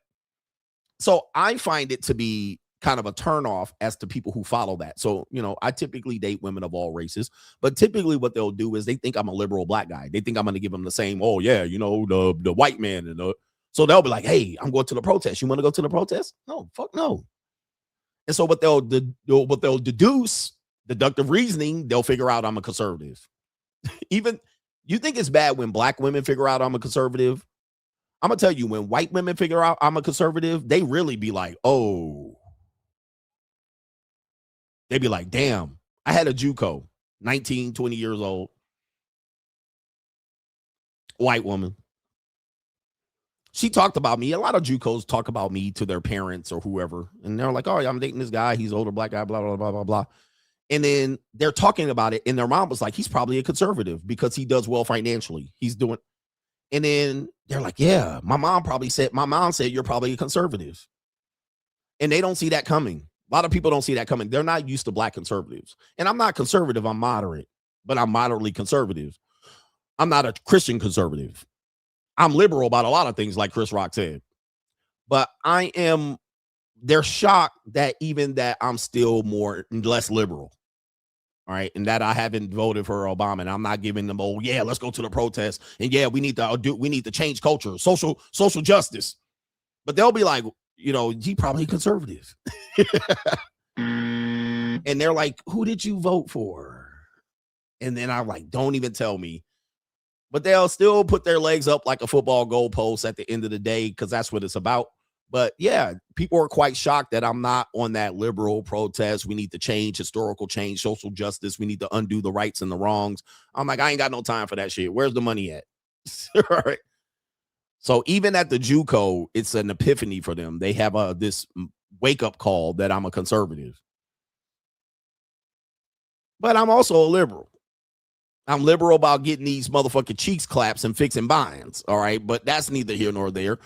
So I find it to be kind of a turnoff as to people who follow that. So, I typically date women of all races, but typically what they'll do is they think I'm a liberal black guy. They think I'm gonna give them the same, oh yeah, the white man and so they'll be like, hey, I'm going to the protest. You want to go to the protest? No, fuck no. And so what they'll deduce, deductive reasoning, they'll figure out I'm a conservative. Even, you think it's bad when black women figure out I'm a conservative? I'm going to tell you, when white women figure out I'm a conservative, they really be like, oh. They be like, damn, I had a JUCO, 19, 20 years old, white woman. She talked about me. A lot of JUCOs talk about me to their parents or whoever. And they're like, oh, yeah, I'm dating this guy. He's an older black guy, blah, blah, blah, blah, blah. And then they're talking about it. And their mom was like, he's probably a conservative because he does well financially. He's doing. And then they're like, yeah, my mom said you're probably a conservative. And they don't see that coming. A lot of people don't see that coming. They're not used to black conservatives. And I'm not conservative. I'm moderate, but I'm moderately conservative. I'm not a Christian conservative. I'm liberal about a lot of things, like Chris Rock said, but they're shocked that even that I'm still less liberal. All right. And that I haven't voted for Obama, and I'm not giving them, oh yeah, let's go to the protest. And yeah, we need to change culture, social justice. But they'll be like, he probably conservative. And they're like, who did you vote for? And then I'm like, don't even tell me. But they'll still put their legs up like a football goalpost at the end of the day, because that's what it's about. But yeah, people are quite shocked that I'm not on that liberal protest. We need to change, historical change, social justice. We need to undo the rights and the wrongs. I'm like, I ain't got no time for that shit. Where's the money at? All right. So even at the JUCO, it's an epiphany for them. They have this wake-up call that I'm a conservative. But I'm also a liberal. I'm liberal about getting these motherfucking cheeks claps and fixing binds. All right. But that's neither here nor there.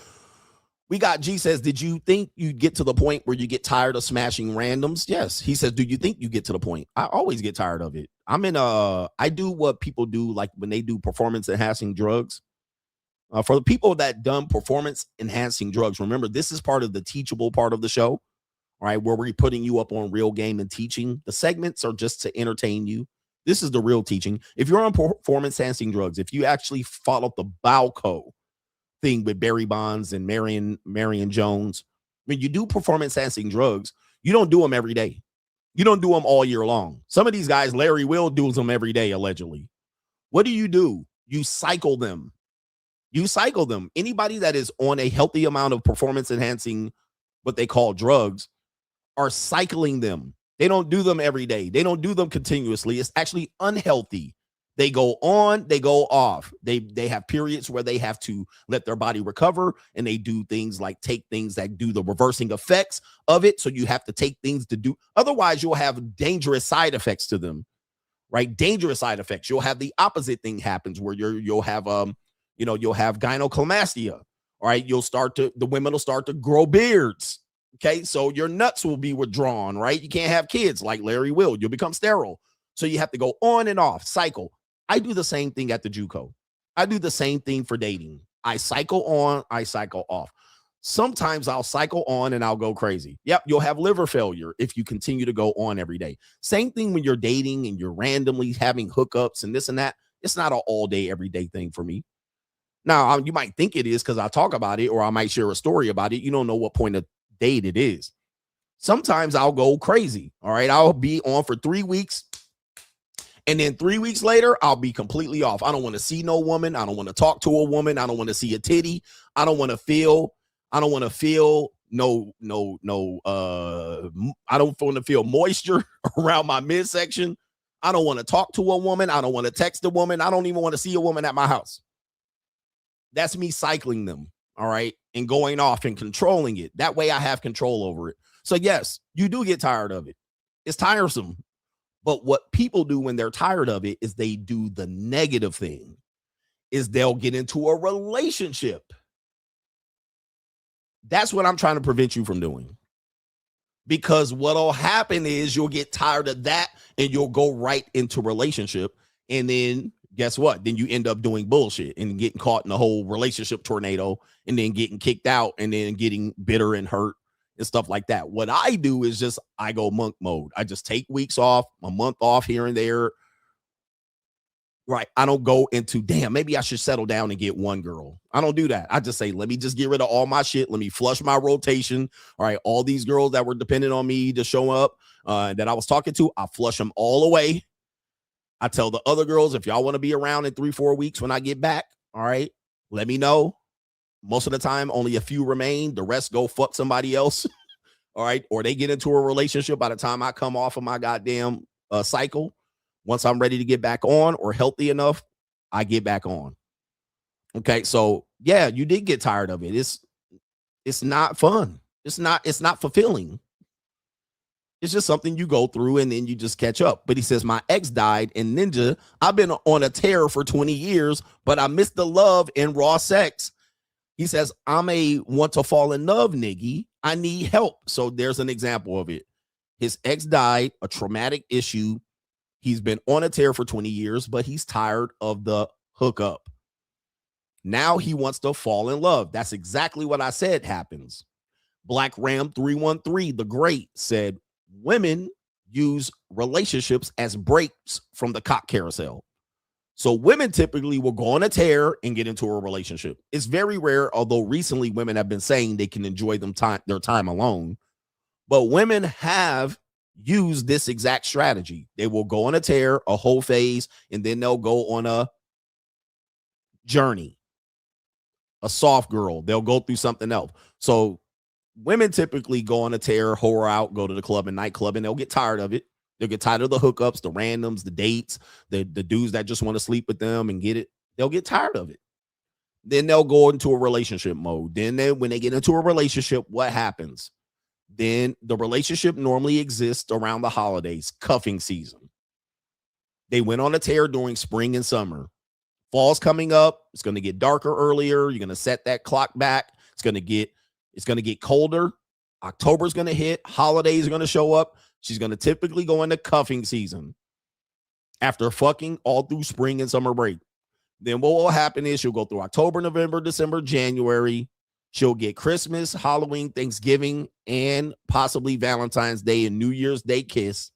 We got G says, did you think you get to the point where you get tired of smashing randoms? Yes. He says, do you think you get to the point? I always get tired of it. I do what people do, like when they do performance enhancing drugs. For the people that done performance enhancing drugs, remember, this is part of the teachable part of the show. All right. Where we're putting you up on real game and teaching. The segments are just to entertain you. This is the real teaching. If you're on performance enhancing drugs, if you actually follow the Balco thing with Barry Bonds and Marion Jones, when you do performance enhancing drugs, you don't do them every day. You don't do them all year long. Some of these guys, Larry Will does them every day, allegedly. What do? You cycle them. You cycle them. Anybody that is on a healthy amount of performance enhancing, what they call drugs, are cycling them. They don't do them every day. They don't do them continuously. It's actually unhealthy. They go on, they go off. They have periods where they have to let their body recover, and they do things like take things that do the reversing effects of it. So you have to take things to do. Otherwise, you'll have dangerous side effects to them, right? Dangerous side effects. You'll have the opposite thing happens where you'll have gynecomastia. All right. The women will start to grow beards. Okay, so your nuts will be withdrawn, right? You can't have kids like Larry Will. You'll become sterile. So you have to go on and off, cycle. I do the same thing at the JUCO. I do the same thing for dating. I cycle on, I cycle off. Sometimes I'll cycle on and I'll go crazy. Yep, you'll have liver failure if you continue to go on every day. Same thing when you're dating and you're randomly having hookups and this and that. It's not an all day, everyday thing for me. Now, you might think it is because I talk about it, or I might share a story about it. You don't know what point of date it is. Sometimes I'll go crazy. All right. I'll be on for 3 weeks. And then 3 weeks later, I'll be completely off. I don't want to see no woman. I don't want to talk to a woman. I don't want to see a titty. I don't want to feel I don't want to feel moisture around my midsection. I don't want to talk to a woman. I don't want to text a woman. I don't even want to see a woman at my house. That's me cycling them, all right, and going off and controlling it. That way I have control over it. So yes, you do get tired of it. It's tiresome. But what people do when they're tired of it is they do the negative thing, is they'll get into a relationship. That's what I'm trying to prevent you from doing. Because what'll happen is you'll get tired of that and you'll go right into relationship. And then guess what? Then you end up doing bullshit and getting caught in the whole relationship tornado and then getting kicked out and then getting bitter and hurt and stuff like that. What I do is just, I go monk mode. I just take weeks off, a month off here and there. Right. I don't go into, damn, maybe I should settle down and get one girl. I don't do that. I just say, let me just get rid of all my shit. Let me flush my rotation. All right. All these girls that were dependent on me to show up that I was talking to, I flush them all away. I tell the other girls, if y'all want to be around in 3-4 weeks when I get back, all right, let me know. Most of the time, only a few remain. The rest go fuck somebody else. All right. Or they get into a relationship by the time I come off of my goddamn cycle. Once I'm ready to get back on or healthy enough, I get back on. Okay. So yeah, you did get tired of it. It's not fun. It's not fulfilling. It's just something you go through and then you just catch up. But he says, my ex died and Ninja, I've been on a tear for 20 years, but I miss the love and raw sex. He says, I'm a want to fall in love niggy. I need help. So there's an example of it. His ex died, a traumatic issue. He's been on a tear for 20 years, but he's tired of the hookup. Now he wants to fall in love. That's exactly what I said happens. Black Ram 313, the great, said, women use relationships as breaks from the cock carousel. So women typically will go on a tear and get into a relationship. It's very rare, although recently women have been saying they can enjoy their time alone. But women have used this exact strategy. They will go on a tear, a whole phase, and then they'll go on a journey. A soft girl. They'll go through something else. So women typically go on a tear, whore out, go to the club and nightclub, and they'll get tired of it. They'll get tired of the hookups, the randoms, the dates, the dudes that just want to sleep with them and get it. They'll get tired of it. Then they'll go into a relationship mode. Then when they get into a relationship, what happens? Then the relationship normally exists around the holidays, cuffing season. They went on a tear during spring and summer. Fall's coming up. It's going to get darker earlier. You're going to set that clock back. It's going to get colder. October's going to hit. Holidays are going to show up. She's going to typically go into cuffing season after fucking all through spring and summer break. Then what will happen is she'll go through October, November, December, January. She'll get Christmas, Halloween, Thanksgiving, and possibly Valentine's Day and New Year's Day kiss.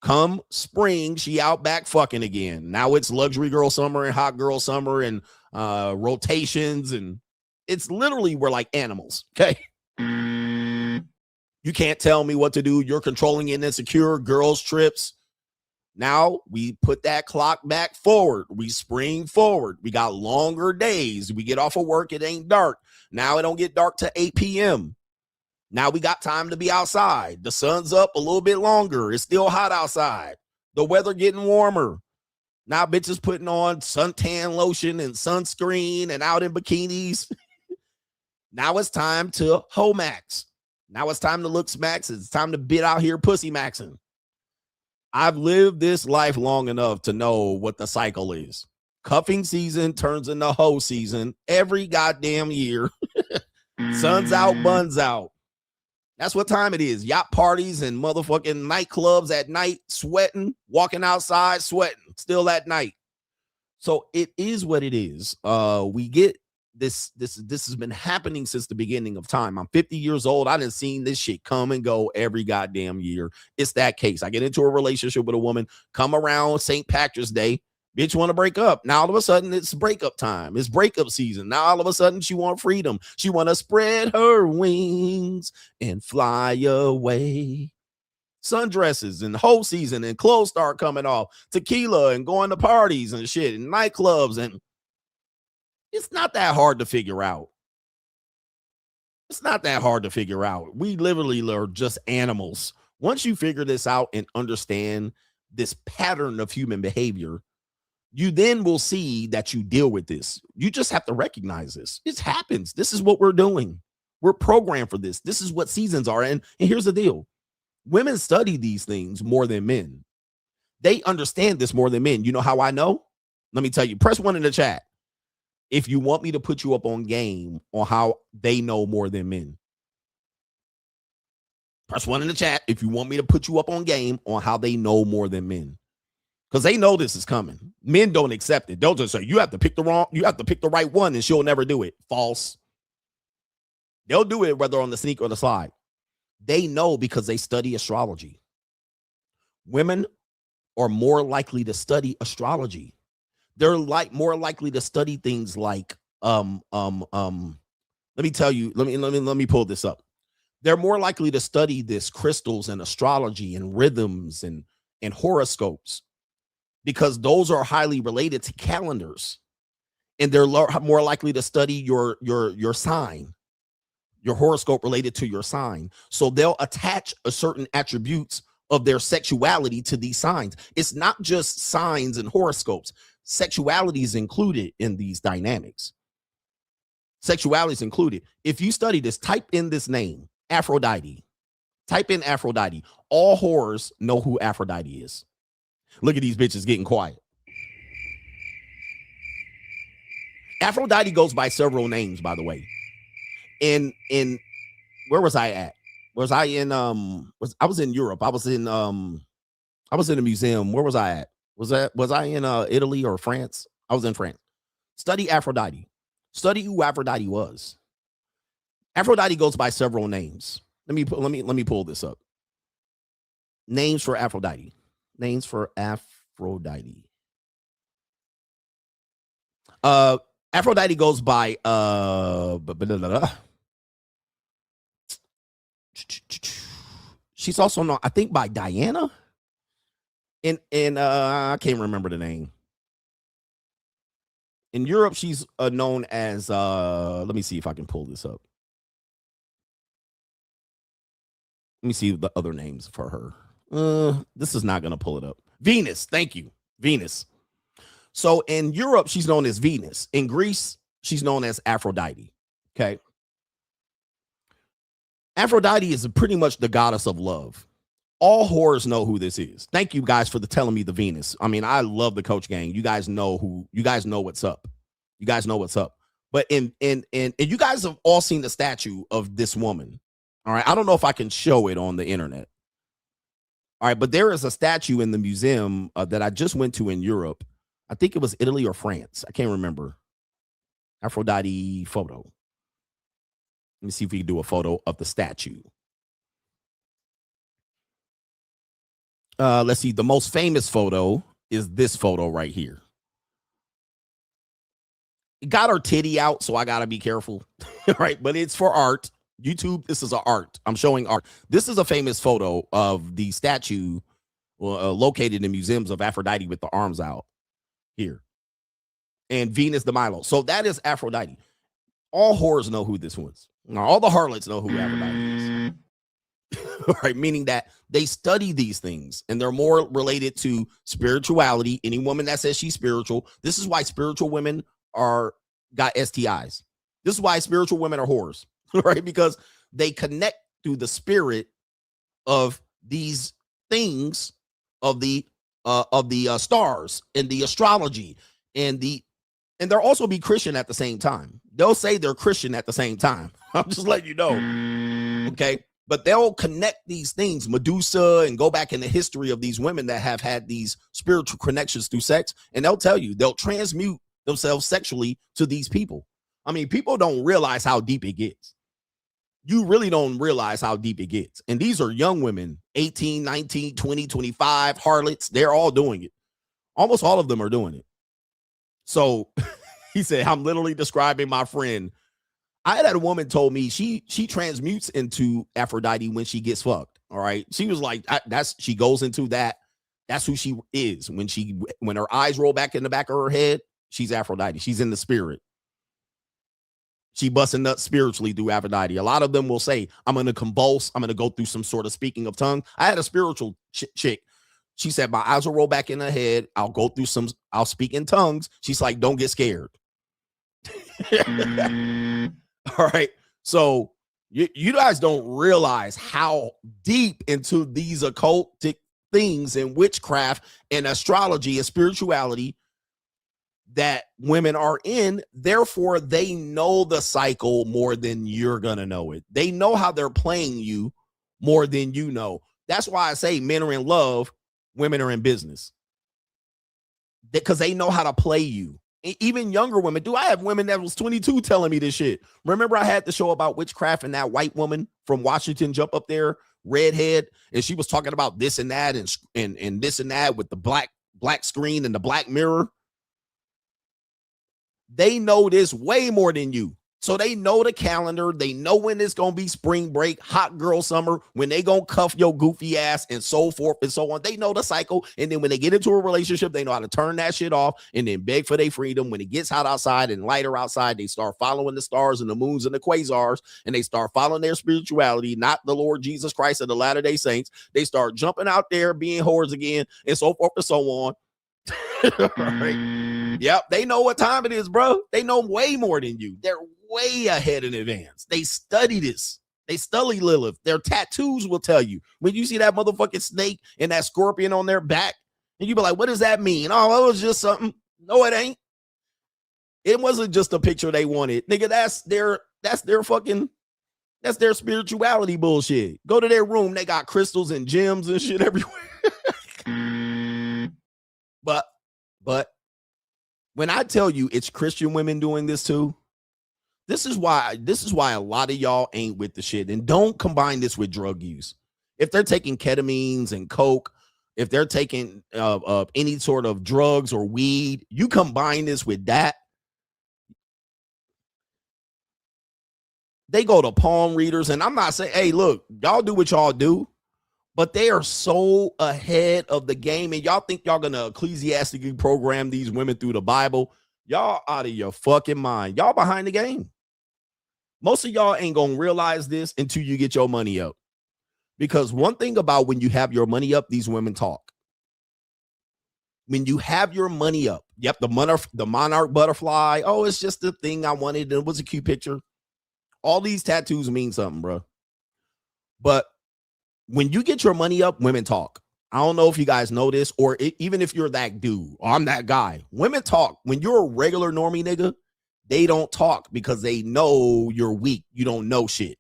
Come spring, she out back fucking again. Now it's luxury girl summer and hot girl summer and rotations. And it's literally, we're like animals. Okay. You can't tell me what to do. You're controlling and insecure. Girls trips. Now we put that clock back forward. We spring forward. We got longer days. We get off of work. It ain't dark. Now it don't get dark till 8 p.m. Now we got time to be outside. The sun's up a little bit longer. It's still hot outside. The weather getting warmer. Now bitches putting on suntan lotion and sunscreen and out in bikinis. Now it's time to hoe max. Now it's time to look smacks. It's time to bit out here pussy maxing. I've lived this life long enough to know what the cycle is. Cuffing season turns into hoe season every goddamn year. Sun's out, buns out. That's what time it is. Yacht parties and motherfucking nightclubs at night, sweating, walking outside, sweating, still at night. So it is what it is. We get this has been happening since the beginning of time. I'm 50 years old. I done seen this shit come and go every goddamn year. It's that case. I get into a relationship with a woman, come around St. Patrick's Day, bitch want to break up. Now all of a sudden it's breakup time. It's breakup season. Now all of a sudden she want freedom. She want to spread her wings and fly away. Sundresses and whole season and clothes start coming off. Tequila and going to parties and shit and nightclubs, and it's not that hard to figure out. It's not that hard to figure out. We literally are just animals. Once you figure this out and understand this pattern of human behavior, you then will see that you deal with this. You just have to recognize this. It happens. This is what we're doing. We're programmed for this. This is what seasons are. And here's the deal. Women study these things more than men. They understand this more than men. You know how I know? Let me tell you. Press 1 in the chat if you want me to put you up on game on how they know more than men. Press 1 in the chat if you want me to put you up on game on how they know more than men. Because they know this is coming. Men don't accept it. They'll just say, you have to pick the right one, and she'll never do it. False. They'll do it whether on the sneak or the slide. They know because they study astrology. Women are more likely to study astrology. They're more likely to study things like let me tell you, let me pull this up. They're more likely to study this crystals and astrology and rhythms and horoscopes, because those are highly related to calendars, and they're more likely to study your sign, your horoscope related to your sign. So they'll attach a certain attributes of their sexuality to these signs. It's not just signs and horoscopes. Sexuality is included in these dynamics. Sexuality is included. If you study this, type in this name, Aphrodite. Type in Aphrodite. All whores know who Aphrodite is. Look at these bitches getting quiet. Aphrodite goes by several names, by the way. In where was I at? Was I in I was in Europe. I was in a museum. Where was I at? Was I in Italy or France? I was in France. Study Aphrodite. Study who Aphrodite was. Aphrodite goes by several names. Let me pull this up. Names for Aphrodite. Names for Aphrodite. Aphrodite goes by she's also known, I think, by Diana. And I can't remember the name. In Europe, she's known as let me see if I can pull this up. Let me see the other names for her. This is not going to pull it up. Venus. Thank you. Venus. So in Europe, she's known as Venus. In Greece, she's known as Aphrodite. Okay. Aphrodite is pretty much the goddess of love. All whores know who this is. Thank you guys for telling me the Venus. I mean, I love the Coach Gang. You guys know what's up. You guys know what's up. But and you guys have all seen the statue of this woman. All right. I don't know if I can show it on the internet. All right, but there is a statue in the museum that I just went to in Europe. I think it was Italy or France. I can't remember. Aphrodite photo. Let me see if we can do a photo of the statue. Let's see. The most famous photo is this photo right here. It got her titty out, so I got to be careful. Right, but it's for art. YouTube, this is an art. I'm showing art. This is a famous photo of the statue located in museums of Aphrodite with the arms out here. And Venus de Milo. So that is Aphrodite. All whores know who this was. Now, all the harlots know who Aphrodite is. Right? Meaning that they study these things and they're more related to spirituality. Any woman that says she's spiritual. This is why spiritual women got STIs. This is why spiritual women are whores. Right? Because they connect through the spirit of these things of the stars and the astrology and they'll also be Christian at the same time. They'll say they're Christian at the same time. I'm just letting you know. Okay. But they'll connect these things, Medusa, and go back in the history of these women that have had these spiritual connections through sex. And they'll tell you, they'll transmute themselves sexually to these people. I mean, people don't realize how deep it gets. You really don't realize how deep it gets. And these are young women, 18, 19, 20, 25, harlots. They're all doing it. Almost all of them are doing it. So he said, I'm literally describing my friend. I had a woman told me she transmutes into Aphrodite when she gets fucked. All right. She was like, she goes into that. That's who she is. When her eyes roll back in the back of her head, she's Aphrodite. She's in the spirit. She busting nuts spiritually through Aphrodite. A lot of them will say, I'm going to convulse. I'm going to go through some sort of speaking of tongue. I had a spiritual chick She said, my eyes will roll back in her head. I'll speak in tongues. She's like, don't get scared. All right. So you guys don't realize how deep into these occultic things and witchcraft and astrology and spirituality that women are in. Therefore, they know the cycle more than you're going to know it. They know how they're playing you more than you know. That's why I say men are in love, women are in business. Because they know how to play you. Even younger women. Do I have women that was 22 telling me this shit? Remember I had the show about witchcraft and that white woman from Washington jump up there, redhead, and she was talking about this and that and this and that with the black screen and the black mirror. They know this way more than you. So they know the calendar. They know when it's going to be spring break, hot girl summer, when they going to cuff your goofy ass and so forth and so on. They know the cycle. And then when they get into a relationship, they know how to turn that shit off and then beg for their freedom. When it gets hot outside and lighter outside, they start following the stars and the moons and the quasars, and they start following their spirituality, not the Lord Jesus Christ of the Latter-day Saints. They start jumping out there, being whores again, and so forth and so on. Right. Yep, they know what time it is, bro. They know way more than you. They're way ahead in advance. They study this. They study Lilith. Their tattoos will tell you. When you see that motherfucking snake and that scorpion on their back, and you be like, what does that mean? Oh, it was just something. No, it ain't. It wasn't just a picture they wanted. Nigga, that's their spirituality bullshit. Go to their room. They got crystals and gems and shit everywhere. But when I tell you it's Christian women doing this too, this is why a lot of y'all ain't with the shit. And don't combine this with drug use. If they're taking ketamines and coke, if they're taking any sort of drugs or weed, you combine this with that. They go to palm readers, and I'm not saying, hey, look, y'all do what y'all do. But they are so ahead of the game, and y'all think y'all gonna ecclesiastically program these women through the Bible. Y'all out of your fucking mind. Y'all behind the game. Most of y'all ain't gonna realize this until you get your money up. Because one thing about when you have your money up, these women talk. When you have your money up, yep, the monarch butterfly. Oh, it's just the thing I wanted. It was a cute picture. All these tattoos mean something, bro. But when you get your money up, women talk. I don't know if you guys know this, or even if you're that dude, or I'm that guy. Women talk. When you're a regular normie nigga, they don't talk because they know you're weak. You don't know shit.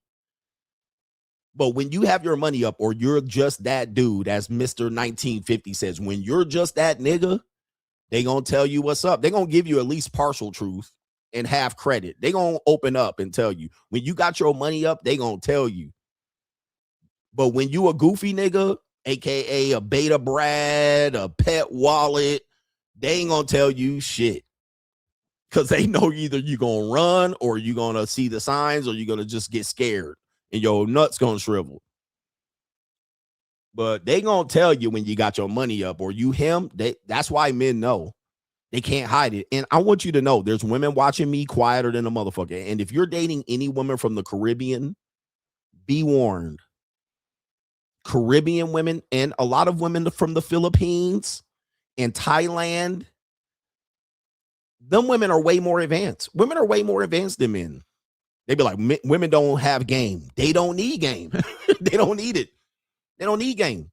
But when you have your money up, or you're just that dude, as Mr. 1950 says, when you're just that nigga, they gonna tell you what's up. They gonna give you at least partial truth and half credit. They gonna open up and tell you. When you got your money up, they gonna tell you. But when you a goofy nigga, aka a beta Brad, a pet wallet, they ain't gonna tell you shit. Because they know either you gonna run, or you gonna see the signs, or you're gonna just get scared and your nuts gonna shrivel. But they gonna tell you when you got your money up, or you him. That's why men know. They can't hide it. And I want you to know there's women watching me quieter than a motherfucker. And if you're dating any woman from the Caribbean, be warned. Caribbean women and a lot of women from the Philippines and Thailand, them women are way more advanced. Women are way more advanced than men. They be like, women don't have game. They don't need game. They don't need it. They don't need game.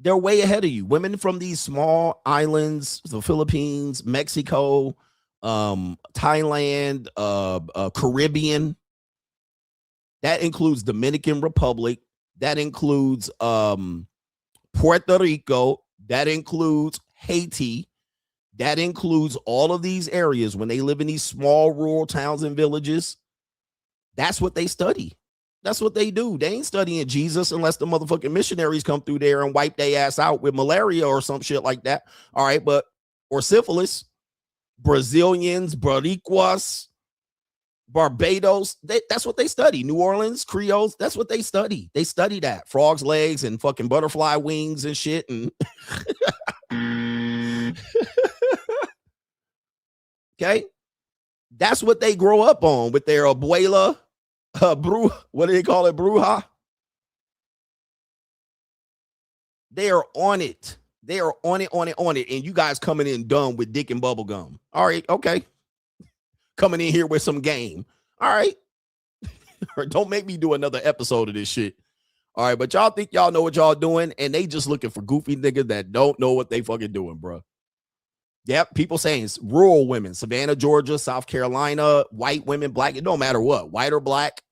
They're way ahead of you. Women from these small islands, the Philippines, Mexico, Thailand, Caribbean. That includes Dominican Republic. That includes Puerto Rico. That includes Haiti. That includes all of these areas when they live in these small rural towns and villages. That's what they study. That's what they do. They ain't studying Jesus unless the motherfucking missionaries come through there and wipe their ass out with malaria or some shit like that. All right, or syphilis. Brazilians, Boricuas, Barbados, that's what they study. New Orleans, Creoles, that's what they study. They study that. Frogs' legs and fucking butterfly wings and shit. And okay? That's what they grow up on with their abuela, what do they call it, bruja? They are on it. They are on it. And you guys coming in dumb with dick and bubble gum. All right, okay. Coming in here with some game. All right. Don't make me do another episode of this shit. All right, but y'all think y'all know what y'all doing, and they just looking for goofy niggas that don't know what they fucking doing, bro. Yep, people saying it's rural women, Savannah, Georgia, South Carolina, white women, black, it don't matter what, white or black.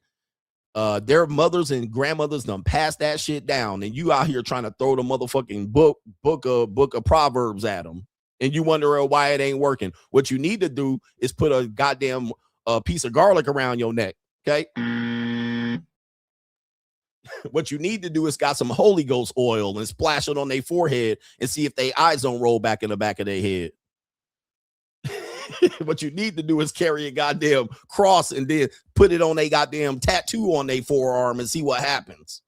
Their mothers and grandmothers done passed that shit down, and you out here trying to throw the motherfucking book of Proverbs at them, and you wondering why it ain't working. What you need to do is put a goddamn piece of garlic around your neck, okay? What you need to do is got some Holy Ghost oil and splash it on their forehead and see if their eyes don't roll back in the back of their head. What you need to do is carry a goddamn cross and then put it on a goddamn tattoo on their forearm and see what happens.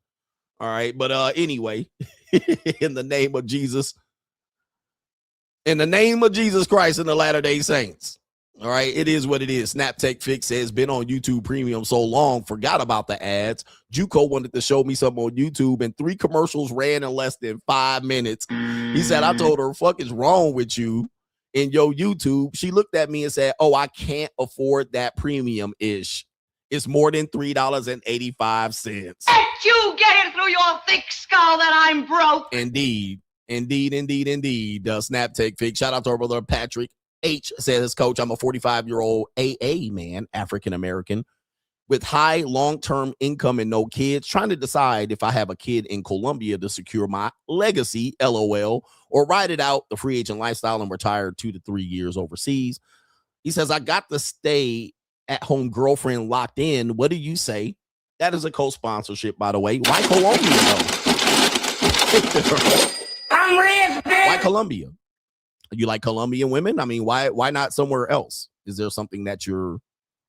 All right. But anyway, in the name of Jesus, in the name of Jesus Christ and the Latter-day Saints. All right, it is what it is. Snaptech Fix says, been on YouTube Premium so long, forgot about the ads. Juco wanted to show me something on YouTube, and 3 commercials ran in less than 5 minutes. He said, I told her, fuck is wrong with you in your YouTube? She looked at me and said, oh, I can't afford that premium-ish. It's more than $3.85. Let you get it through your thick skull that I'm broke. Indeed. Snaptech Fix. Shout out to our brother Patrick. H says, Coach, I'm a 45-year-old AA man, African-American, with high long-term income and no kids, trying to decide if I have a kid in Colombia to secure my legacy, LOL, or ride it out, the free agent lifestyle, and retire 2 to 3 years overseas. He says, I got the stay at home girlfriend locked in. What do you say? That is a co-sponsorship, by the way. Why Colombia, though? I'm rich, bitch. Why Colombia? You like Colombian women? I mean, why not somewhere else? Is there something that you're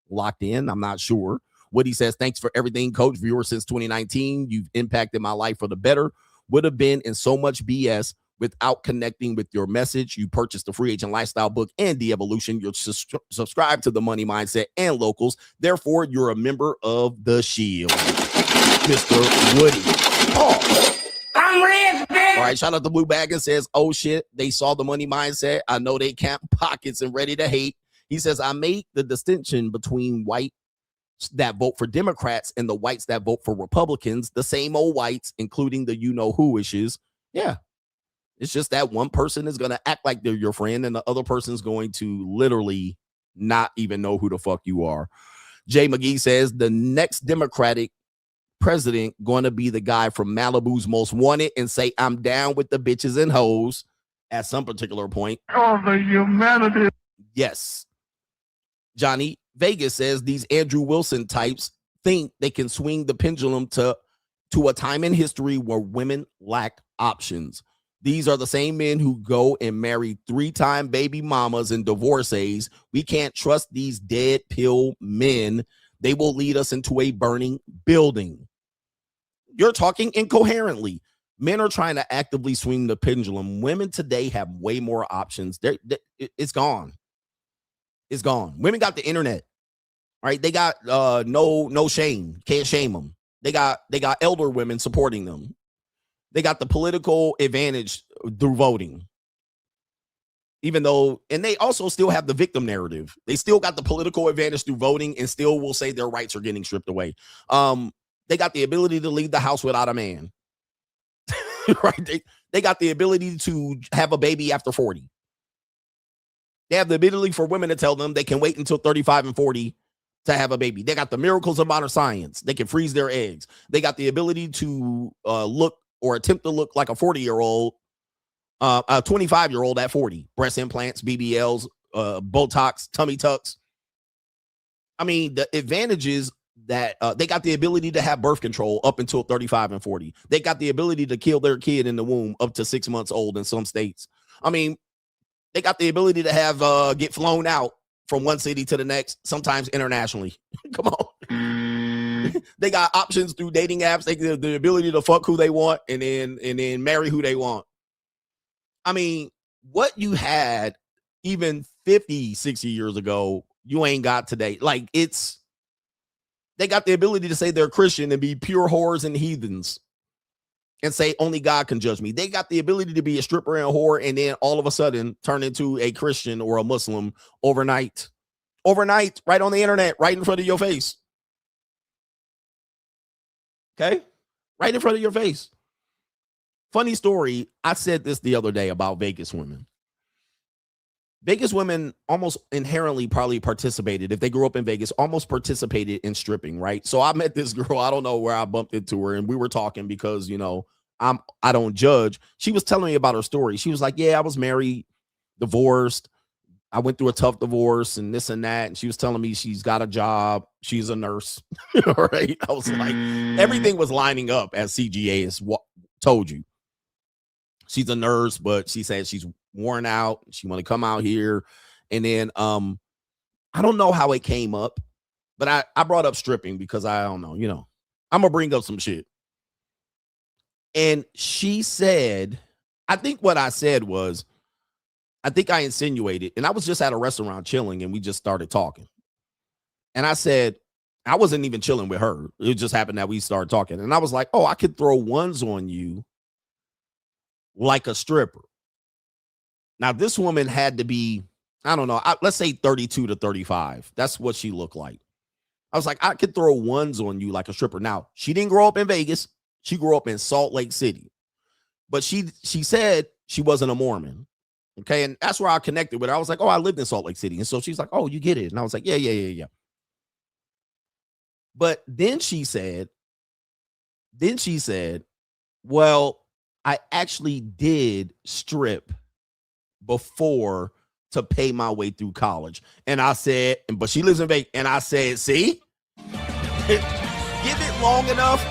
locked in? I'm not sure. Woody says, thanks for everything, Coach. Viewer since 2019. You've impacted my life for the better. Would have been in so much BS without connecting with your message. You purchased the Free Agent Lifestyle book and De-Evolution. You're subscribed to the Money Mindset and Locals. Therefore, you're a member of the Shield. Mr. Woody. Oh. I'm rich, bitch. All right, shout out to Blue Bag and says, oh shit, they saw the Money Mindset. I know they count pockets and ready to hate. He says, I make the distinction between whites that vote for Democrats and the whites that vote for Republicans, the same old whites, including the you-know-who issues. Yeah, it's just that one person is going to act like they're your friend and the other person's going to literally not even know who the fuck you are. Jay McGee says, the next Democratic president going to be the guy from Malibu's Most Wanted and say, I'm down with the bitches and hoes at some particular point. Oh, the humanity. Yes. Johnny Vegas says these Andrew Wilson types think they can swing the pendulum to a time in history where women lack options. These are the same men who go and marry 3-time baby mamas and divorcees. We can't trust these dead pill men. They will lead us into a burning building. You're talking incoherently. Men are trying to actively swing the pendulum. Women today have way more options. It's gone. It's gone. Women got the internet, right? They got no shame. Can't shame them. They got elder women supporting them. They got the political advantage through voting. Even though, and they also still have the victim narrative. They still got the political advantage through voting and still will say their rights are getting stripped away. They got the ability to leave the house without a man. Right? They got the ability to have a baby after 40. They have the ability for women to tell them they can wait until 35 and 40 to have a baby. They got the miracles of modern science. They can freeze their eggs. They got the ability to look or attempt to look like a 40-year-old, a 25-year-old at 40. Breast implants, BBLs, Botox, tummy tucks. I mean, the advantages that they got the ability to have birth control up until 35 and 40. They got the ability to kill their kid in the womb up to 6 months old in some states. I mean, they got the ability to have get flown out from one city to the next, sometimes internationally. Come on. They got options through dating apps. They get the ability to fuck who they want and then marry who they want. I mean, what you had even 50, 60 years ago, you ain't got today. Like, they got the ability to say they're Christian and be pure whores and heathens. and say only God can judge me. They got the ability to be a stripper and a whore and then all of a sudden turn into a Christian or a Muslim overnight. Overnight, right on the internet, right in front of your face. Okay? Right in front of your face. Funny story, I said this the other day about Vegas women. Vegas women almost inherently probably participated, if they grew up in Vegas, almost participated in stripping, right? So I met this girl, I don't know where I bumped into her, and we were talking because, you know, I don't judge. She was telling me about her story. She was like, yeah, I was married, divorced. I went through a tough divorce and this and that. And she was telling me she's got a job. She's a nurse. All right. I was like, everything was lining up as CGA has told you. She's a nurse, but she said she's worn out. She want to come out here. And then I don't know how it came up, but I brought up stripping because I don't know, you know, I'm gonna bring up some shit. And she said, I think what I said was, I think I insinuated, and I was just at a restaurant chilling and we just started talking. And I said, I wasn't even chilling with her. It just happened that we started talking. And I was like, oh, I could throw ones on you like a stripper. Now, this woman had to be, I don't know, let's say 32 to 35. That's what she looked like. I was like, I could throw ones on you like a stripper. Now, she didn't grow up in Vegas. She grew up in Salt Lake City. But she said she wasn't a Mormon. Okay, and that's where I connected with her. I was like, oh, I lived in Salt Lake City. And so she's like, oh, you get it. And I was like, yeah. But then she said, well, I actually did strip before to pay my way through college. And I said, but she lives in Vegas. And I said, see, give it long enough.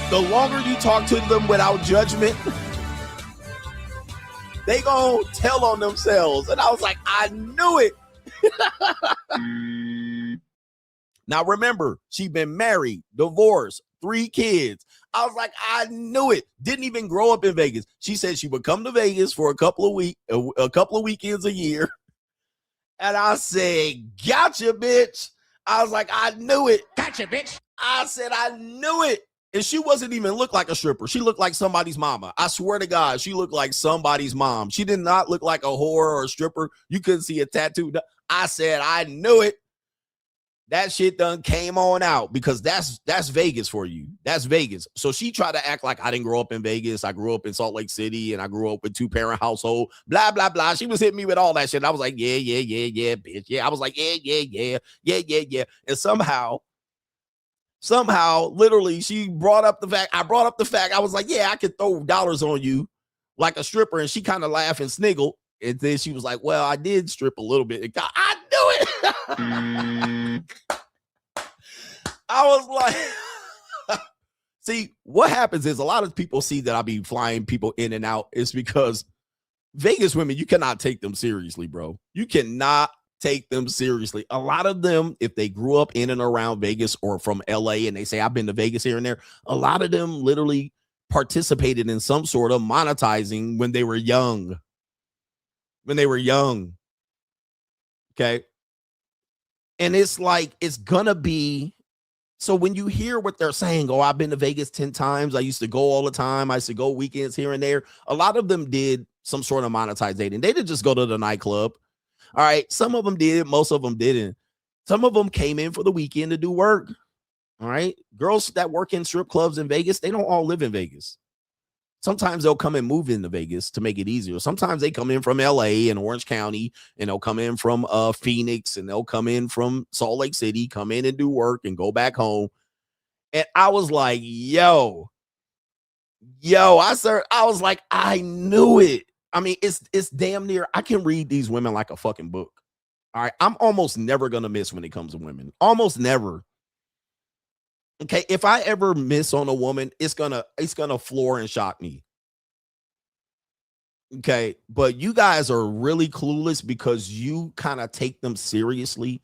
The longer you talk to them without judgment, they gonna tell on themselves. And I was like, I knew it. Now remember, she been married, divorced, 3 kids. I was like, I knew it. Didn't even grow up in Vegas. She said she would come to Vegas for a couple of weekends a year. And I said, gotcha, bitch. I was like, I knew it. Gotcha, bitch. I said, I knew it. And she wasn't even look like a stripper. She looked like somebody's mama. I swear to God, she looked like somebody's mom. She did not look like a whore or a stripper. You couldn't see a tattoo. I said, I knew it. That shit done came on out because that's Vegas for you. That's Vegas. So she tried to act like I didn't grow up in Vegas. I grew up in Salt Lake City and I grew up with 2-parent household, blah, blah, blah. She was hitting me with all that shit. And I was like, yeah, bitch. Yeah. I was like, yeah. And somehow, literally, she brought up the fact. I brought up the fact. I was like, yeah, I could throw dollars on you like a stripper. And she kind of laughed and sniggled. And then she was like, well, I did strip a little bit. I knew it. I was like, see, what happens is a lot of people see that I be flying people in and out. It's because Vegas women, you cannot take them seriously, bro. You cannot take them seriously. A lot of them, if they grew up in and around Vegas or from LA and they say, I've been to Vegas here and there, a lot of them literally participated in some sort of monetizing when they were young. Okay. And it's like, it's gonna be, so when you hear what they're saying, oh, I've been to Vegas 10 times. I used to go all the time. I used to go weekends here and there. A lot of them did some sort of monetizing. They didn't just go to the nightclub. All right. Some of them did. Most of them didn't. Some of them came in for the weekend to do work. All right. Girls that work in strip clubs in Vegas, they don't all live in Vegas. Sometimes they'll come and move into Vegas to make it easier. Sometimes they come in from LA and Orange County, and they'll come in from Phoenix, and they'll come in from Salt Lake City, come in and do work and go back home. And I was like, yo, I was like, I knew it. I mean, it's damn near, I can read these women like a fucking book. All right. I'm almost never going to miss when it comes to women. Almost never. Okay, if I ever miss on a woman, it's gonna floor and shock me. Okay, but you guys are really clueless because you kind of take them seriously,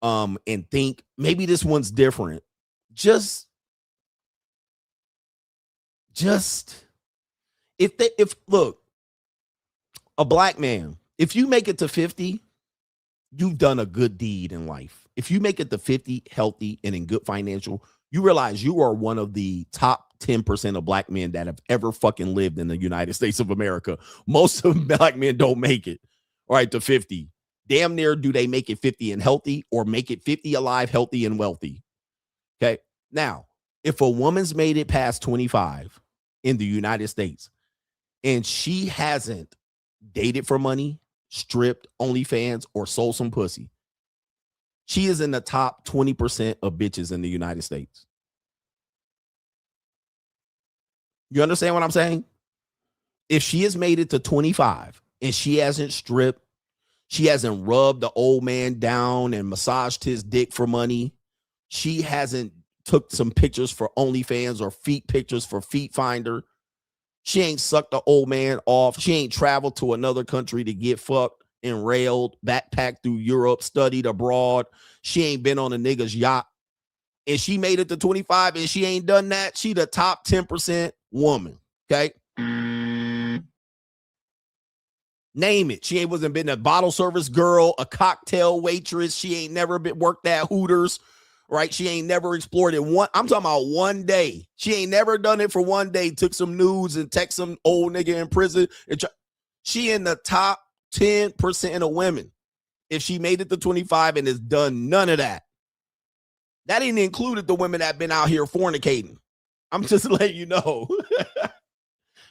and think maybe this one's different. Just if look, a black man, if you make it to 50, you've done a good deed in life. If you make it to 50 healthy and in good financial, you realize you are one of the top 10% of black men that have ever fucking lived in the United States of America. Most of black men don't make it, all right, to 50. Damn near do they make it 50 and healthy or make it 50 alive, healthy, and wealthy. Okay. Now, if a woman's made it past 25 in the United States and she hasn't dated for money, stripped, OnlyFans, or sold some pussy, she is in the top 20% of bitches in the United States. You understand what I'm saying? If she has made it to 25 and she hasn't stripped, she hasn't rubbed the old man down and massaged his dick for money, she hasn't took some pictures for OnlyFans or feet pictures for Feet Finder, she ain't sucked the old man off, she ain't traveled to another country to get fucked and railed, backpacked through Europe, studied abroad, she ain't been on a nigga's yacht, and she made it to 25 and she ain't done that, she the top 10% woman, okay? Name it. She wasn't been a bottle service girl, a cocktail waitress, she ain't never been worked at Hooters, right? She ain't never explored it one. I'm talking about one day. She ain't never done it for one day. Took some nudes and text some old nigga in prison. She in the top 10% of women. If she made it to 25 and has done none of that. That ain't included the women that been out here fornicating. I'm just letting you know.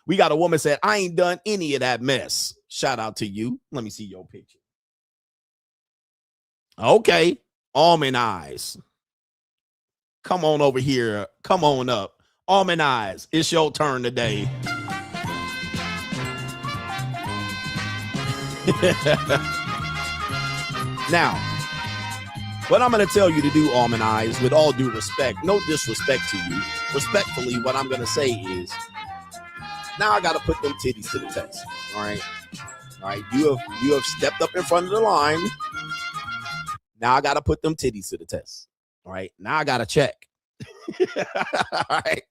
We got a woman said, I ain't done any of that mess. Shout out to you. Let me see your picture. Okay. Almond eyes. Come on over here. Come on up. Almond eyes. It's your turn today. Now, what I'm going to tell you to do, Almond eyes, with all due respect, no disrespect to you, respectfully, what I'm going to say is, now I got to put them titties to the test. All right. All right. You have stepped up in front of the line. Now I got to put them titties to the test. All right. Now I got to check. All right.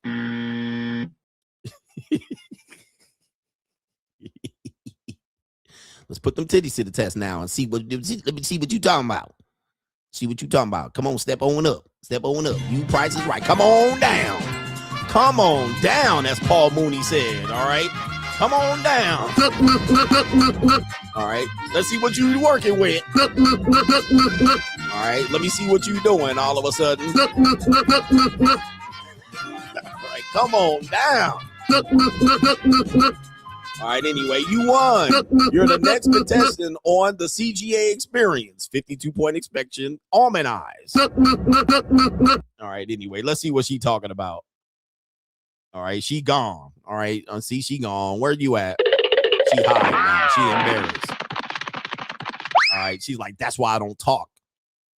Let's put them titties to the test now and see what. Let me see what you talking about. See what you talking about. Come on, step on up. Step on up. You Price is Right. Come on down. Come on down, as Paul Mooney said. All right. Come on down. All right. Let's see what you working with. All right. Let me see what you doing all of a sudden. All right. Come on down. All right. Anyway, you won. You're the next contestant on the CGA experience. 52-point inspection. Almond eyes. All right. Anyway, let's see what she talking about. All right, she gone. All right, see, she gone. Where you at? She hiding now. She embarrassed. All right, she's like, that's why I don't talk.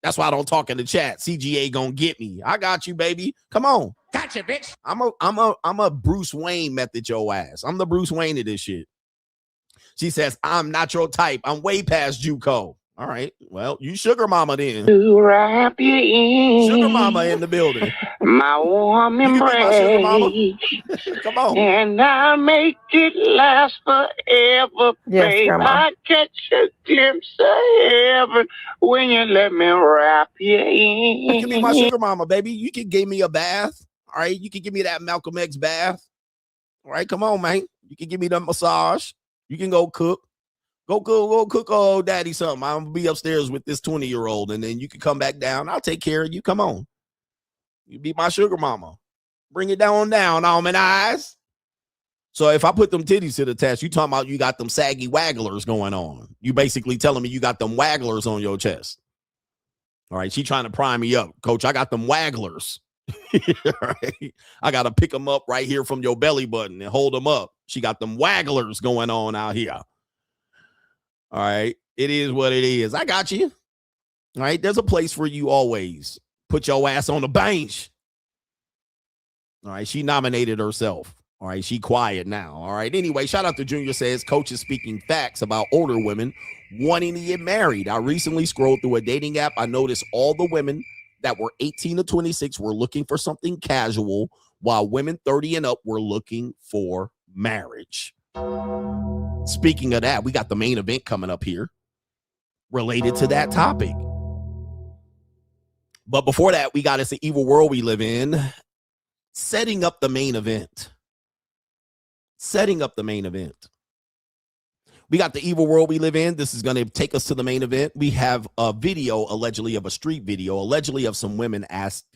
That's why I don't talk in the chat. CGA gonna get me. I got you, baby. Come on. Gotcha, bitch. I'm a Bruce Wayne method your ass. I'm the Bruce Wayne of this shit. She says, I'm not your type. I'm way past JUCO. All right. Well, you sugar mama then. To wrap you in. Sugar mama in the building. My warm embrace. Come on. And I make it last forever, Yes, babe. Grandma. I catch a glimpse of heaven when you let me wrap you in. You can be my sugar mama, baby. You can give me a bath. All right. You can give me that Malcolm X bath. All right. Come on, man. You can give me the massage. You can go cook. Go cook old daddy something. I'm gonna be upstairs with this 20-year-old, and then you can come back down. I'll take care of you. Come on. You be my sugar mama. Bring it down, Almond eyes. So if I put them titties to the test, you talking about you got them saggy wagglers going on. You basically telling me you got them wagglers on your chest. All right, she trying to prime me up. Coach, I got them wagglers. Right? I got to pick them up right here from your belly button and hold them up. She got them wagglers going on out here. All right. It is what it is. I got you. All right. There's a place for you always. Put your ass on the bench. All right. She nominated herself. All right. She quiet now. All right. Anyway, shout out to Junior says, Coach is speaking facts about older women wanting to get married. I recently scrolled through a dating app. I noticed all the women that were 18 to 26 were looking for something casual, while women 30 and up were looking for marriage. Speaking of that, we got the main event coming up here related to that topic. But before that, we got It's the Evil World we live in. setting up the main event. Setting up the main event. We got the evil world we live in. This is going to take us to the main event. We have a video, allegedly of a street video, allegedly of some women asked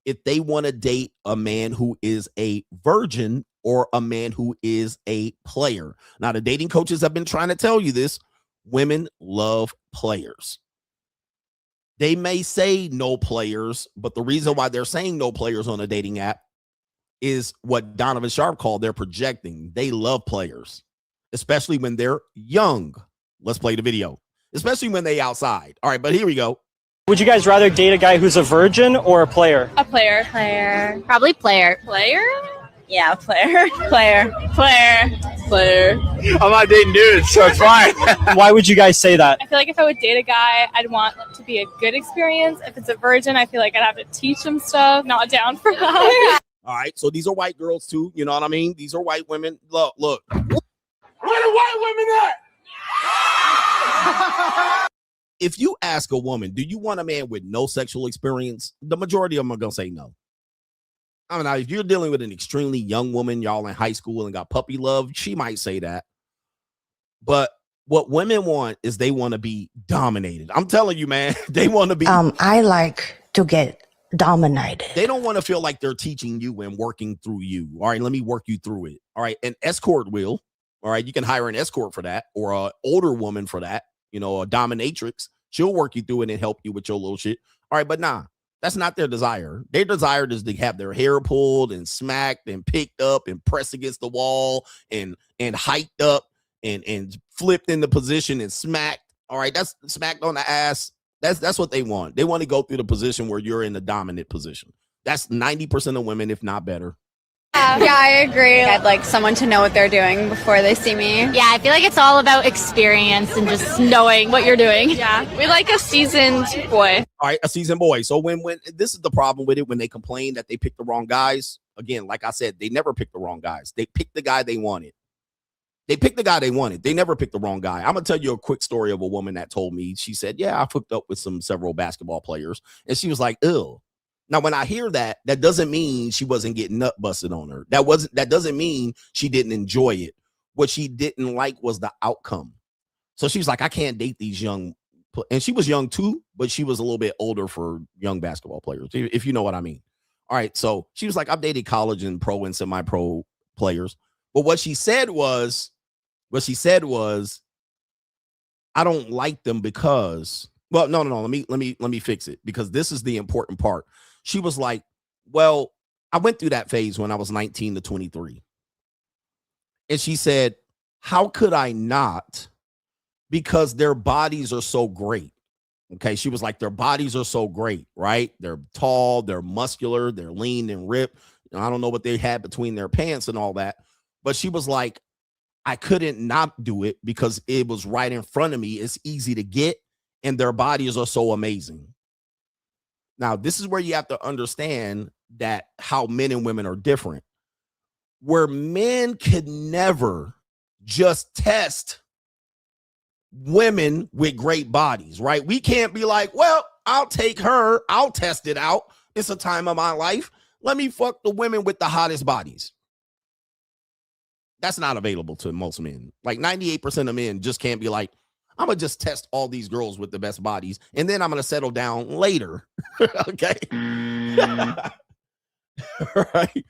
if they want to date a man who is a virgin or a man who is a player. Now, the dating coaches have been trying to tell you this. Women love players. They may say no players, but the reason why they're saying no players on a dating app is what Donovan Sharp called they're projecting. They love players, especially when they're young. Let's play the video, especially when they outside. All right, but here we go. Would you guys rather date a guy who's a virgin or a player? A player. Player. Probably player. Player? Yeah, player. Player. Player. I'm not dating dudes, so it's fine. Why would you guys say that? I feel like if I would date a guy, I'd want it to be a good experience. If it's a virgin, I feel like I'd have to teach him stuff. Not down for that. All right, so these are white girls too. You know what I mean? These are white women. Look. Where the white women at? If you ask a woman, do you want a man with no sexual experience? The majority of them are going to say no. I mean, now, if you're dealing with an extremely young woman, y'all in high school and got puppy love, she might say that. But what women want is they want to be dominated. I'm telling you, man, they want to be. I like to get dominated. They don't want to feel like they're teaching you and working through you. All right, let me work you through it. All right, an escort will. All right, you can hire an escort for that, or an older woman for that. You know, a dominatrix. She'll work you through it and help you with your little shit. All right, but nah, that's not their desire. Their desire is to have their hair pulled and smacked and picked up and pressed against the wall and hiked up and flipped into position and smacked. All right, that's smacked on the ass. That's what they want. They want to go through the position where you're in the dominant position. That's 90% of women, if not better. Yeah, I agree. I'd like someone to know what they're doing before they see me. Yeah, I feel like it's all about experience and just knowing what you're doing. Yeah, we like a seasoned boy. All right, a seasoned boy. So when this is the problem with it, when they complain that they picked the wrong guys, again, like I said, they never picked the wrong guys. They picked the guy they wanted. They picked the guy they wanted. They never picked the wrong guy. I'm going to tell you a quick story of a woman that told me, she said, yeah, I hooked up with several basketball players. And she was like, ew. Now, when I hear that, that doesn't mean she wasn't getting nut busted on her. That doesn't mean she didn't enjoy it. What she didn't like was the outcome. So she was like, I can't date these young, and she was young too, but she was a little bit older for young basketball players, if you know what I mean. All right, so she was like, I've dated college and pro and semi-pro players, but what she said was, I don't like them because, well, no. Let me fix it, because this is the important part. She was like, well, I went through that phase when I was 19 to 23. And she said, how could I not? Because their bodies are so great. Okay. She was like, their bodies are so great, right? They're tall, they're muscular, they're lean and ripped. I don't know what they had between their pants and all that. But she was like, I couldn't not do it because it was right in front of me. It's easy to get, and their bodies are so amazing. Now, this is where you have to understand that how men and women are different. Where men could never just test women with great bodies, right? We can't be like, well, I'll take her. I'll test it out. It's a time of my life. Let me fuck the women with the hottest bodies. That's not available to most men. Like 98% of men just can't be like, I'm going to just test all these girls with the best bodies, and then I'm going to settle down later. Okay. Right.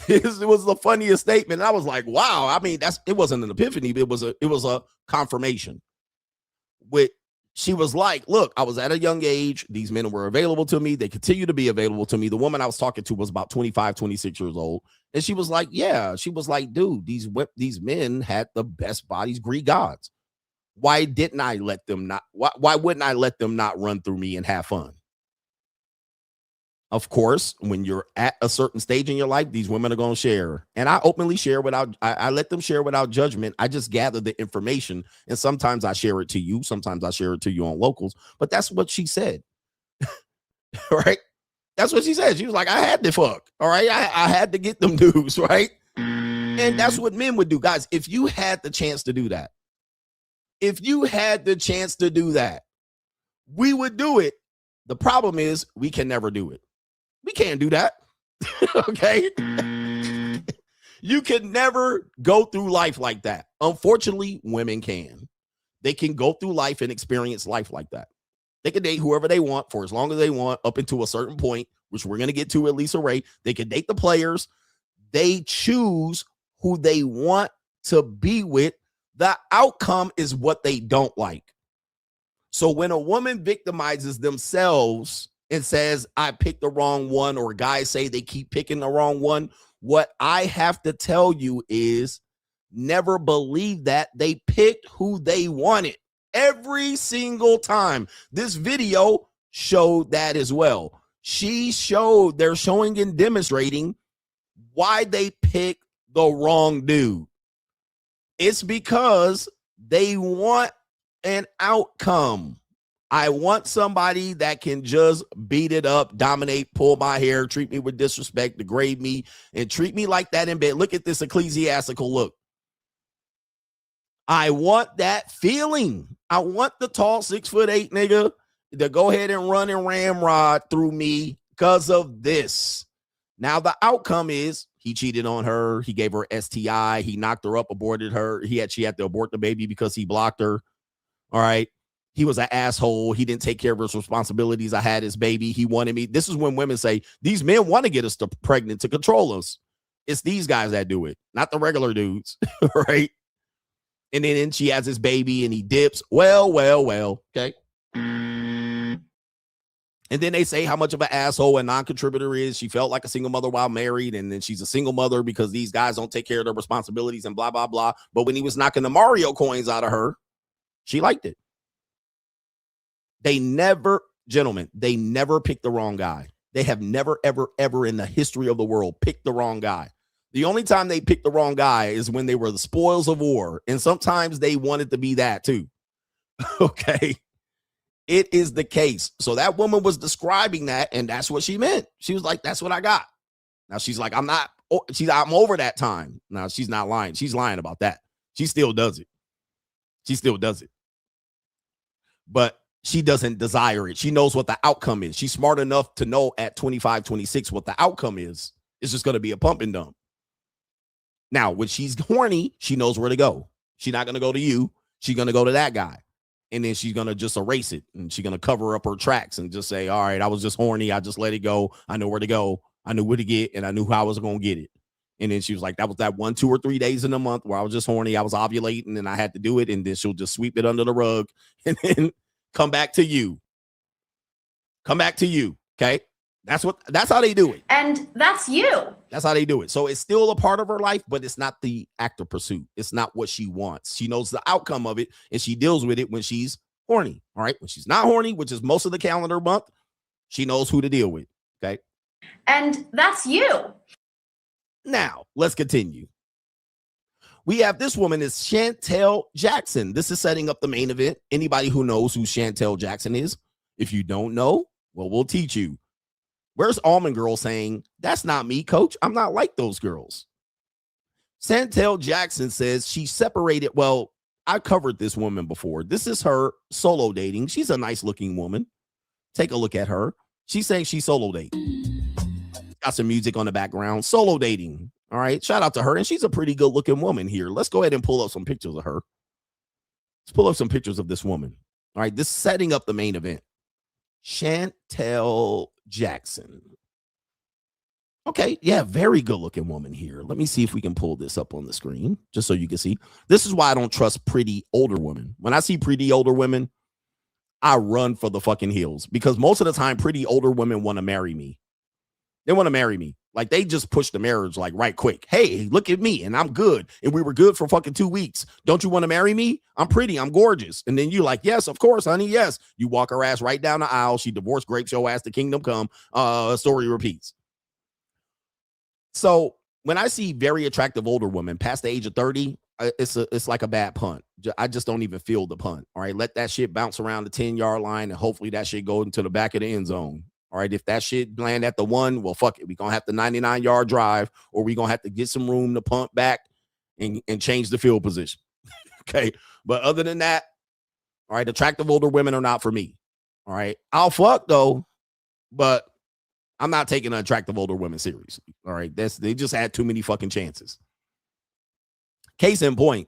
It was the funniest statement. I was like, wow. I mean, it wasn't an epiphany, but it was a confirmation. She was like, look, I was at a young age. These men were available to me. They continue to be available to me. The woman I was talking to was about 25, 26 years old. And she was like, yeah, she was like, dude, these men had the best bodies, Greek gods. Why didn't I let them not? Why wouldn't I let them not run through me and have fun? Of course, when you're at a certain stage in your life, these women are going to share. And I openly share I let them share without judgment. I just gather the information. And sometimes I share it to you. Sometimes I share it to you on locals. But that's what she said. Right? That's what she said. She was like, I had to fuck. All right. I had to get them dudes. Right. And that's what men would do. Guys, if you had the chance to do that, we would do it. The problem is we can never do it. We can't do that. Okay. You can never go through life like that. Unfortunately, women can. They can go through life and experience life like that. They can date whoever they want for as long as they want up until a certain point, which we're going to get to at Lisa Raye. They can date the players. They choose who they want to be with. The outcome is what they don't like. So when a woman victimizes themselves and says, I picked the wrong one, or guys say they keep picking the wrong one, what I have to tell you is never believe that. They picked who they wanted every single time. This video showed that as well. They're showing and demonstrating why they picked the wrong dude. It's because they want an outcome. I want somebody that can just beat it up, dominate, pull my hair, treat me with disrespect, degrade me, and treat me like that in bed. Look at this ecclesiastical look. I want that feeling. I want the tall 6'8" nigga to go ahead and run and ramrod through me because of this. Now the outcome is he cheated on her. He gave her STI. He knocked her up, aborted her. She had to abort the baby because he blocked her. All right. He was an asshole. He didn't take care of his responsibilities. I had his baby. He wanted me. This is when women say, these men want to get us pregnant to control us. It's these guys that do it, not the regular dudes. Right. And then she has his baby and he dips. Well. Okay. And then they say how much of an asshole a non-contributor is. She felt like a single mother while married. And then she's a single mother because these guys don't take care of their responsibilities and blah, blah, blah. But when he was knocking the Mario coins out of her, she liked it. They never picked the wrong guy. They have never, ever, ever in the history of the world picked the wrong guy. The only time they picked the wrong guy is when they were the spoils of war. And sometimes they wanted to be that too. Okay. It is the case. So that woman was describing that, and that's what she meant. She was like, that's what I got. Now she's like, I'm over that time. Now she's not lying. She's lying about that. She still does it. But she doesn't desire it. She knows what the outcome is. She's smart enough to know at 25, 26 what the outcome is. It's just going to be a pump and dump. Now, when she's horny, she knows where to go. She's not going to go to you. She's going to go to that guy. And then she's going to just erase it. And she's going to cover up her tracks and just say, all right, I was just horny. I just let it go. I know where to go. I knew where to get, and I knew how I was going to get it. And then she was like, that was that 1, 2, or 3 days in a month where I was just horny. I was ovulating and I had to do it. And then she'll just sweep it under the rug and then come back to you. Okay. That's how they do it. And that's you. That's how they do it. So it's still a part of her life, but it's not the active pursuit. It's not what she wants. She knows the outcome of it, and she deals with it when she's horny. All right. When she's not horny, which is most of the calendar month, she knows who to deal with. Okay. And that's you. Now, let's continue. We have this woman is Shantel Jackson. This is setting up the main event. Anybody who knows who Shantel Jackson is, if you don't know, well, we'll teach you. Where's Almond Girl saying, that's not me, coach. I'm not like those girls. Shantel Jackson says she separated. Well, I covered this woman before. This is her solo dating. She's a nice looking woman. Take a look at her. She's saying she's solo dating. Got some music on the background. Solo dating. All right. Shout out to her. And she's a pretty good looking woman here. Let's go ahead and pull up some pictures of her. Let's pull up some pictures of this woman. All right. This is setting up the main event. Shantel Jackson. Okay. Yeah. Very good looking woman here. Let me see if we can pull this up on the screen just so you can see. This is why I don't trust pretty older women. When I see pretty older women, I run for the fucking hills because most of the time pretty older women want to marry me. They want to marry me. Like they just push the marriage like right quick. Hey, look at me and I'm good. And we were good for fucking 2 weeks. Don't you want to marry me? I'm pretty. I'm gorgeous. And then you like, yes, of course, honey. Yes. You walk her ass right down the aisle. She divorced, grapes your ass, the kingdom come. Story repeats. So when I see very attractive older women past the age of 30, it's like a bad punt. I just don't even feel the punt. All right. Let that shit bounce around the 10-yard line and hopefully that shit go into the back of the end zone. All right, if that shit land at the 1, well, fuck it. We're going to have the 99-yard drive, or we're going to have to get some room to punt back and change the field position. Okay, but other than that, all right, attractive older women are not for me. All right, I'll fuck, though, but I'm not taking unattractive older women seriously. All right. They just had too many fucking chances. Case in point,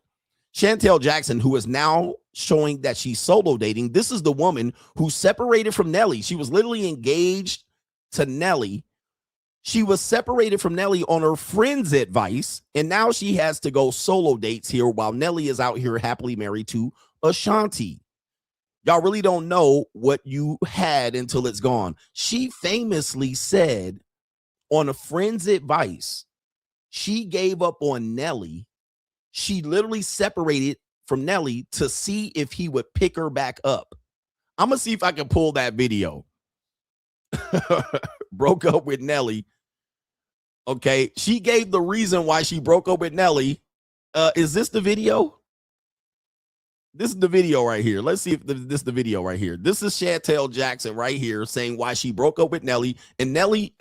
Shantel Jackson, who is now showing that she's solo dating. This is the woman who separated from Nelly. She was literally engaged to Nelly. She was separated from Nelly on her friend's advice, and now she has to go solo dates here while Nelly is out here happily married to Ashanti. Y'all really don't know what you had until it's gone. She famously said on a friend's advice, she gave up on Nelly. She literally separated from Nelly to see if he would pick her back up. I'm going to see if I can pull that video. Broke up with Nelly. Okay. She gave the reason why she broke up with Nelly. Is this the video? This is the video right here. Let's see if this is the video right here. This is Shantel Jackson right here saying why she broke up with Nelly. And Nelly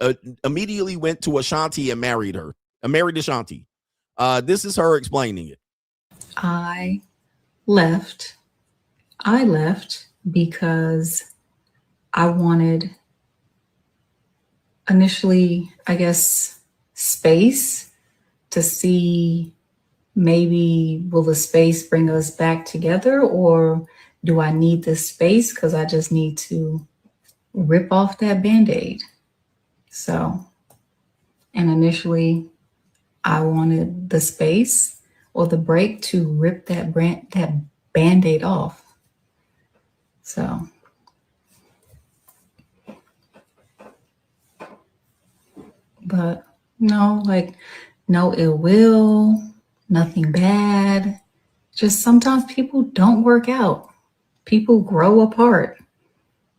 immediately went to Ashanti and married her. Married Ashanti. This is her explaining it. I left because I wanted initially, I guess, space to see maybe will the space bring us back together, or do I need this space because I just need to rip off that Band-Aid? So, and initially I wanted the space or the break to rip that Band-Aid off. So but no, like no ill will, nothing bad. Just sometimes people don't work out. People grow apart.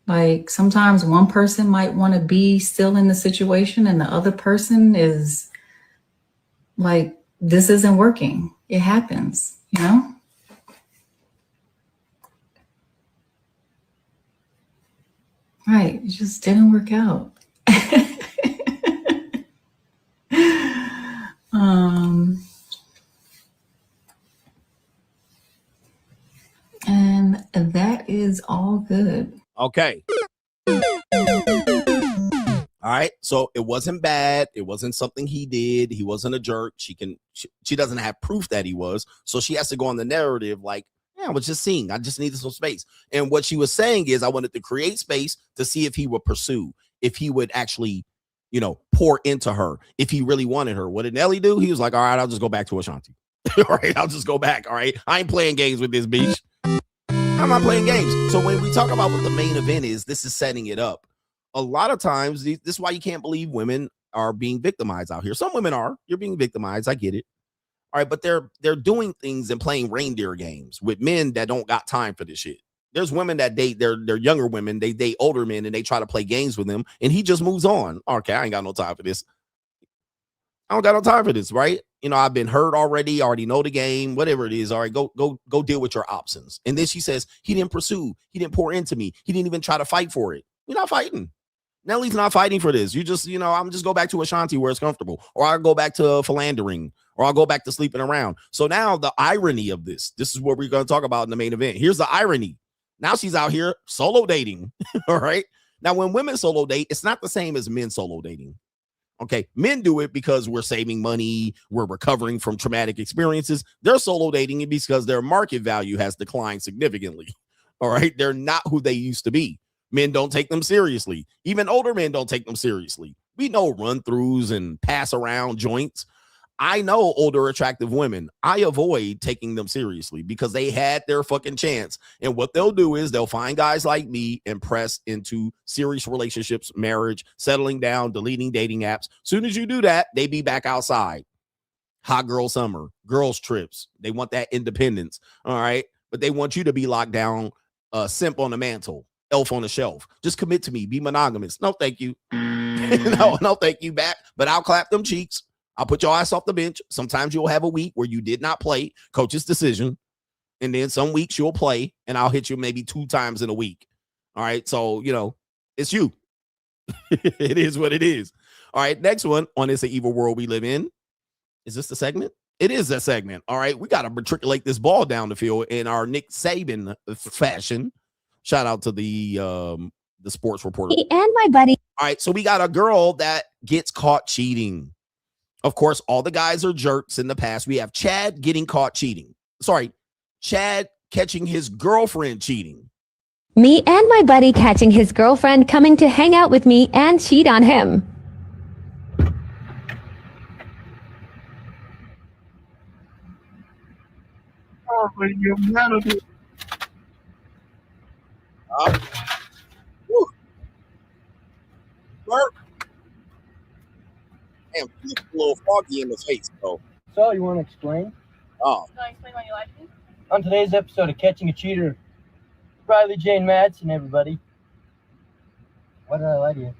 Like sometimes one person might want to be still in the situation and the other person is like, this isn't working. It happens, you know? Right. It just didn't work out. And that is all good. Okay. All right. So it wasn't bad. It wasn't something he did. He wasn't a jerk. She doesn't have proof that he was. So she has to go on the narrative like, yeah, I was just seeing. I just needed some space. And what she was saying is I wanted to create space to see if he would pursue, if he would actually, pour into her, if he really wanted her. What did Nelly do? He was like, all right, I'll just go back to Ashanti. All right, I'll just go back. All right. I ain't playing games with this bitch. I'm not playing games. So when we talk about what the main event is, this is setting it up. A lot of times, this is why you can't believe women are being victimized out here. Some women are. You're being victimized. I get it. All right, but they're doing things and playing reindeer games with men that don't got time for this shit. There's women that date, they're younger women, they date older men and they try to play games with them and he just moves on. Okay, I ain't got no time for this. I don't got no time for this, right? I've been hurt already, already know the game, whatever it is. All right, go deal with your options. And then she says, he didn't pursue, he didn't pour into me, he didn't even try to fight for it. We're not fighting. Nelly's not fighting for this. You just, I'm just go back to Ashanti where it's comfortable, or I'll go back to philandering, or I'll go back to sleeping around. So now the irony of this is what we're going to talk about in the main event. Here's the irony. Now she's out here solo dating. All right. Now, when women solo date, it's not the same as men solo dating. Okay. Men do it because we're saving money. We're recovering from traumatic experiences. They're solo dating it because their market value has declined significantly. All right. They're not who they used to be. Men don't take them seriously. Even older men don't take them seriously. We know run-throughs and pass around joints. I know older attractive women. I avoid taking them seriously because they had their fucking chance. And what they'll do is they'll find guys like me and press into serious relationships, marriage, settling down, deleting dating apps. Soon as you do that, they be back outside. Hot girl summer, girls trips. They want that independence. All right. But they want you to be locked down, simp on the mantle, elf on the shelf. Just commit to me. Be monogamous. No, thank you. No, thank you back. But I'll clap them cheeks. I'll put your ass off the bench. Sometimes you'll have a week where you did not play, coach's decision. And then some weeks you'll play and I'll hit you maybe 2 times in a week. All right. So, it's you. It is what it is. All right. Next one on It's an Evil World We Live In. Is this the segment? It is a segment. All right. We got to matriculate this ball down the field in our Nick Saban fashion. Shout out to the sports reporter. And my buddy. All right, so we got a girl that gets caught cheating. Of course, all the guys are jerks in the past. We have Chad getting caught cheating. Sorry, Chad catching his girlfriend cheating. Me and my buddy catching his girlfriend coming to hang out with me and cheat on him. Oh, but humanity. Damn, he's a little foggy in the face, though. So, you want to explain? Oh. Can I explain why you like me? On today's episode of Catching a Cheater, Riley Jane Madsen, everybody. What did I lie to you?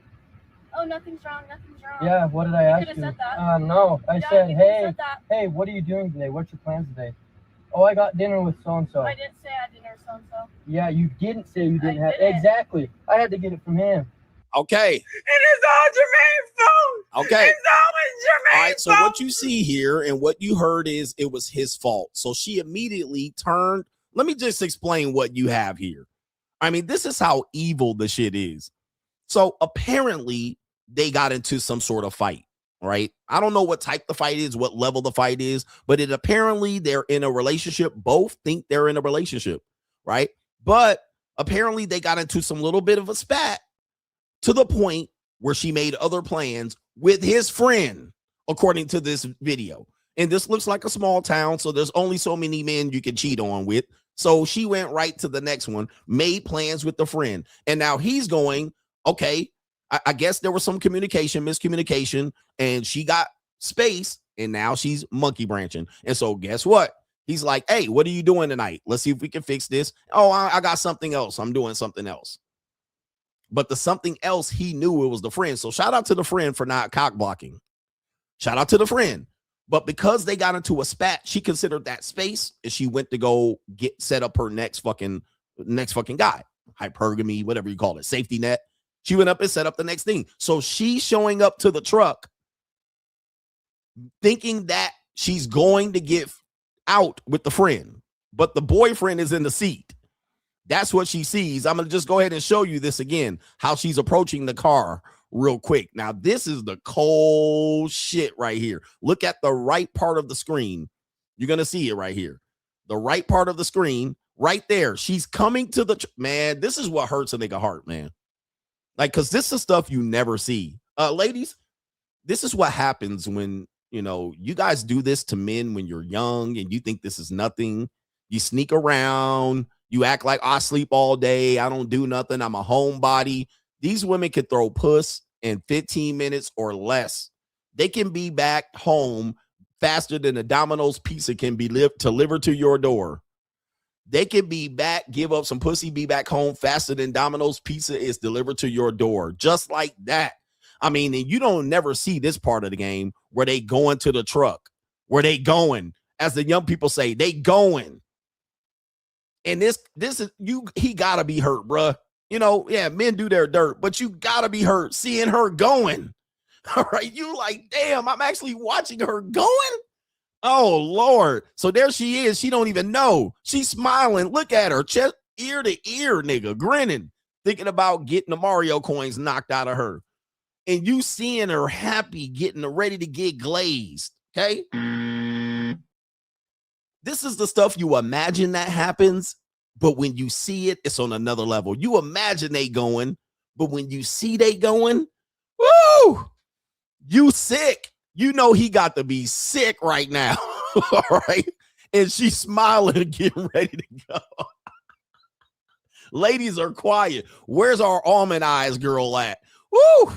Oh, nothing's wrong. Nothing's wrong. Yeah, what did I ask You you? could have said that. No, I Yeah, said, you could've hey, said that. hey, what are you doing today? What's your plans today? Oh, I got dinner with so-and-so. I didn't say I had dinner with so-and-so. Yeah, you didn't say you didn't I have. didn't. Exactly. I had to get it from him. Okay. It is all Jermaine's fault. Okay. It's always Jermaine's All right, so fault. what you see here and what you heard is it was his fault. So she immediately turned. Let me just explain what you have here. I mean, this is how evil the shit is. So apparently they got into some sort of fight, right? I don't know what type the fight is, what level the fight is, but it apparently they're in a relationship. Both think they're in a relationship, right? But apparently they got into some little bit of a spat to the point where she made other plans with his friend, according to this video. And this looks like a small town, so there's only so many men you can cheat on with. So she went right to the next one, made plans with the friend. And now he's going, okay, I guess there was some miscommunication, and she got space, and now she's monkey branching. And so guess what? He's like, hey, what are you doing tonight? Let's see if we can fix this. Oh, I got something else. I'm doing something else. But the something else, he knew it was the friend. So shout out to the friend for not cock blocking. Shout out to the friend. But because they got into a spat, she considered that space, and she went to go set up her next fucking guy. Hypergamy, whatever you call it, safety net. She went up and set up the next thing. So she's showing up to the truck thinking that she's going to get out with the friend, but the boyfriend is in the seat. That's what she sees. I'm going to just go ahead and show you this again, how she's approaching the car real quick. Now, this is the cold shit right here. Look at the right part of the screen. You're going to see it right here. The right part of the screen right there. She's coming to the, man, this is what hurts a nigga heart, man. Like, because this is stuff you never see. Ladies, this is what happens when, you know, you guys do this to men when you're young and you think this is nothing. You sneak around. You act like I sleep all day. I don't do nothing. I'm a homebody. These women can throw puss in 15 minutes or less. They can be back home faster than a Domino's pizza can be delivered to your door. They can be back, give up some pussy, be back home faster than Domino's pizza is delivered to your door. Just like that. I mean, and you don't never see this part of the game where they going to the truck, where they going, as the young people say, they going. And this is he gotta be hurt, bruh. You know, yeah, men do their dirt, but you gotta be hurt seeing her going. All right, you like, damn, I'm actually watching her going. Oh Lord. So there she is. She don't even know. She's smiling. Look at her, chest ear to ear, nigga, grinning, thinking about getting the Mario coins knocked out of her. And you seeing her happy, getting ready to get glazed. Okay. This is the stuff you imagine that happens, but when you see it, it's on another level. You imagine they going, but when you see they going, woo, you sick. You know he got to be sick right now. All right. And she's smiling, getting ready to go. Ladies are quiet. Where's our almond eyes girl at? Woo!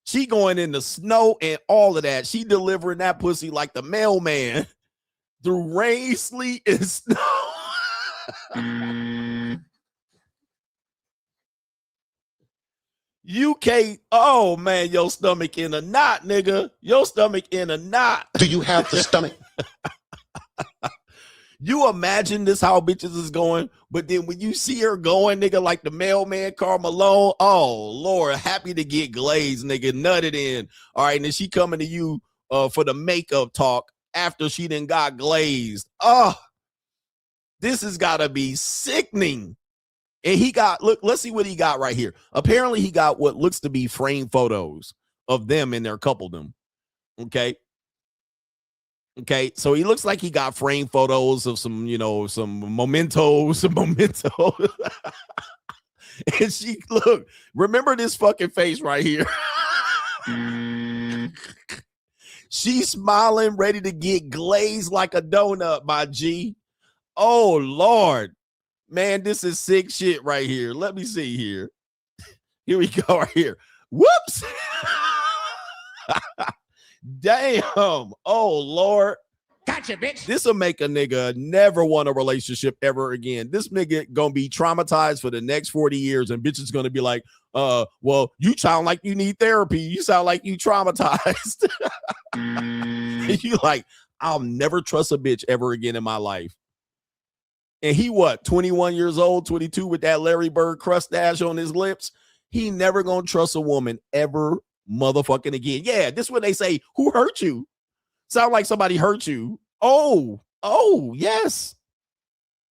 She going in the snow and all of that. She delivering that pussy like the mailman through rain, sleet, and snow. You can't, oh man, your stomach in a knot, nigga. Your stomach in a knot. Do you have the stomach? You imagine this, how bitches is going, but then when you see her going, nigga, like the mailman, Karl Malone, oh Lord, happy to get glazed, nigga, nutted in. All right, and then she coming to you for the makeup talk after she done got glazed. Oh, this has got to be sickening. And he got, look, let's see what he got right here. Apparently he got what looks to be framed photos of them and their coupledom. Okay. Okay. So he looks like he got framed photos of some, you know, some mementos. And she, look, remember this fucking face right here. She's smiling, ready to get glazed like a donut, my G. Oh, Lord. Man, this is sick shit right here. Let me see here. Here we go right here. Whoops. Damn. Oh, Lord. Gotcha, bitch. This will make a nigga never want a relationship ever again. This nigga gonna be traumatized for the next 40 years, and bitch is gonna be like, well, you sound like you need therapy. You sound like you traumatized. And you like, I'll never trust a bitch ever again in my life. And he what, 21 years old, 22 with that Larry Bird crustache on his lips? He never gonna trust a woman ever motherfucking again. Yeah, this is what they say, who hurt you? Sound like somebody hurt you. Oh, yes.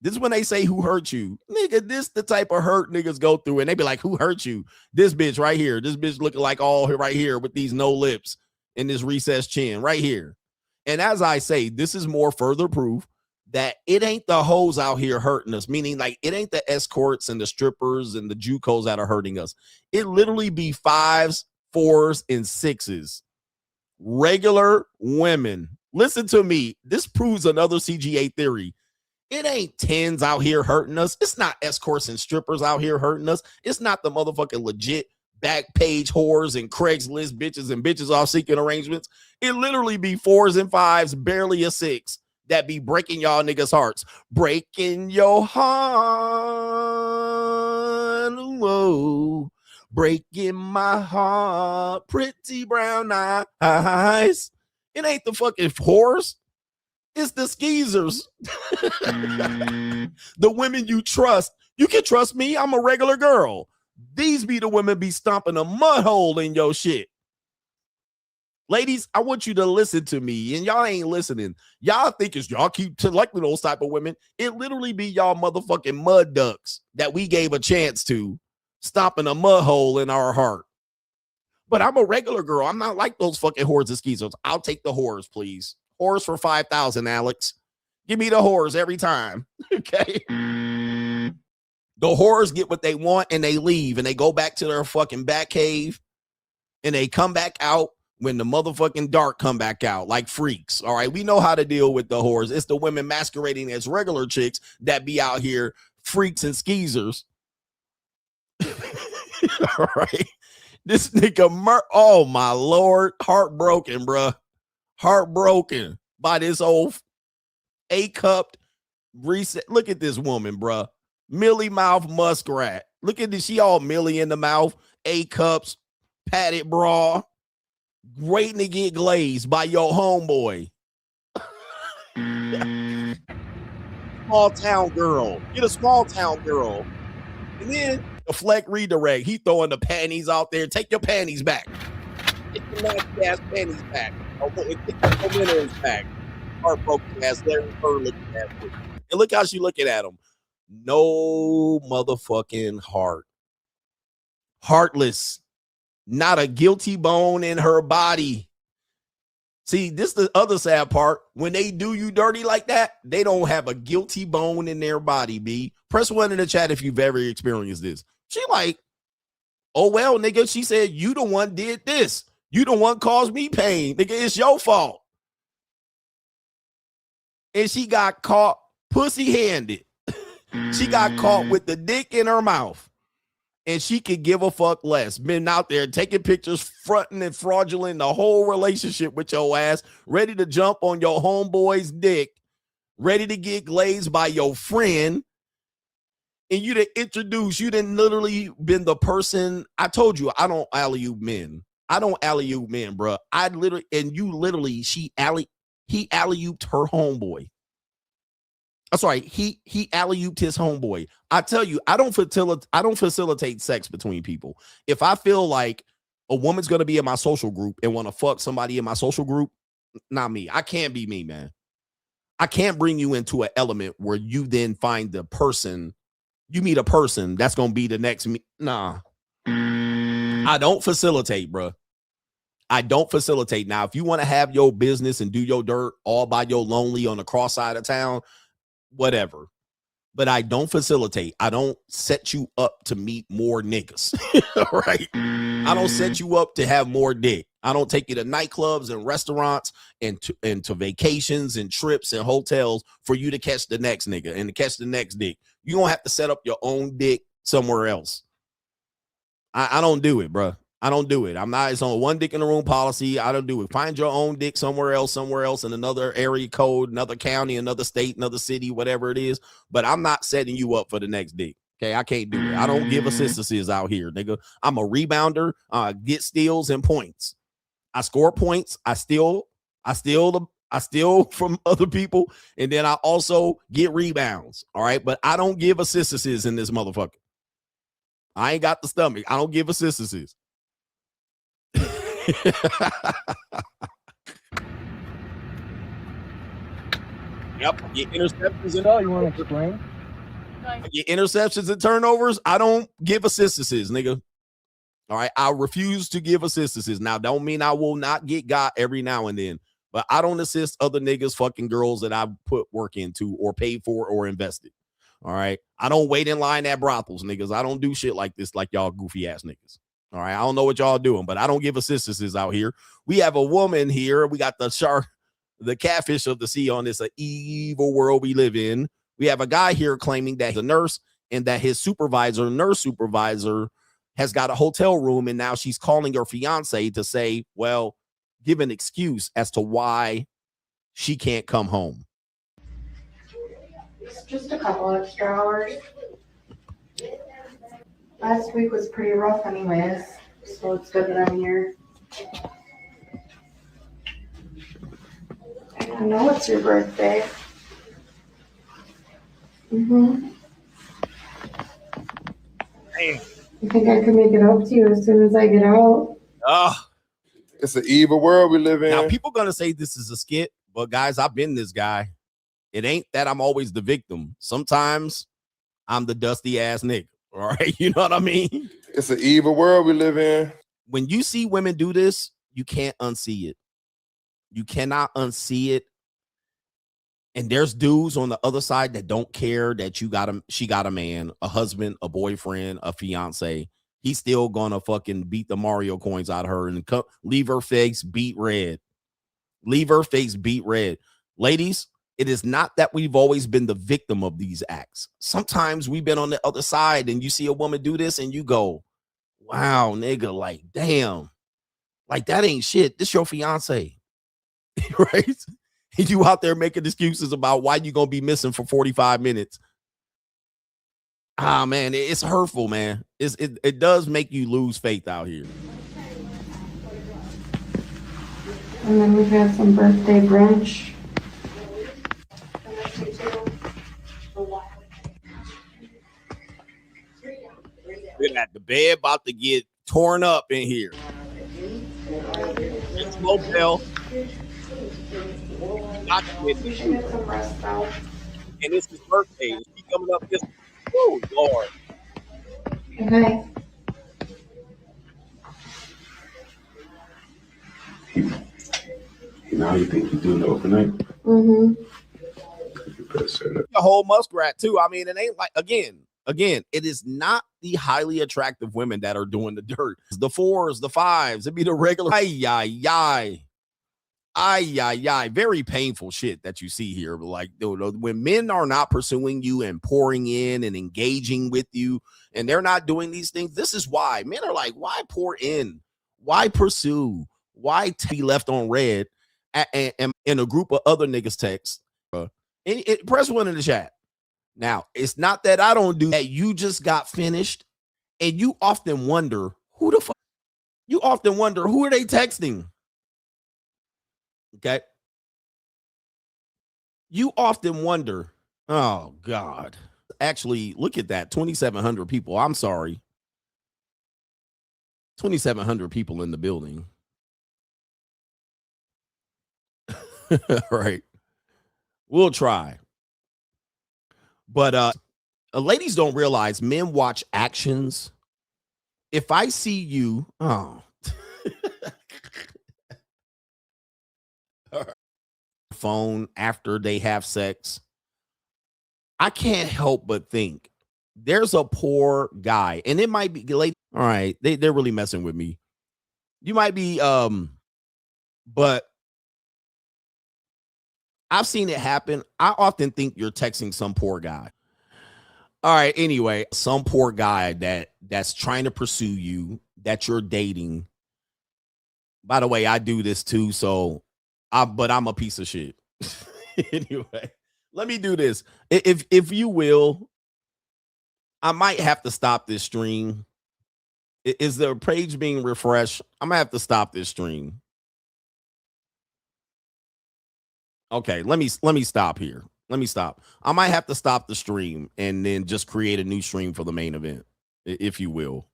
This is when they say who hurt you. Nigga, this the type of hurt niggas go through, and they be like, who hurt you? This bitch right here. This bitch looking like all right here with these no lips and this recessed chin right here. And as I say, this is more further proof that it ain't the hoes out here hurting us, meaning like it ain't the escorts and the strippers and the JUCOs that are hurting us. It literally be 5s, 4s, and 6s. Regular women. Listen to me. This proves another CGA theory. It ain't 10s out here hurting us. It's not escorts and strippers out here hurting us. It's not the motherfucking legit back page whores and Craigslist bitches and bitches off seeking arrangements. It literally be 4s and 5s, barely a 6, that be breaking y'all niggas' hearts. Breaking your heart. Whoa. Breaking my heart. Pretty brown eyes. It ain't the fucking whores. It's the skeezers. The women you trust. You can trust me. I'm a regular girl. These be the women be stomping a mud hole in your shit. Ladies, I want you to listen to me, and y'all ain't listening. Y'all think it's y'all keep selecting those type of women. It literally be y'all motherfucking mud ducks that we gave a chance to, stopping a mud hole in our heart. But I'm a regular girl. I'm not like those fucking whores and skeezers. I'll take the whores, please. Whores for 5,000, Alex. Give me the whores every time. Okay. The whores get what they want and they leave and they go back to their fucking bat cave and they come back out when the motherfucking dark come back out like freaks. All right. We know how to deal with the whores. It's the women masquerading as regular chicks that be out here freaks and skeezers. All right. This nigga, oh my Lord, heartbroken, bruh. Heartbroken by this old A-cupped reset. Look at this woman, bruh. Millie mouth muskrat. Look at this. She all Millie in the mouth. A-cups, padded bra. Waiting to get glazed by your homeboy. Small town girl. Get a small town girl. And then the Fleck redirect. He throwing the panties out there. Take your panties back. Take your nasty ass panties back. Take your winners back. Heartbroken ass Larry Bird looking at him. And look how she looking at him. No motherfucking heart. Heartless. Not a guilty bone in her body. See, this is the other sad part. When they do you dirty like that, they don't have a guilty bone in their body, B. Press 1 in the chat if you've ever experienced this. She like, oh, well, nigga, she said, you the one did this. You the one caused me pain. Nigga, it's your fault. And she got caught pussy-handed. She got caught with the dick in her mouth. And she could give a fuck less. Been out there taking pictures, fronting and fraudulent the whole relationship with your ass, ready to jump on your homeboy's dick, ready to get glazed by your friend. And you to introduce, you didn't literally been the person. I told you, I don't alley-oop men. I don't alley-oop men, bro. I literally, and you literally, he alley-ooped her homeboy. I'm sorry, he alley-ooped his homeboy. I tell you, I don't facilitate sex between people. If I feel like a woman's gonna be in my social group and want to fuck somebody in my social group, not me. I can't be me, man. I can't bring you into an element where you then find the person you meet a person that's gonna be the next me. Nah, I don't facilitate, bro. I don't facilitate. Now, if you want to have your business and do your dirt all by your lonely on the cross side of town, whatever. But I don't facilitate. I don't set you up to meet more niggas. Right? I don't set you up to have more dick. I don't take you to nightclubs and restaurants and to vacations and trips and hotels for you to catch the next nigga and to catch the next dick. You're going to have to set up your own dick somewhere else. I don't do it, bro. I don't do it. I'm not. It's on one dick in the room policy. I don't do it. Find your own dick somewhere else in another area code, another county, another state, another city, whatever it is. But I'm not setting you up for the next dick. Okay, I can't do it. I don't give assistances out here, nigga. I'm a rebounder. Get steals and points. I score points. I steal from other people, and then I also get rebounds. All right, but I don't give assistances in this motherfucker. I ain't got the stomach. I don't give assistances. Yep, get interceptions and you want to explain? Get interceptions and turnovers. I don't give assistances, nigga. All right, I refuse to give assistances. Now, don't mean I will not get got every now and then, but I don't assist other niggas, fucking girls that I put work into or paid for or invested. All right, I don't wait in line at brothels, niggas. I don't do shit like this, like y'all goofy ass niggas. All right, I don't know what y'all doing, but I don't give assistances out here. We have a woman here. We got the shark, the catfish of the sea on this evil world we live in. We have a guy here claiming that he's a nurse and that his nurse supervisor, has got a hotel room, and now she's calling her fiance to say, well, give an excuse as to why she can't come home. It's just a couple extra hours. Last week was pretty rough anyways, so it's good that I'm here. I know it's your birthday. Mm-hmm. Damn. I think I can make it up to you as soon as I get out. It's an evil world we live in. Now, people going to say this is a skit, but guys, I've been this guy. It ain't that I'm always the victim. Sometimes I'm the dusty ass nigga. All right, you know what I mean? It's an evil world we live in. When you see women do this, you can't unsee it. You cannot unsee it. And there's dudes on the other side that don't care that she got a man, a husband, a boyfriend, a fiance. He's still gonna fucking beat the Mario coins out of her and leave her face beat red. Leave her face beat red. Ladies, it is not that we've always been the victim of these acts. Sometimes we've been on the other side and you see a woman do this and you go, wow, nigga, like, damn, like that ain't shit. This your fiance, right? And you out there making excuses about why you gonna be missing for 45 minutes. Ah, man, it's hurtful, man. It does make you lose faith out here. And then we've had some birthday brunch. We're at the bed about to get torn up in here. It's motel. We should get some rest out. And it's his birthday. Is he coming up this? Oh, Lord. Okay. Now you think you're doing it overnight? Mm-hmm. The whole muskrat too. I mean, it ain't like again, it is not the highly attractive women that are doing the dirt. It's the 4s, the 5s. It'd be the regular. Very painful shit that you see here. Like when men are not pursuing you and pouring in and engaging with you, and they're not doing these things. This is why men are like, why pour in? Why pursue? Why be left on red and in a group of other niggas text? Press 1 in the chat. Now, it's not that I don't do that. You just got finished, and you often wonder who the fuck. You often wonder who are they texting. Okay. You often wonder, oh God. Actually, look at that. 2,700 people. I'm sorry. 2,700 people in the building. Right. We'll try. But ladies don't realize men watch actions. If I see you, phone after they have sex, I can't help but think there's a poor guy, and it might be late. All right, they're really messing with me. You might be, but I've seen it happen. I often think you're texting some poor guy. All right, anyway, some poor guy that's trying to pursue you, that you're dating. By the way, I do this too, but I'm a piece of shit. Anyway, let me do this. If you will, I might have to stop this stream. Is the page being refreshed? I'm gonna have to stop this stream. Okay, let me stop here. Let me stop. I might have to stop the stream and then just create a new stream for the main event, if you will,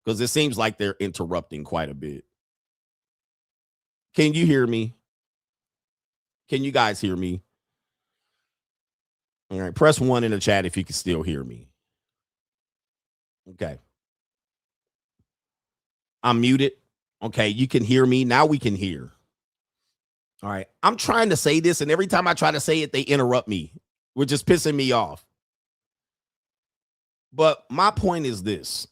because it seems like they're interrupting quite a bit. Can you hear me? Can you guys hear me? All right, press 1 in the chat if you can still hear me. Okay. I'm muted. Okay, you can hear me. Now we can hear. All right. I'm trying to say this, and every time I try to say it, they interrupt me, which is pissing me off. But my point is this,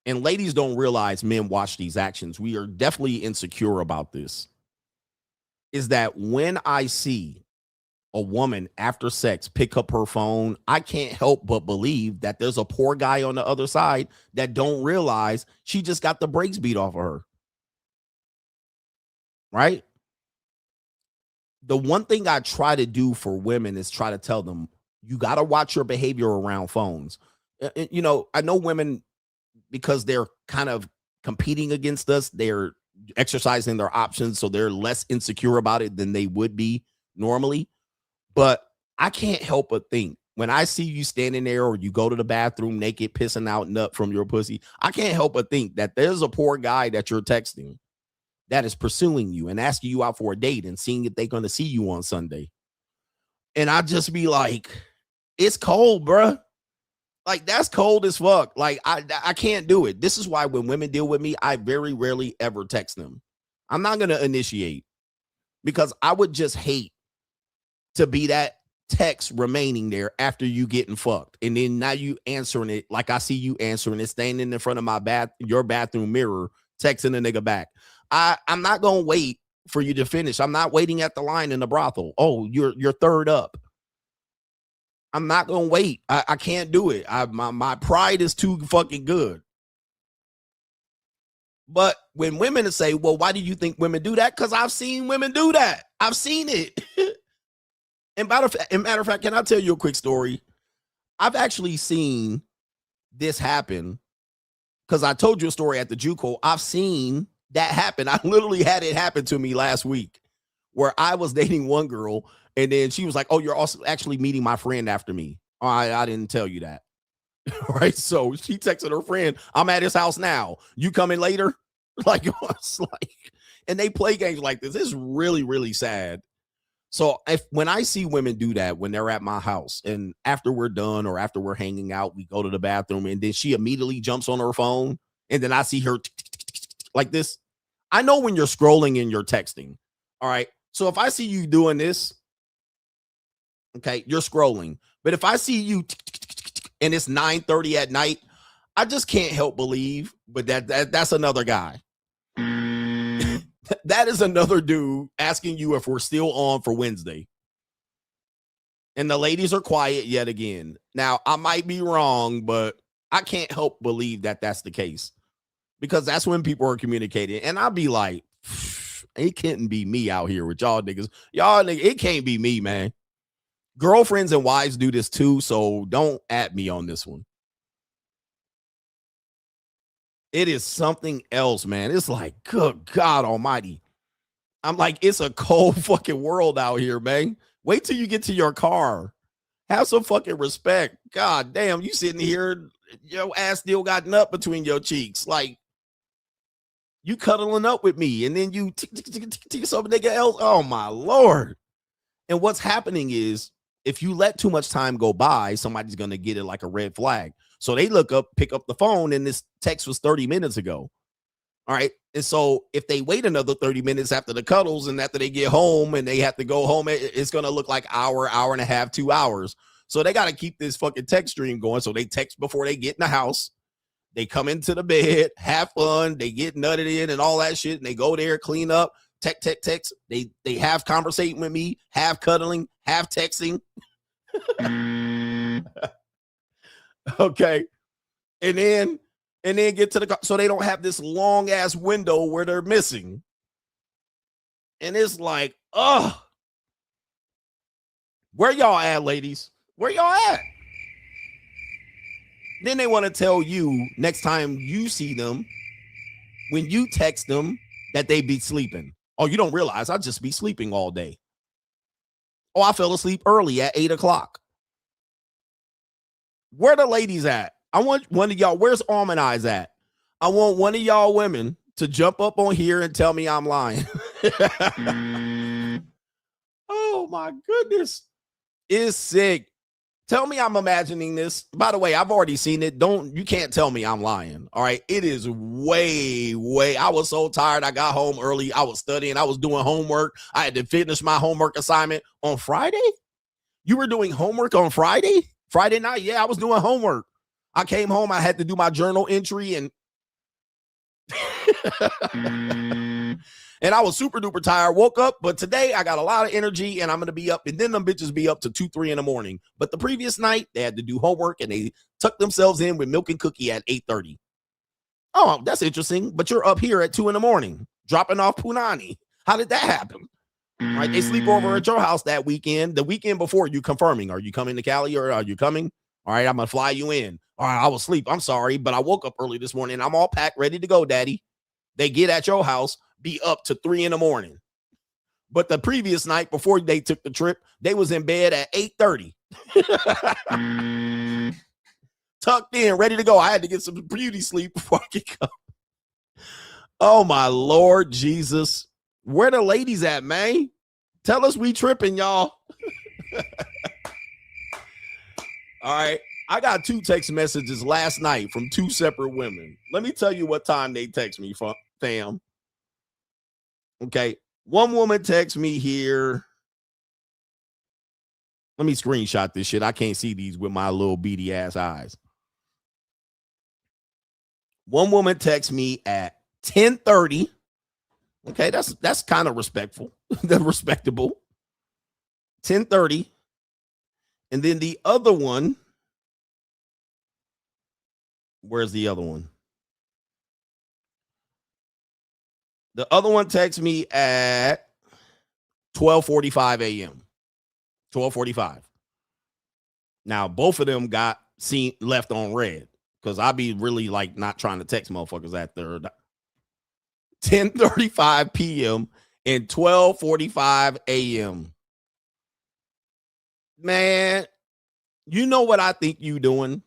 and ladies don't realize men watch these actions. We are definitely insecure about this, is that when I see a woman after sex pick up her phone, I can't help but believe that there's a poor guy on the other side that don't realize she just got the brakes beat off of her. Right? The one thing I try to do for women is try to tell them, you got to watch your behavior around phones. You know, I know women, because they're kind of competing against us, they're exercising their options, so they're less insecure about it than they would be normally. But I can't help but think, when I see you standing there or you go to the bathroom naked, pissing out nut from your pussy, I can't help but think that there's a poor guy that you're texting that is pursuing you and asking you out for a date and seeing if they're going to see you on Sunday. And I just be like, it's cold, bruh. Like, that's cold as fuck. Like, I can't do it. This is why when women deal with me, I very rarely ever text them. I'm not going to initiate, because I would just hate to be that text remaining there after you getting fucked. And then now you answering it like I see you answering it, standing in front of your bathroom mirror, texting a nigga back. I'm not going to wait for you to finish. I'm not waiting at the line in the brothel. Oh, you're third up. I'm not going to wait. I can't do it. My pride is too fucking good. But when women say, well, why do you think women do that? Because I've seen women do that. I've seen it. And matter of fact, can I tell you a quick story? I've actually seen this happen, because I told you a story at the JUCO. I've seen that happen. I literally had it happen to me last week, where I was dating one girl, and then she was like, oh, you're also actually meeting my friend after me. Oh, I didn't tell you that. Right? So she texted her friend, I'm at his house now. You coming later? Like, it's like, and they play games like this. It's really, really sad. So when I see women do that, when they're at my house and after we're done or after we're hanging out, we go to the bathroom and then she immediately jumps on her phone, and then I see her like this. I know when you're scrolling and you're texting. All right. So if I see you doing this, okay, you're scrolling. But if I see you and it's 9:30 at night, I just can't help believe, but that's another guy. That is another dude asking you if we're still on for Wednesday. And the ladies are quiet yet again. Now, I might be wrong, but I can't help believe that that's the case, because that's when people are communicating. And I'll be like, it can't be me out here with y'all niggas. Y'all niggas, it can't be me, man. Girlfriends and wives do this too, so don't at me on this one. It is something else, man. It's like, good God almighty. I'm like, it's a cold fucking world out here, man. Wait till you get to your car. Have some fucking respect. God damn, you sitting here, your ass still got nut between your cheeks. Like, you cuddling up with me, and then you some nigga else. Oh, my Lord. And what's happening is if you let too much time go by, somebody's going to get it like a red flag. So they pick up the phone, and this text was 30 minutes ago. All right. And so if they wait another 30 minutes after the cuddles and after they get home and they have to go home, it's going to look like hour and a half, 2 hours. So they got to keep this fucking text stream going. So they text before they get in the house. They come into the bed, have fun. They get nutted in and all that shit. And they go there, clean up, text. They have conversation with me, have cuddling, have texting. Okay. And then get to the car. So they don't have this long ass window where they're missing. And it's like, where y'all at, ladies? Where y'all at? Then they want to tell you next time you see them, when you text them, that they be sleeping. Oh, you don't realize I just be sleeping all day. Oh, I fell asleep early at 8 o'clock. Where the ladies at? I want one of y'all. Where's Almond Eyes at? I want one of y'all women to jump up on here and tell me I'm lying. Oh my goodness. It's sick. Tell me I'm imagining this. By the way, I've already seen it. You can't tell me I'm lying. All right. It is way. I was so tired. I got home early. I was studying. I was doing homework. I had to finish my homework assignment on Friday. You were doing homework on Friday? Friday night? Yeah, I was doing homework. I came home. I had to do my journal entry and and I was super duper tired. Woke up, but today I got a lot of energy and I'm going to be up. And then them bitches be up to 2, 3 in the morning. But the previous night they had to do homework and they tucked themselves in with milk and cookie at 8:30. Oh, that's interesting. But you're up here at 2 in the morning, dropping off Punani. How did that happen? Right? They sleep over at your house that weekend. The weekend before, you confirming. Are you coming to Cali or are you coming? All right, I'm going to fly you in. All right, I was asleep. I'm sorry, but I woke up early this morning. I'm all packed, ready to go, daddy. They get at your house, be up to 3 in the morning. But the previous night before they took the trip, they was in bed at 8:30. Tucked in, ready to go. I had to get some beauty sleep before I could go. Oh, my Lord Jesus. Where the ladies at, man? Tell us we tripping, y'all. All right. I got 2 text messages last night from 2 separate women. Let me tell you what time they text me, fam. Okay. One woman texts me here. Let me screenshot this shit. I can't see these with my little beady ass eyes. One woman texts me at 10:30. Okay, that's kind of respectful. That's respectable. 10:30. And then the other one. Where's the other one? The other one texts me at 12:45 a.m. 12:45. Now, both of them got left on red because I be really like not trying to text motherfuckers at 10:35 p.m. and 12:45 a.m. Man, you know what I think you doing?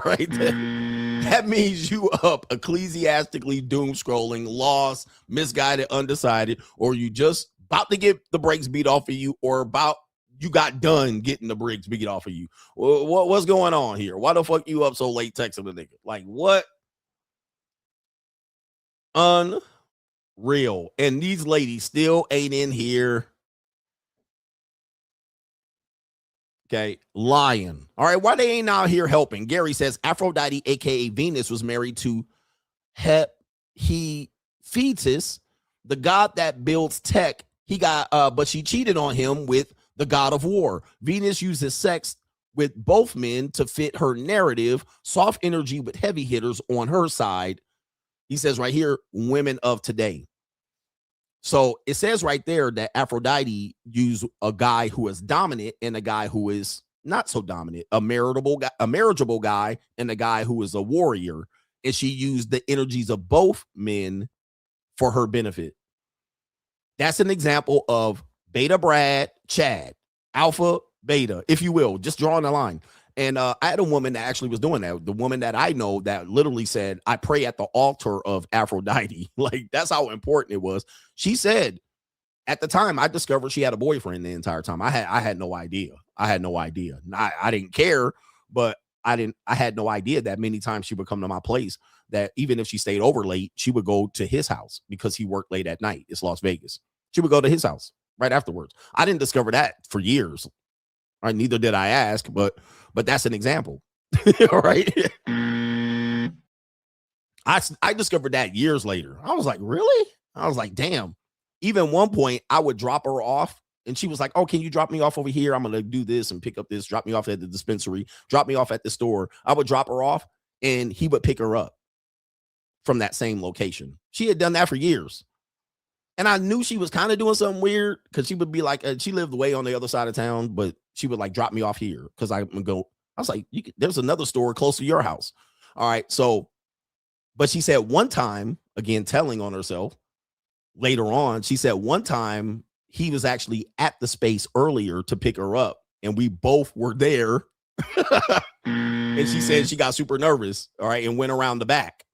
Right there. That means you up ecclesiastically doom scrolling, lost, misguided, undecided, or you just about to get the brakes beat off of you, or about you got done getting the brakes beat off of you. What's going on here? Why the fuck you up so late texting the nigga? Like what? Unreal. And these ladies still ain't in here. Okay, lying. All right, why they ain't out here helping? Gary says Aphrodite, aka Venus, was married to Hephaestus, the god that builds tech. But she cheated on him with the god of war. Venus uses sex with both men to fit her narrative. Soft energy with heavy hitters on her side. He says right here, women of today. So it says right there that Aphrodite used a guy who is dominant and a guy who is not so dominant, a marriageable guy and a guy who is a warrior. And she used the energies of both men for her benefit. That's an example of beta Brad, Chad, alpha, beta, if you will, just drawing a line. And I had a woman that actually was doing that. The woman that I know that literally said, I pray at the altar of Aphrodite. Like, that's how important it was. She said, At the time, I discovered she had a boyfriend the entire time. I had no idea. I didn't care, but I had no idea that many times she would come to my place, that even if she stayed over late, she would go to his house because he worked late at night. It's Las Vegas. She would go to his house right afterwards. I didn't discover that for years. All right, neither did I ask, but that's an example. All right. I discovered that years later. I was like, really? I was like, damn. Even one point, I would drop her off, and she was like, oh, can you drop me off over here? I'm going to do this and pick up this, drop me off at the dispensary, drop me off at the store. I would drop her off, and he would pick her up from that same location. She had done that for years. And I knew she was kind of doing something weird, because she would be like, she lived way on the other side of town, but she would like drop me off here because I would go. I was like, there's another store close to your house. All right. So, but she said one time, again, telling on herself, later on, she said one time he was actually at the space earlier to pick her up, and we both were there. And she said she got super nervous, all right, and went around the back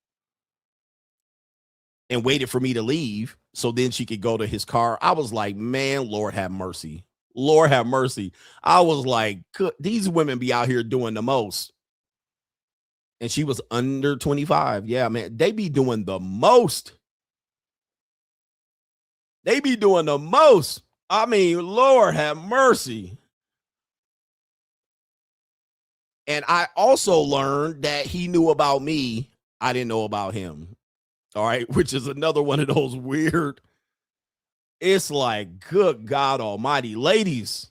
and waited for me to leave so then she could go to his car. I was like, man, Lord have mercy. Lord have mercy. I was like, these women be out here doing the most. And she was under 25. Yeah, man, they be doing the most. They be doing the most. I mean, Lord have mercy. And I also learned that he knew about me. I didn't know about him. All right. Which is another one of those weird. It's like, good God almighty. Ladies,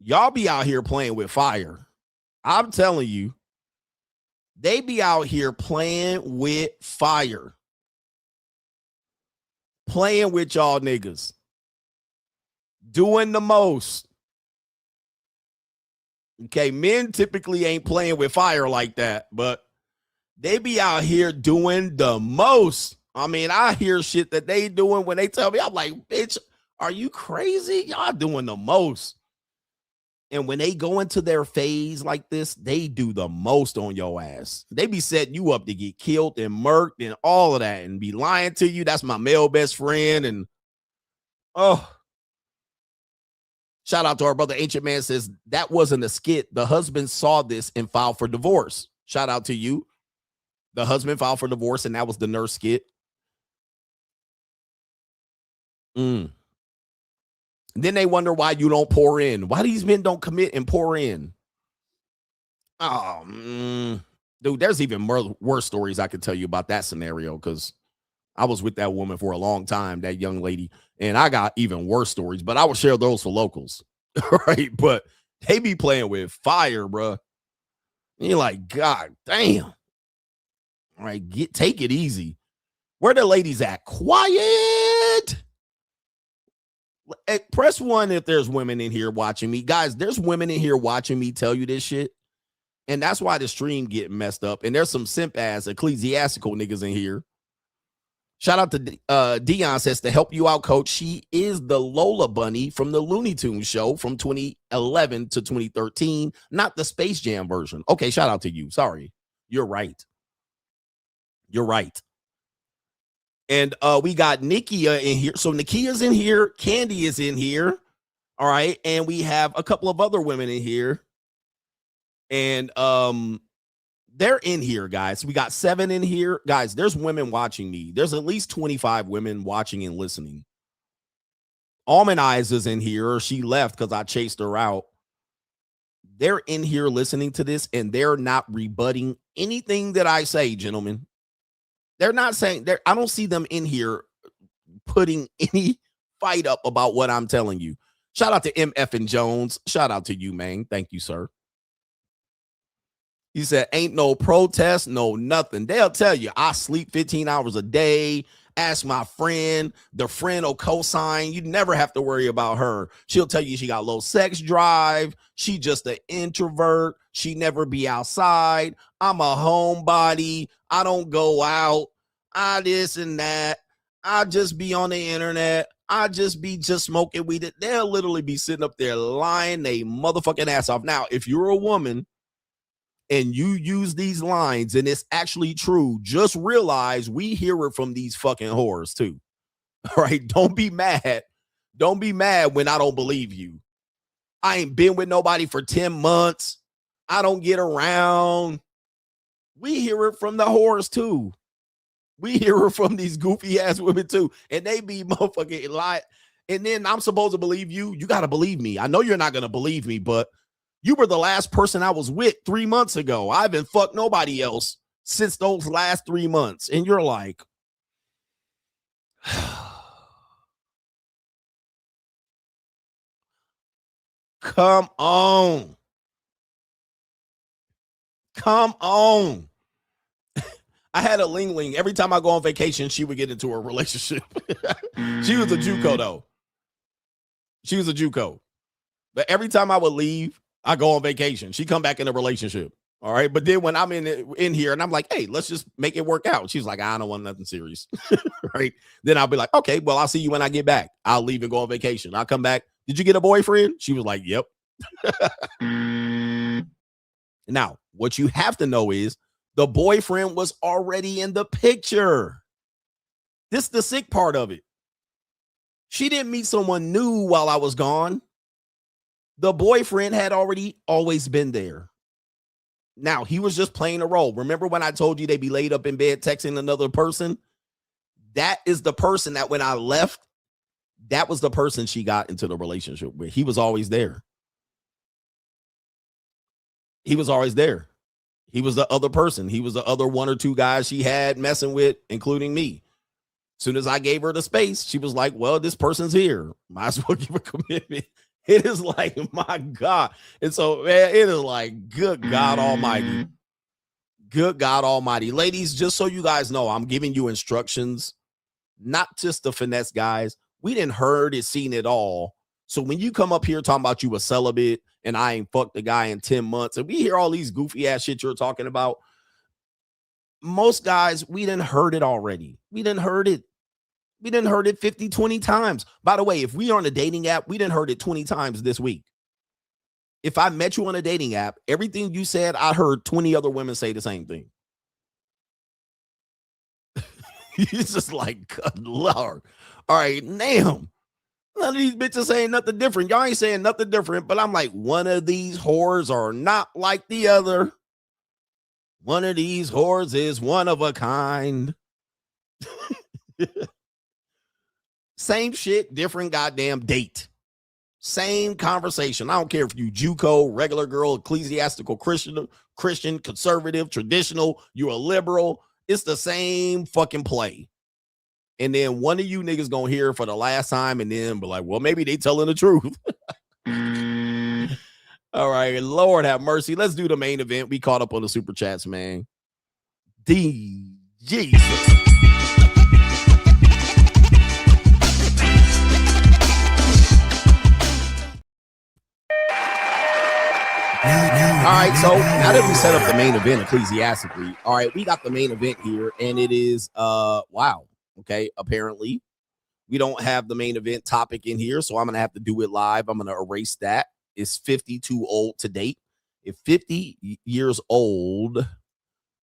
y'all be out here playing with fire. I'm telling you, they be out here playing with fire. Playing with y'all niggas. Doing the most. Okay, men typically ain't playing with fire like that, but they be out here doing the most. I mean, I hear shit that they doing when they tell me, I'm like, bitch, are you crazy? Y'all doing the most. And when they go into their phase like this, they do the most on your ass. They be setting you up to get killed and murked and all of that and be lying to you. That's my male best friend. And oh, shout out to our brother Ancient Man, says that wasn't a skit. The husband saw this and filed for divorce. Shout out to you. The husband filed for divorce, and that was the nurse skit. Then they wonder why you don't pour in. Why these men don't commit and pour in. Oh, dude, there's even worse stories I could tell you about that scenario, because I was with that woman for a long time, that young lady, and I got even worse stories, but I will share those for locals. Right? But they be playing with fire, bro. And you're like, God damn. All right, take it easy. Where the ladies at? Quiet. Press 1 if there's women in here watching me. Guys, there's women in here watching me tell you this shit. And that's why the stream getting messed up. And there's some simp ass ecclesiastical niggas in here. Shout out to Dion, says, to help you out, coach, she is the Lola Bunny from the Looney Tunes show from 2011 to 2013, not the Space Jam version. Okay, shout out to you. Sorry. You're right. You're right. And we got Nikia in here. So Nikia's in here. Candy is in here. All right. And we have a couple of other women in here. And they're in here, guys. We got 7 in here. Guys, there's women watching me. There's at least 25 women watching and listening. Almond Eyes is in here. She left because I chased her out. They're in here listening to this, and they're not rebutting anything that I say, gentlemen. They're not saying, I don't see them in here putting any fight up about what I'm telling you. Shout out to MF and Jones. Shout out to you, man. Thank you, sir. He said, ain't no protest, no nothing. They'll tell you, I sleep 15 hours a day. Ask my friend. The friend will co-sign. You never have to worry about her. She'll tell you she got low sex drive. She just an introvert. She never be outside. I'm a homebody. I don't go out. I this and that. I just be on the internet. I just be smoking weed. They'll literally be sitting up there lying they motherfucking ass off. Now, if you're a woman and you use these lines and it's actually true, just realize we hear it from these fucking whores too. All right? Don't be mad. Don't be mad when I don't believe you. I ain't been with nobody for 10 months. I don't get around. We hear it from the whores too. We hear it from these goofy ass women too. And they be motherfucking lie. And then I'm supposed to believe you. You got to believe me. I know you're not going to believe me, but you were the last person I was with 3 months ago. I haven't fucked nobody else since those last 3 months. And you're like, come on. Come on. I had a ling-ling. Every time I go on vacation, she would get into a relationship. She was a JUCO, though. She was a JUCO. But every time I would leave, I go on vacation. She come back in a relationship. All right. But then when I'm in here and I'm like, hey, let's just make it work out. She's like, I don't want nothing serious. Right. Then I'll be like, okay, well, I'll see you when I get back. I'll leave and go on vacation. I'll come back. Did you get a boyfriend? She was like, yep. Now, what you have to know is the boyfriend was already in the picture. This is the sick part of it. She didn't meet someone new while I was gone. The boyfriend had always been there. Now, he was just playing a role. Remember when I told you they'd be laid up in bed texting another person? That is the person that when I left, that was the person she got into the relationship with. He was always there. He was always there. He was the other person. He was the other one or two guys she had messing with, including me. As soon as I gave her the space, she was like, well, this person's here. Might as well give a commitment. It is like, my God. And so, man, it is like, good God Almighty. Good God Almighty. Ladies, just so you guys know, I'm giving you instructions, not just the finesse guys. We didn't heard it, seen it all. So when you come up here talking about you a celibate and I ain't fucked the guy in 10 months, and we hear all these goofy ass shit you're talking about, most guys, we didn't heard it already. We didn't heard it. We didn't heard it 50, 20 times. By the way, if we are on a dating app, we didn't heard it 20 times this week. If I met you on a dating app, everything you said, I heard 20 other women say the same thing. It's just like, good Lord. All right, damn. None of these bitches saying nothing different. Y'all ain't saying nothing different, but I'm like, one of these whores are not like the other. One of these whores is one of a kind. Same shit, different goddamn date. Same conversation. I don't care if you JUCO, regular girl, ecclesiastical Christian, conservative, traditional, you're a liberal. It's the same fucking play. And then one of you niggas gonna hear it for the last time and then be like, well, maybe they telling the truth. All right, Lord have mercy. Let's do the main event. We caught up on the super chats, man. Jesus. All right, so now that we set up the main event ecclesiastically, all right, we got the main event here, and it is wow. Okay, apparently we don't have the main event topic in here, so I'm gonna have to do it live. I'm gonna erase that. It's 50 too old to date. If 50 years old,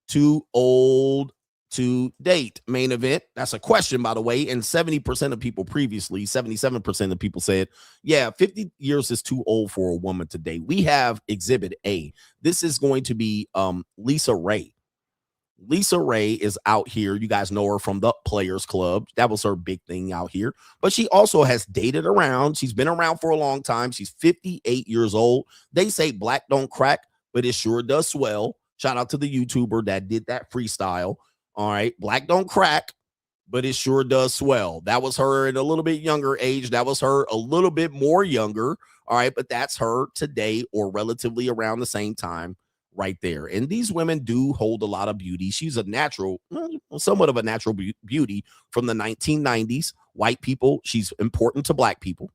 too old to date. Main event. That's a question, by the way. And 70% of people previously, 77% of people said, yeah, 50 years is too old for a woman to date. We have Exhibit A. This is going to be Lisa Raye. Lisa Raye is out here. You guys know her from the Players Club. That was her big thing out here. But she also has dated around. She's been around for a long time. She's 58 years old. They say black don't crack, but it sure does swell. Shout out to the YouTuber that did that freestyle. All right. Black don't crack, but it sure does swell. That was her at a little bit younger age. That was her a little bit more younger. All right. But that's her today or relatively around the same time right there. And these women do hold a lot of beauty. She's a natural, somewhat of a natural beauty from the 1990s. White people. She's important to black people.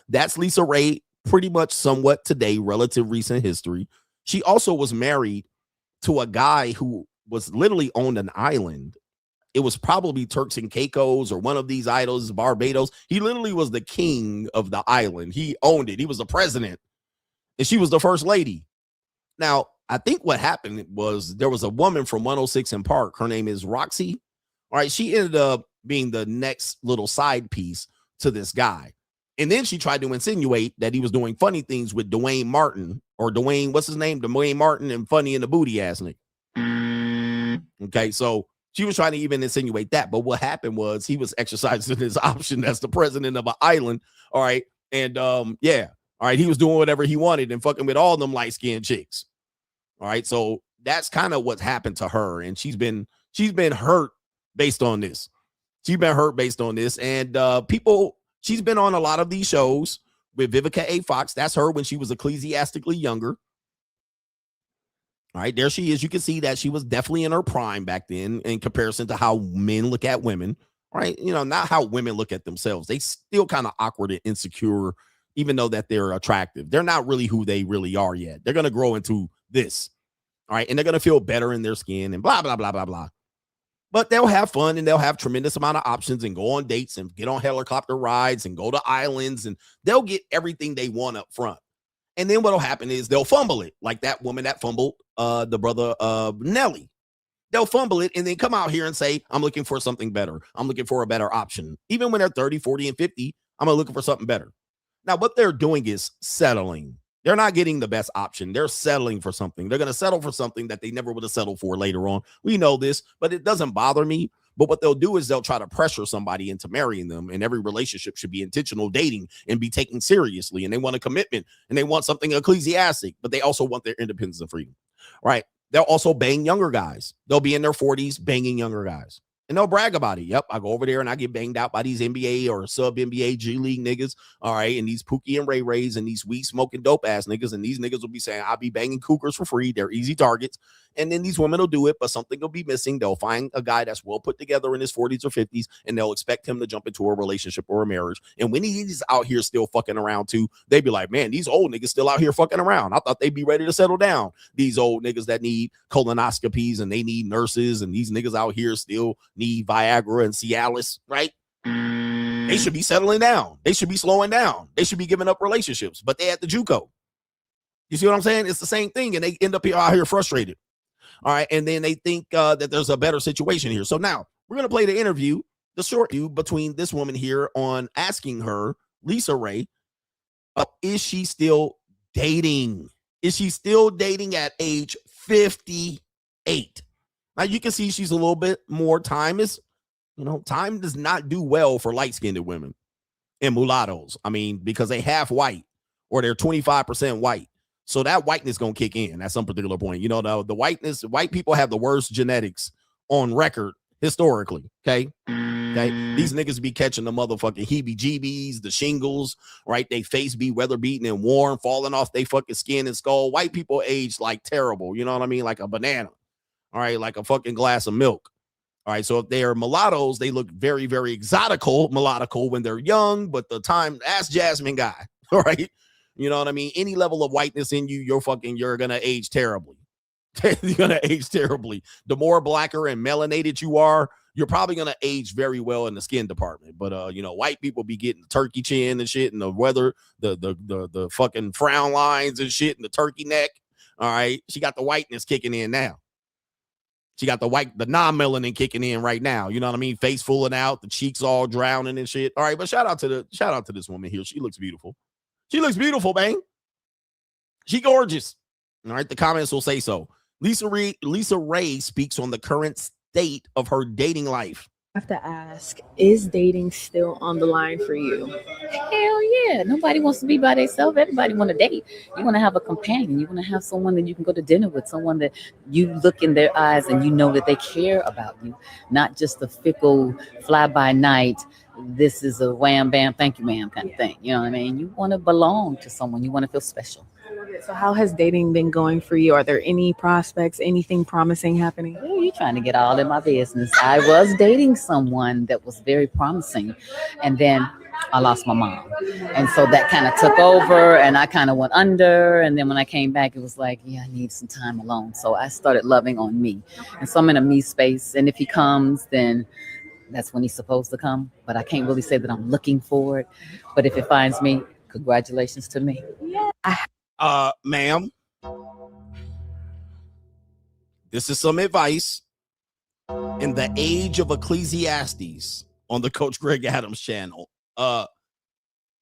That's Lisa Raye, pretty much somewhat today, relative recent history. She also was married to a guy who was literally owned an island. It was probably Turks and Caicos or one of these idols, Barbados. He literally was the king of the island. He owned it. He was the president. And she was the first lady. Now, I think what happened was there was a woman from 106 in Park. Her name is Roxy. All right. She ended up being the next little side piece to this guy. And then she tried to insinuate that he was doing funny things with Dwayne Martin, or Dwayne, what's his name? Dwayne Martin, and funny in the booty ass nigga. Okay, so she was trying to even insinuate that. But what happened was he was exercising his option as the president of an island. All right. And yeah. All right. He was doing whatever he wanted and fucking with all them light-skinned chicks. All right. So that's kind of what's happened to her. And she's been hurt based on this. She's been hurt based on this. And she's been on a lot of these shows with Vivica A. Fox. That's her when she was ecclesiastically younger. All right, there she is. You can see that she was definitely in her prime back then in comparison to how men look at women. All right, not how women look at themselves. They still kind of awkward and insecure, even though that they're attractive. They're not really who they really are yet. They're going to grow into this. All right, and they're going to feel better in their skin and blah, blah, blah, blah, blah. But they'll have fun and they'll have tremendous amount of options and go on dates and get on helicopter rides and go to islands, and they'll get everything they want up front. And then what'll happen is they'll fumble it, like that woman that fumbled the brother Nelly. They'll fumble it and then come out here and say, I'm looking for something better. I'm looking for a better option. Even when they're 30, 40, and 50, I'm looking for something better. Now, what they're doing is settling. They're not getting the best option. They're settling for something. They're going to settle for something that they never would have settled for later on. We know this, but it doesn't bother me. But what they'll do is they'll try to pressure somebody into marrying them. And every relationship should be intentional dating and be taken seriously. And they want a commitment and they want something ecclesiastic, but they also want their independence and freedom. Right? They'll also bang younger guys. They'll be in their 40s banging younger guys. And they'll brag about it. Yep, I go over there and I get banged out by these NBA or sub-NBA G League niggas. All right, and these Pookie and Ray Rays and these weed smoking dope ass niggas. And these niggas will be saying, I'll be banging cougars for free. They're easy targets. And then these women will do it, but something will be missing. They'll find a guy that's well put together in his 40s or 50s, and they'll expect him to jump into a relationship or a marriage. And when he's out here still fucking around too, they be like, man, these old niggas still out here fucking around. I thought they'd be ready to settle down. These old niggas that need colonoscopies and they need nurses, and these niggas out here still need Viagra and Cialis, right? They should be settling down. They should be slowing down. They should be giving up relationships, but they at the JUCO. You see what I'm saying? It's the same thing, and they end up out here frustrated. All right, and then they think that there's a better situation here. So now we're going to play the interview, the short interview between this woman here on asking her, Lisa Raye, is she still dating? Is she still dating at age 58? Now you can see she's a little bit more. Time does not do well for light-skinned women and mulattoes. I mean, because they half white or they're 25% white. So that whiteness gonna kick in at some particular point. The white people have the worst genetics on record historically. Okay. These niggas be catching the motherfucking heebie-jeebies, the shingles, right? They face be weather beaten and worn, falling off they fucking skin and skull. White people age like terrible. You know what I mean? Like a banana. All right, like a fucking glass of milk. All right, so if they are mulattoes, they look very, very mulattical when they're young, but ask Jasmine guy. All right. You know what I mean? Any level of whiteness in you, you're going to age terribly. You're going to age terribly. The more blacker and melanated you are, you're probably going to age very well in the skin department. But, white people be getting the turkey chin and shit and the weather, the fucking frown lines and shit and the turkey neck. All right. She got the whiteness kicking in now. She got the non-melanin kicking in right now. You know what I mean? Face fooling out, the cheeks all drowning and shit. All right. But shout out to this woman here. She looks beautiful. She looks beautiful, man. She gorgeous. All right, the comments will say so. Lisa Raye speaks on the current state of her dating life. I have to ask, is dating still on the line for you? Hell yeah. Nobody wants to be by themselves. Everybody want to date. You want to have a companion. You want to have someone that you can go to dinner with, someone that you look in their eyes and you know that they care about you, not just a fickle fly-by-night, this is a wham, bam, thank you, ma'am kind of thing. You know what I mean? You want to belong to someone. You want to feel special. So how has dating been going for you? Are there any prospects, anything promising happening? Well, you're trying to get all in my business. I was dating someone that was very promising, and then I lost my mom. And so that kind of took over, and I kind of went under. And then when I came back, it was like, yeah, I need some time alone. So I started loving on me. And so I'm in a me space. And if he comes, then that's when he's supposed to come. But I can't really say that I'm looking for it. But if it finds me, congratulations to me. Yeah. Ma'am, this is some advice in the age of Ecclesiastes on the Coach Greg Adams channel.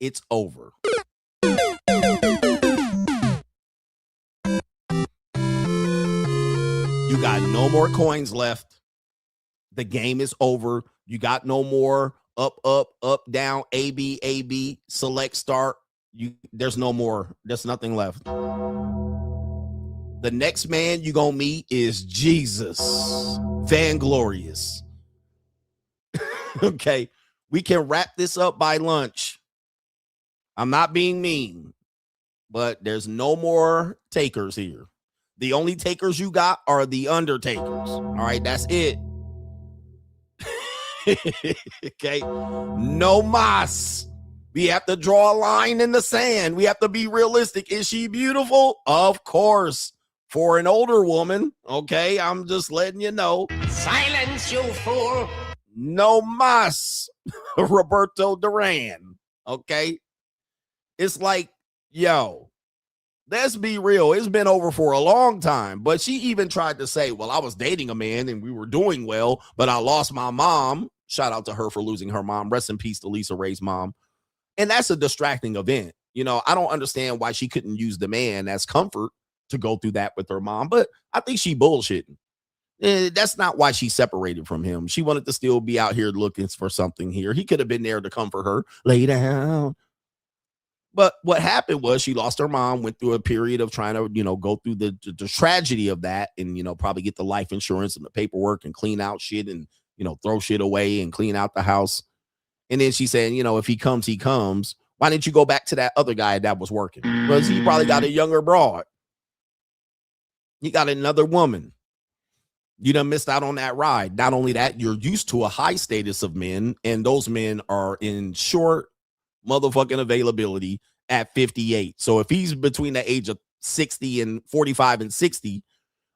It's over. You got no more coins left. The game is over. You got no more up, down, A, B, select, start. There's no more. There's nothing left. The next man you gonna meet is Jesus, Vanglorious. Okay, we can wrap this up by lunch. I'm not being mean, but there's no more takers here. The only takers you got are the Undertakers. All right, that's it. Okay, no mas. We have to draw a line in the sand. We have to be realistic. Is she beautiful? Of course. For an older woman, okay, I'm just letting you know. Silence, you fool. No mas. Roberto Duran. Okay. It's like, yo, let's be real. It's been over for a long time. But she even tried to say, well, I was dating a man and we were doing well, but I lost my mom. Shout out to her for losing her mom. Rest in peace to Lisa Raye's mom. And that's a distracting event. You know, I don't understand why she couldn't use the man as comfort to go through that with her mom, but I think she bullshitting. That's not why she separated from him. She wanted to still be out here looking for something here. He could have been there to comfort her, lay down. But what happened was she lost her mom, went through a period of trying to, you know, go through the tragedy of that and, you know, probably get the life insurance and the paperwork and clean out shit and, you know, throw shit away and clean out the house. And then she said, you know, if he comes, he comes. Why didn't you go back to that other guy that was working? Because he probably got a younger broad. You got another woman. You done missed out on that ride. Not only that, you're used to a high status of men, and those men are in short motherfucking availability at 58. So if he's between the age of 60 and 45 and 60,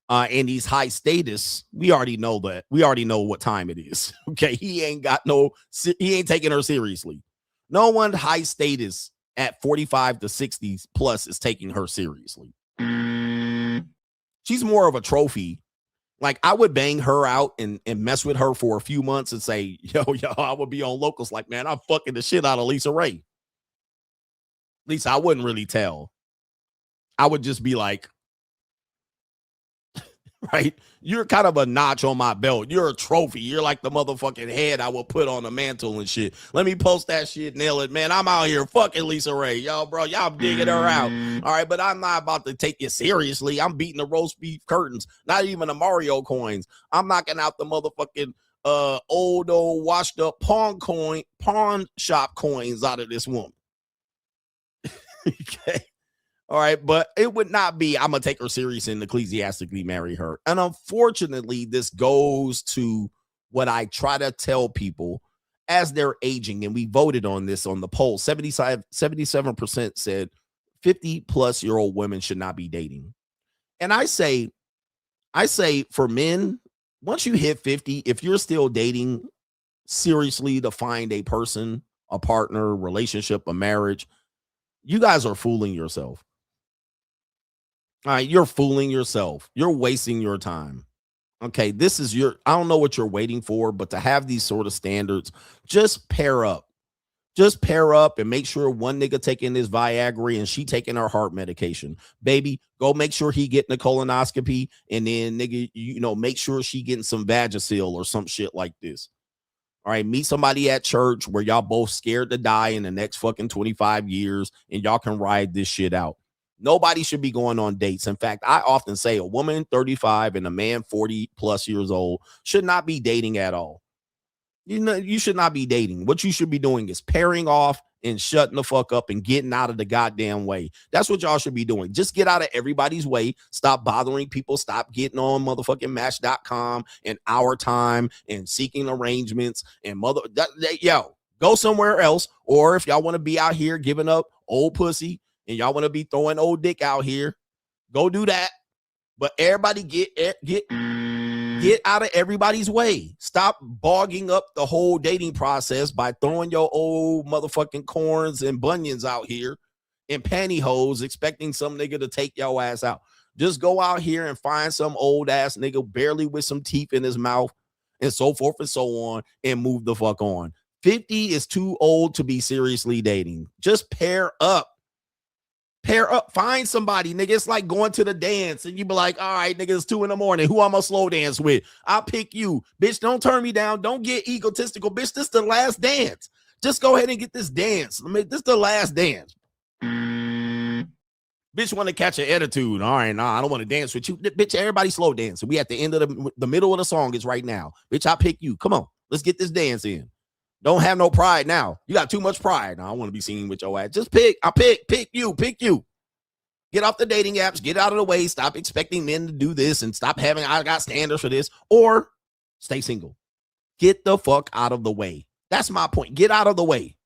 and he's high status, we already know that. We already know what time it is. Okay, he ain't taking her seriously. No one high status at 45 to 60 plus is taking her seriously. She's more of a trophy. Like, I would bang her out and mess with her for a few months and say, yo, I would be on locals like, man, I'm fucking the shit out of Lisa Raye. At least I wouldn't really tell. I would just be like, right? You're kind of a notch on my belt. You're a trophy. You're like the motherfucking head I will put on the mantle and shit. Let me post that shit, nail it, man. I'm out here fucking Lisa Raye. Yo, bro, y'all digging her out. All right, but I'm not about to take you seriously. I'm beating the roast beef curtains, not even the Mario coins. I'm knocking out the motherfucking old washed up pawn shop coins out of this woman. Okay. All right, but it would not be, I'm going to take her serious and ecclesiastically marry her. And unfortunately, this goes to what I try to tell people as they're aging. And we voted on this on the poll. 77% said 50-plus-year-old women should not be dating. And I say for men, once you hit 50, if you're still dating seriously to find a person, a partner, relationship, a marriage, you guys are fooling yourself. All right, you're fooling yourself. You're wasting your time. Okay, this is I don't know what you're waiting for, but to have these sort of standards, just pair up. Just pair up and make sure one nigga taking his Viagra and she taking her heart medication. Baby, go make sure he getting a colonoscopy, and then nigga, you know, make sure she getting some Vagisil or some shit like this. All right, meet somebody at church where y'all both scared to die in the next fucking 25 years and y'all can ride this shit out. Nobody should be going on dates. In fact, I often say a woman 35 and a man 40 plus years old should not be dating at all. You know, you should not be dating. What you should be doing is pairing off and shutting the fuck up and getting out of the goddamn way. That's what y'all should be doing. Just get out of everybody's way. Stop bothering people. Stop getting on motherfucking Match.com and Our Time and seeking arrangements and yo, go somewhere else. Or if y'all want to be out here giving up old pussy and y'all want to be throwing old dick out here, go do that. But everybody get out of everybody's way. Stop bogging up the whole dating process by throwing your old motherfucking corns and bunions out here in pantyhose, expecting some nigga to take your ass out. Just go out here and find some old ass nigga barely with some teeth in his mouth and so forth and so on and move the fuck on. 50 is too old to be seriously dating. Just pair up. Pair up. Find somebody, nigga. It's like going to the dance and you be like, all right, nigga, it's 2 a.m. Who I'm gonna slow dance with? I'll pick you. Bitch, don't turn me down. Don't get egotistical. Bitch, this the last dance. Just go ahead and get this dance. I mean, this the last dance. Bitch want to catch an attitude. All right, nah, I don't want to dance with you. Bitch, everybody slow dance. We at the end of the middle of the song is right now. Bitch, I pick you. Come on, let's get this dance in. Don't have no pride now. You got too much pride. Now I want to be seen with your ass. Just pick. I pick you. Get off the dating apps. Get out of the way. Stop expecting men to do this and stop having, I got standards for this. Or stay single. Get the fuck out of the way. That's my point. Get out of the way.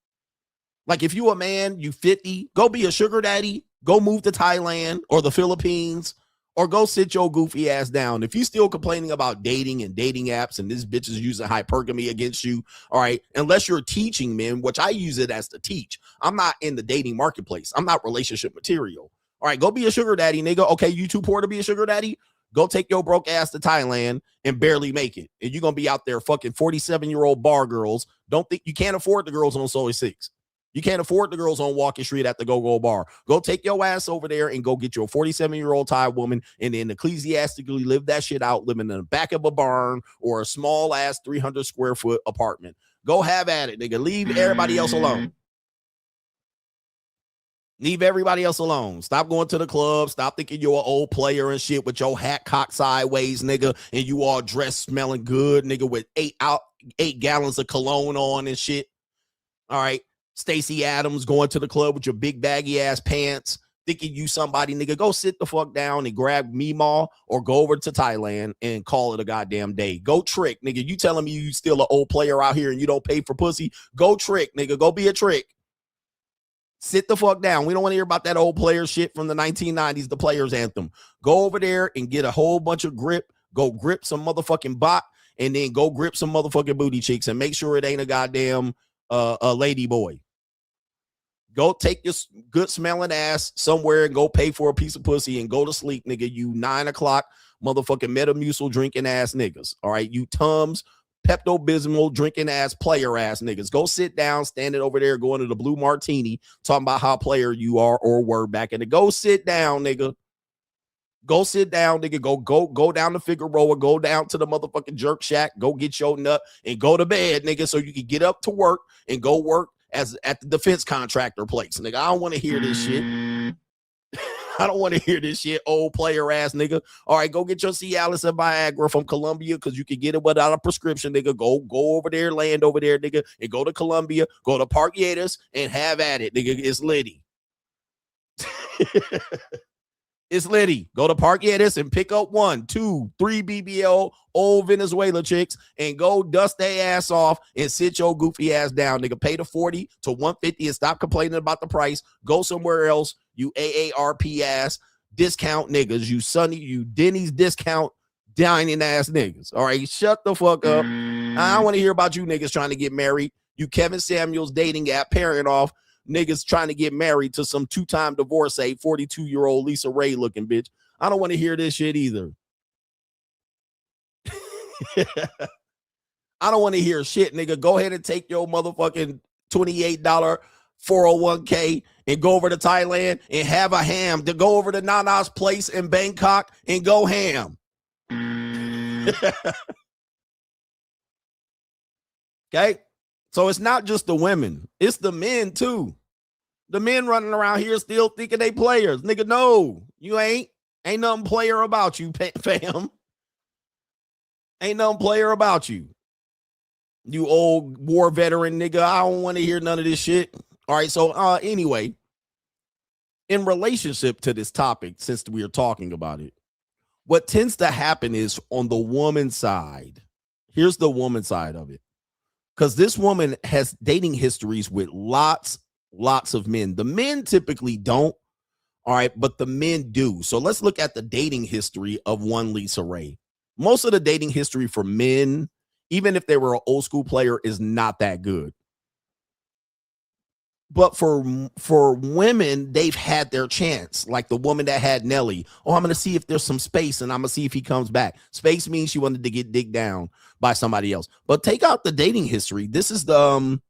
Like if you a man, you 50, go be a sugar daddy. Go move to Thailand or the Philippines, or go sit your goofy ass down. If you still complaining about dating and dating apps and this bitch is using hypergamy against you, all right, unless you're teaching men, which I use it as to teach. I'm not in the dating marketplace. I'm not relationship material. All right, go be a sugar daddy, nigga. Okay, you too poor to be a sugar daddy? Go take your broke ass to Thailand and barely make it. And you're going to be out there fucking 47-year-old bar girls. Don't think you can't afford the girls on Soy 6. You can't afford the girls on Walking Street at the Go-Go Bar. Go take your ass over there and go get your 47-year-old Thai woman and then ecclesiastically live that shit out, living in the back of a barn or a small-ass 300-square-foot apartment. Go have at it, nigga. Leave everybody else alone. Leave everybody else alone. Stop going to the club. Stop thinking you're an old player and shit with your hat cocked sideways, nigga, and you all dressed smelling good, nigga, with 8 gallons of cologne on and shit. All right. Stacey Adams going to the club with your big baggy ass pants, thinking you somebody, nigga. Go sit the fuck down and grab Meemaw or go over to Thailand and call it a goddamn day. Go trick, nigga. You telling me you still an old player out here and you don't pay for pussy? Go trick, nigga. Go be a trick. Sit the fuck down. We don't want to hear about that old player shit from the 1990s, the players anthem. Go over there and get a whole bunch of grip. Go grip some motherfucking bot and then go grip some motherfucking booty cheeks and make sure it ain't a goddamn a lady boy. Go take your good smelling ass somewhere and go pay for a piece of pussy and go to sleep, nigga. You 9 o'clock motherfucking Metamucil drinking ass niggas. All right. You Tums, Pepto-Bismol drinking ass player ass niggas. Go sit down, standing over there, going to the Blue Martini, talking about how player you are or were back in the. Go sit down, nigga. Go sit down, nigga. Go down to Figueroa. Go down to the motherfucking Jerk Shack. Go get your nut and go to bed, nigga, so you can get up to work and go work as at the defense contractor place, nigga. I don't want to hear this shit. I don't want to hear this shit, old player ass nigga. All right, go get your Cialis and Viagra from Colombia because you can get it without a prescription, nigga. Go over there, land over there, nigga, and go to Colombia, go to Park Yates and have at it, nigga. It's litty. It's litty. Go to Park Yates and pick up 1, 2, 3 BBL old Venezuela chicks and go dust their ass off and sit your goofy ass down, nigga. Pay the 40 to 150 and stop complaining about the price. Go somewhere else, you AARP ass discount niggas, you Denny's discount dining ass niggas. All right, shut the fuck up. I don't want to hear about you niggas trying to get married. You Kevin Samuels dating app pairing off niggas trying to get married to some 2-time divorcee, 42-year-old Lisa Raye looking bitch. I don't want to hear this shit either. I don't want to hear shit, nigga. Go ahead and take your motherfucking $28 401k and go over to Thailand and have a ham. To go over to Nana's place in Bangkok and go ham. Okay? So it's not just the women. It's the men, too. The men running around here still thinking they players. Nigga, no. You ain't. Ain't nothing player about you, fam. Ain't nothing player about you. You old war veteran, nigga. I don't want to hear none of this shit. All right, so anyway, in relationship to this topic, since we are talking about it, what tends to happen is on the woman's side. Here's the woman's side of it. Because this woman has dating histories with lots of men. The men typically don't, all right, but the men do. So let's look at the dating history of one Lisa Raye. Most of the dating history for men, even if they were an old school player, is not that good. But for women, they've had their chance. Like the woman that had Nelly. Oh, I'm going to see if there's some space and I'm going to see if he comes back. Space means she wanted to get digged down by somebody else. But take out the dating history. This is the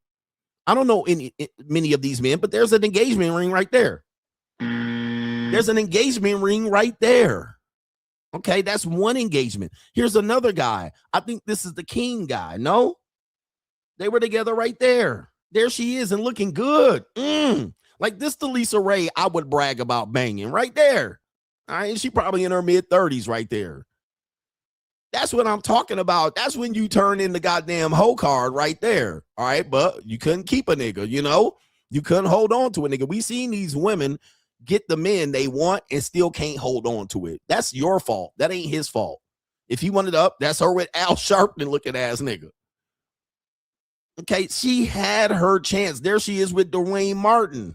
I don't know many of these men, but there's an engagement ring right there. There's an engagement ring right there. Okay, that's one engagement. Here's another guy. I think this is the King guy. No, they were together right there. There she is and looking good. Like this, the Lisa Raye I would brag about banging right there. All right, she probably in her mid-30s right there. That's what I'm talking about. That's when you turn in the goddamn hoe card right there. All right, but you couldn't keep a nigga, you know? You couldn't hold on to a nigga. We seen these women get the men they want and still can't hold on to it. That's your fault. That ain't his fault. If he wanted up, that's her with Al Sharpton looking ass nigga. Okay, she had her chance. There she is with Dwayne Martin.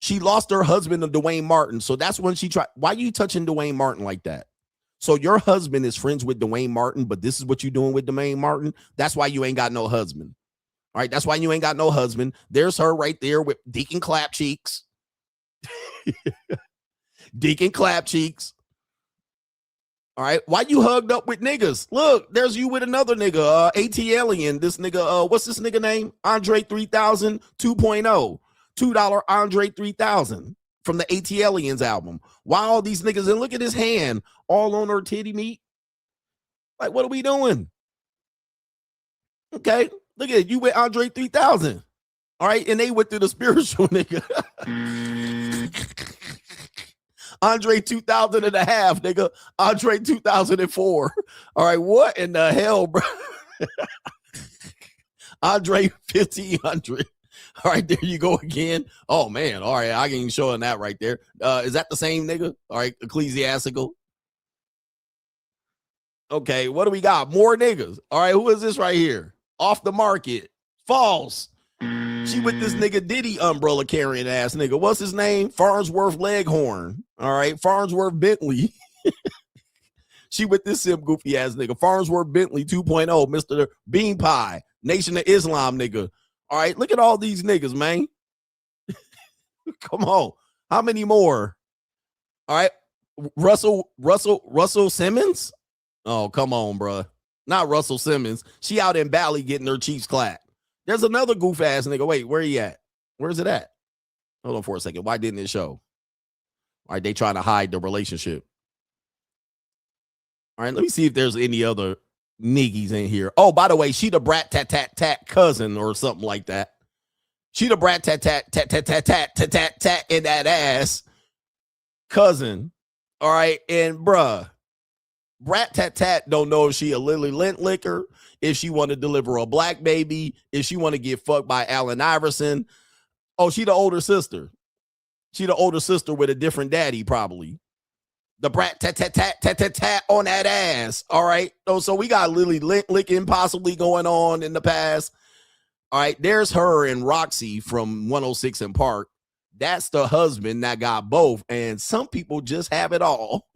She lost her husband to Dwayne Martin. So that's when she tried. Why are you touching Dwayne Martin like that? So your husband is friends with Dwayne Martin, but this is what you're doing with Dwayne Martin. That's why you ain't got no husband. All right, that's why you ain't got no husband. There's her right there with Deacon Clap Cheeks. Deacon Clap Cheeks. All right, why you hugged up with niggas? Look, there's you with another nigga, AT Alien. This nigga, what's this nigga name? Andre 3000 2.0. $2 Andre 3000 from the AT Aliens album. Why all these niggas? And look at his hand all on her titty meat. Like, what are we doing? Okay, look at it. You with Andre 3000. All right, and they went through the spiritual nigga. Andre 2000 and a half, nigga. Andre 2004. All right, what in the hell, bro? Andre 1500. All right, there you go again. Oh, man. All right, I can show him that right there. Is that the same nigga? All right, ecclesiastical. Okay, what do we got? More niggas. All right, who is this right here? Off the market. False. She with this nigga Diddy umbrella carrying ass nigga. What's his name? Farnsworth Leghorn. All right, Farnsworth Bentley. She with this sim goofy ass nigga. Farnsworth Bentley 2.0, Mr. Bean Pie, Nation of Islam nigga. All right, look at all these niggas, man. Come on. How many more? All right, Russell Simmons? Oh, come on, bro. Not Russell Simmons. She out in Bali getting her Chiefs clapped. There's another goof ass nigga. Wait, where he at? Where's it at? Hold on for a second. Why didn't it show? All right, they trying to hide the relationship. All right, let me see if there's any other niggies in here. Oh, by the way, she the brat tat tat tat cousin or something like that. She the brat tat tat tat tat tat tat tat tat tat in that ass cousin. All right, and bruh, brat tat tat don't know if she a Lily Lint licker, if she want to deliver a black baby, if she want to get fucked by Allen Iverson. Oh, she the older sister. She the older sister with a different daddy, probably. The brat tat tat tat tat tat tat on that ass. All right. Oh, so we got Lily Lint licking possibly going on in the past. All right. There's her and Roxy from 106 in Park. That's the husband that got both. And some people just have it all.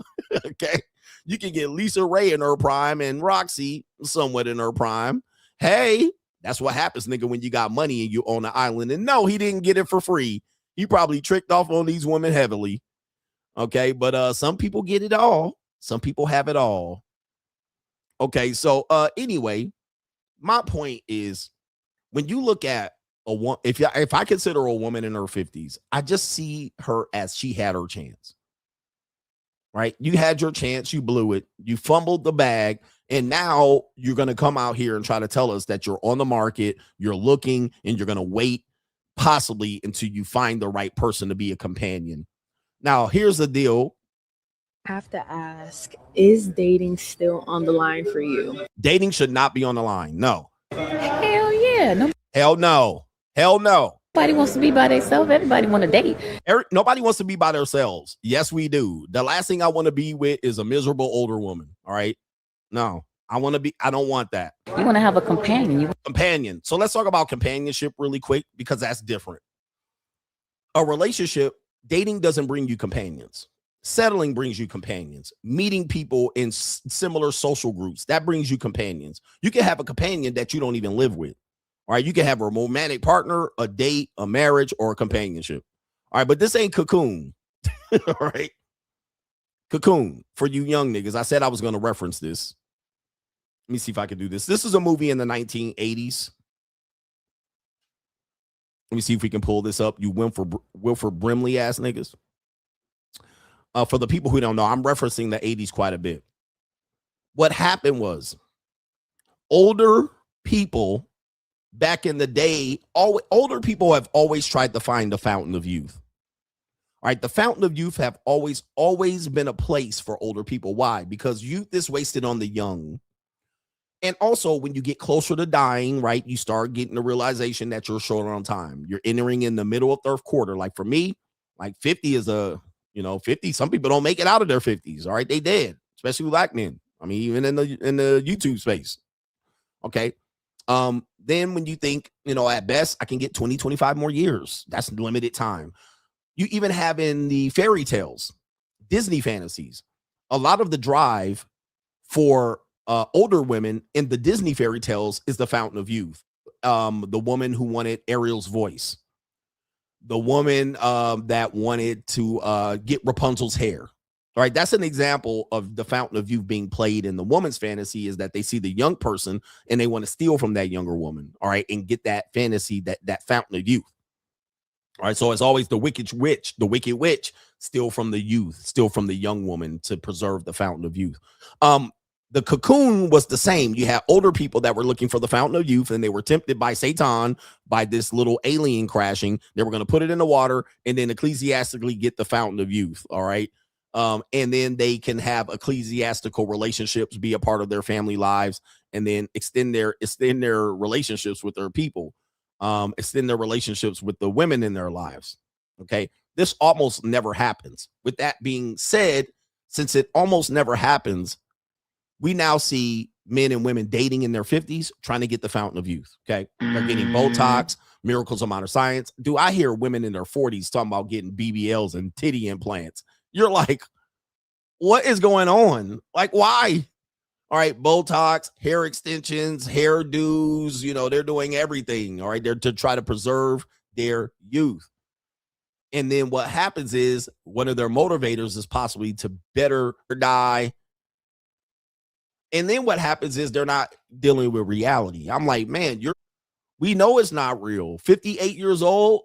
Okay. You can get Lisa Raye in her prime and Roxy somewhat in her prime. Hey, that's what happens, nigga, when you got money and you own the island. And no, he didn't get it for free. He probably tricked off on these women heavily. Okay, but some people get it all. Some people have it all. Okay, so anyway, my point is when you look at a woman, if I consider a woman in her 50s, I just see her as she had her chance. Right? You had your chance, you blew it, you fumbled the bag, and now you're going to come out here and try to tell us that you're on the market, you're looking, and you're going to wait possibly until you find the right person to be a companion. Now, here's the deal. I have to ask, is dating still on the line for you? Dating should not be on the line. No. Hell yeah. No. Hell no. Hell no. Nobody wants to be by themselves. Everybody want to date. Nobody wants to be by themselves. Yes, we do. The last thing I want to be with is a miserable older woman. All right. No, I don't want that. You want to have a companion. Companion. So let's talk about companionship really quick because that's different. A relationship, dating doesn't bring you companions. Settling brings you companions. Meeting people in similar social groups, that brings you companions. You can have a companion that you don't even live with. All right, you can have a romantic partner, a date, a marriage, or a companionship. All right, but this ain't Cocoon. All right. Cocoon, for you young niggas. I said I was going to reference this. Let me see if I can do this. This is a movie in the 1980s. Let me see if we can pull this up. You Wilford Brimley ass niggas. For the people who don't know, I'm referencing the 80s quite a bit. What happened was older people back in the day, older people have always tried to find the fountain of youth. All right, the fountain of youth have always been a place for older people. Why? Because youth is wasted on the young. And also, when you get closer to dying, right, you start getting the realization that you're short on time. You're entering in the middle of third quarter. Like for me, like 50 is 50. Some people don't make it out of their 50s. All right, they dead, especially black men. I mean, even in the YouTube space. Okay. Then when you think, at best, I can get 20, 25 more years. That's limited time. You even have in the fairy tales, Disney fantasies, a lot of the drive for older women in the Disney fairy tales is the fountain of youth. The woman who wanted Ariel's voice, the woman that wanted to get Rapunzel's hair. All right, that's an example of the fountain of youth being played in the woman's fantasy, is that they see the young person and they want to steal from that younger woman, all right, and get that fantasy, that fountain of youth. All right, so it's always the wicked witch, steal from the youth, steal from the young woman to preserve the fountain of youth. The Cocoon was the same. You had older people that were looking for the fountain of youth, and they were tempted by Satan, by this little alien crashing. They were going to put it in the water and then ecclesiastically get the fountain of youth, all right? And then they can have ecclesiastical relationships, be a part of their family lives, and then extend their relationships with their people, extend their relationships with the women in their lives. Okay, this almost never happens. With that being said, since it almost never happens, we now see men and women dating in their 50s trying to get the fountain of youth. Okay, they're getting Botox, miracles of modern science. Do I hear women in their 40s talking about getting BBLs and titty implants? You're like, what is going on? Like, why? All right, Botox, hair extensions, hairdos, they're doing everything. All right, they're to try to preserve their youth. And then what happens is one of their motivators is possibly to better die. And then what happens is they're not dealing with reality. I'm like, man, we know it's not real. 58 years old.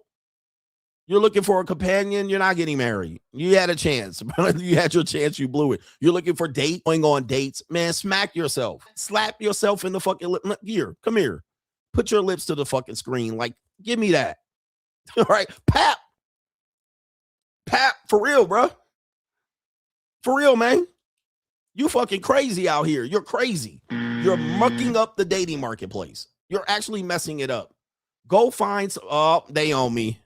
You're looking for a companion. You're not getting married. You had a chance. You had your chance. You blew it. You're looking for going on dates. Man, smack yourself. Slap yourself in the fucking lip. Here, come here. Put your lips to the fucking screen. Like, give me that. All right. Pap, for real, bro. For real, man. You fucking crazy out here. You're crazy. You're mucking up the dating marketplace. You're actually messing it up. Go find they own me.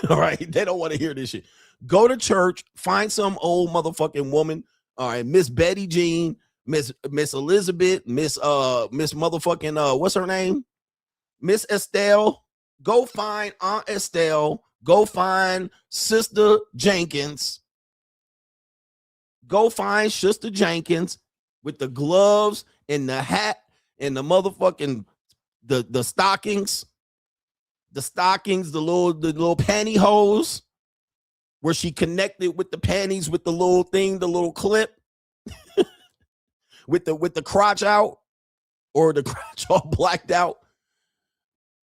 All right, they don't want to hear this shit. Go to church, find some old motherfucking woman. All right, Miss Betty Jean, Miss Elizabeth, Miss motherfucking what's her name? Miss Estelle. Go find Aunt Estelle. Go find Sister Jenkins. Go find Sister Jenkins with the gloves and the hat and the motherfucking the stockings. The stockings, the little pantyhose, where she connected with the panties with the little thing, the little clip, with the crotch out, or the crotch all blacked out.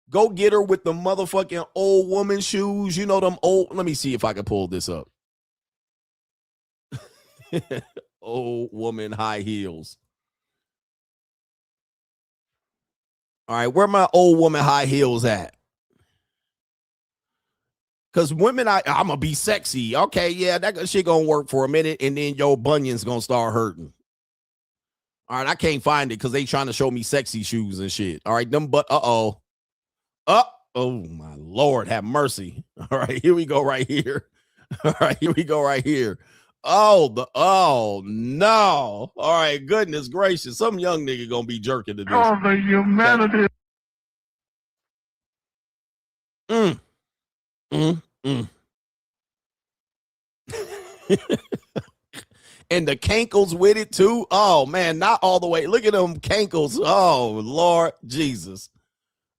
Go get her with the motherfucking old woman shoes. Them old. Let me see if I can pull this up. Old woman high heels. All right, where my old woman high heels at? Because women, I'm going to be sexy. Okay, yeah, that shit going to work for a minute, and then your bunion's going to start hurting. All right, I can't find it because they trying to show me sexy shoes and shit. All right, oh, my Lord, have mercy. All right, here we go right here. All right, here we go right here. Oh, no. All right, goodness gracious. Some young nigga going to be jerking to this. Oh, the humanity. And the cankles with it too. Oh man, not all the way. Look at them cankles. Oh Lord Jesus.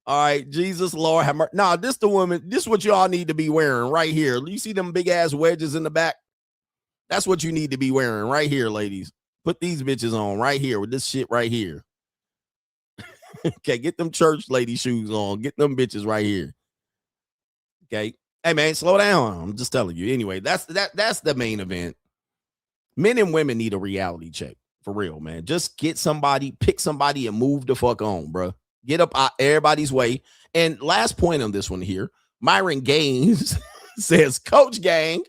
All right, Jesus, Lord have mercy. Nah, this the woman. This is what y'all need to be wearing right here. You see them big ass wedges in the back? That's what you need to be wearing right here, ladies. Put these bitches on right here with this shit right here. Okay, get them church lady shoes on. Get them bitches right here. Okay. Hey man, slow down. I'm just telling you. Anyway, that's the main event. Men and women need a reality check. For real, man. Just get somebody, pick somebody, and move the fuck on, bro. Get up out everybody's way. And last point on this one here, Myron Gaines says, Coach Gang.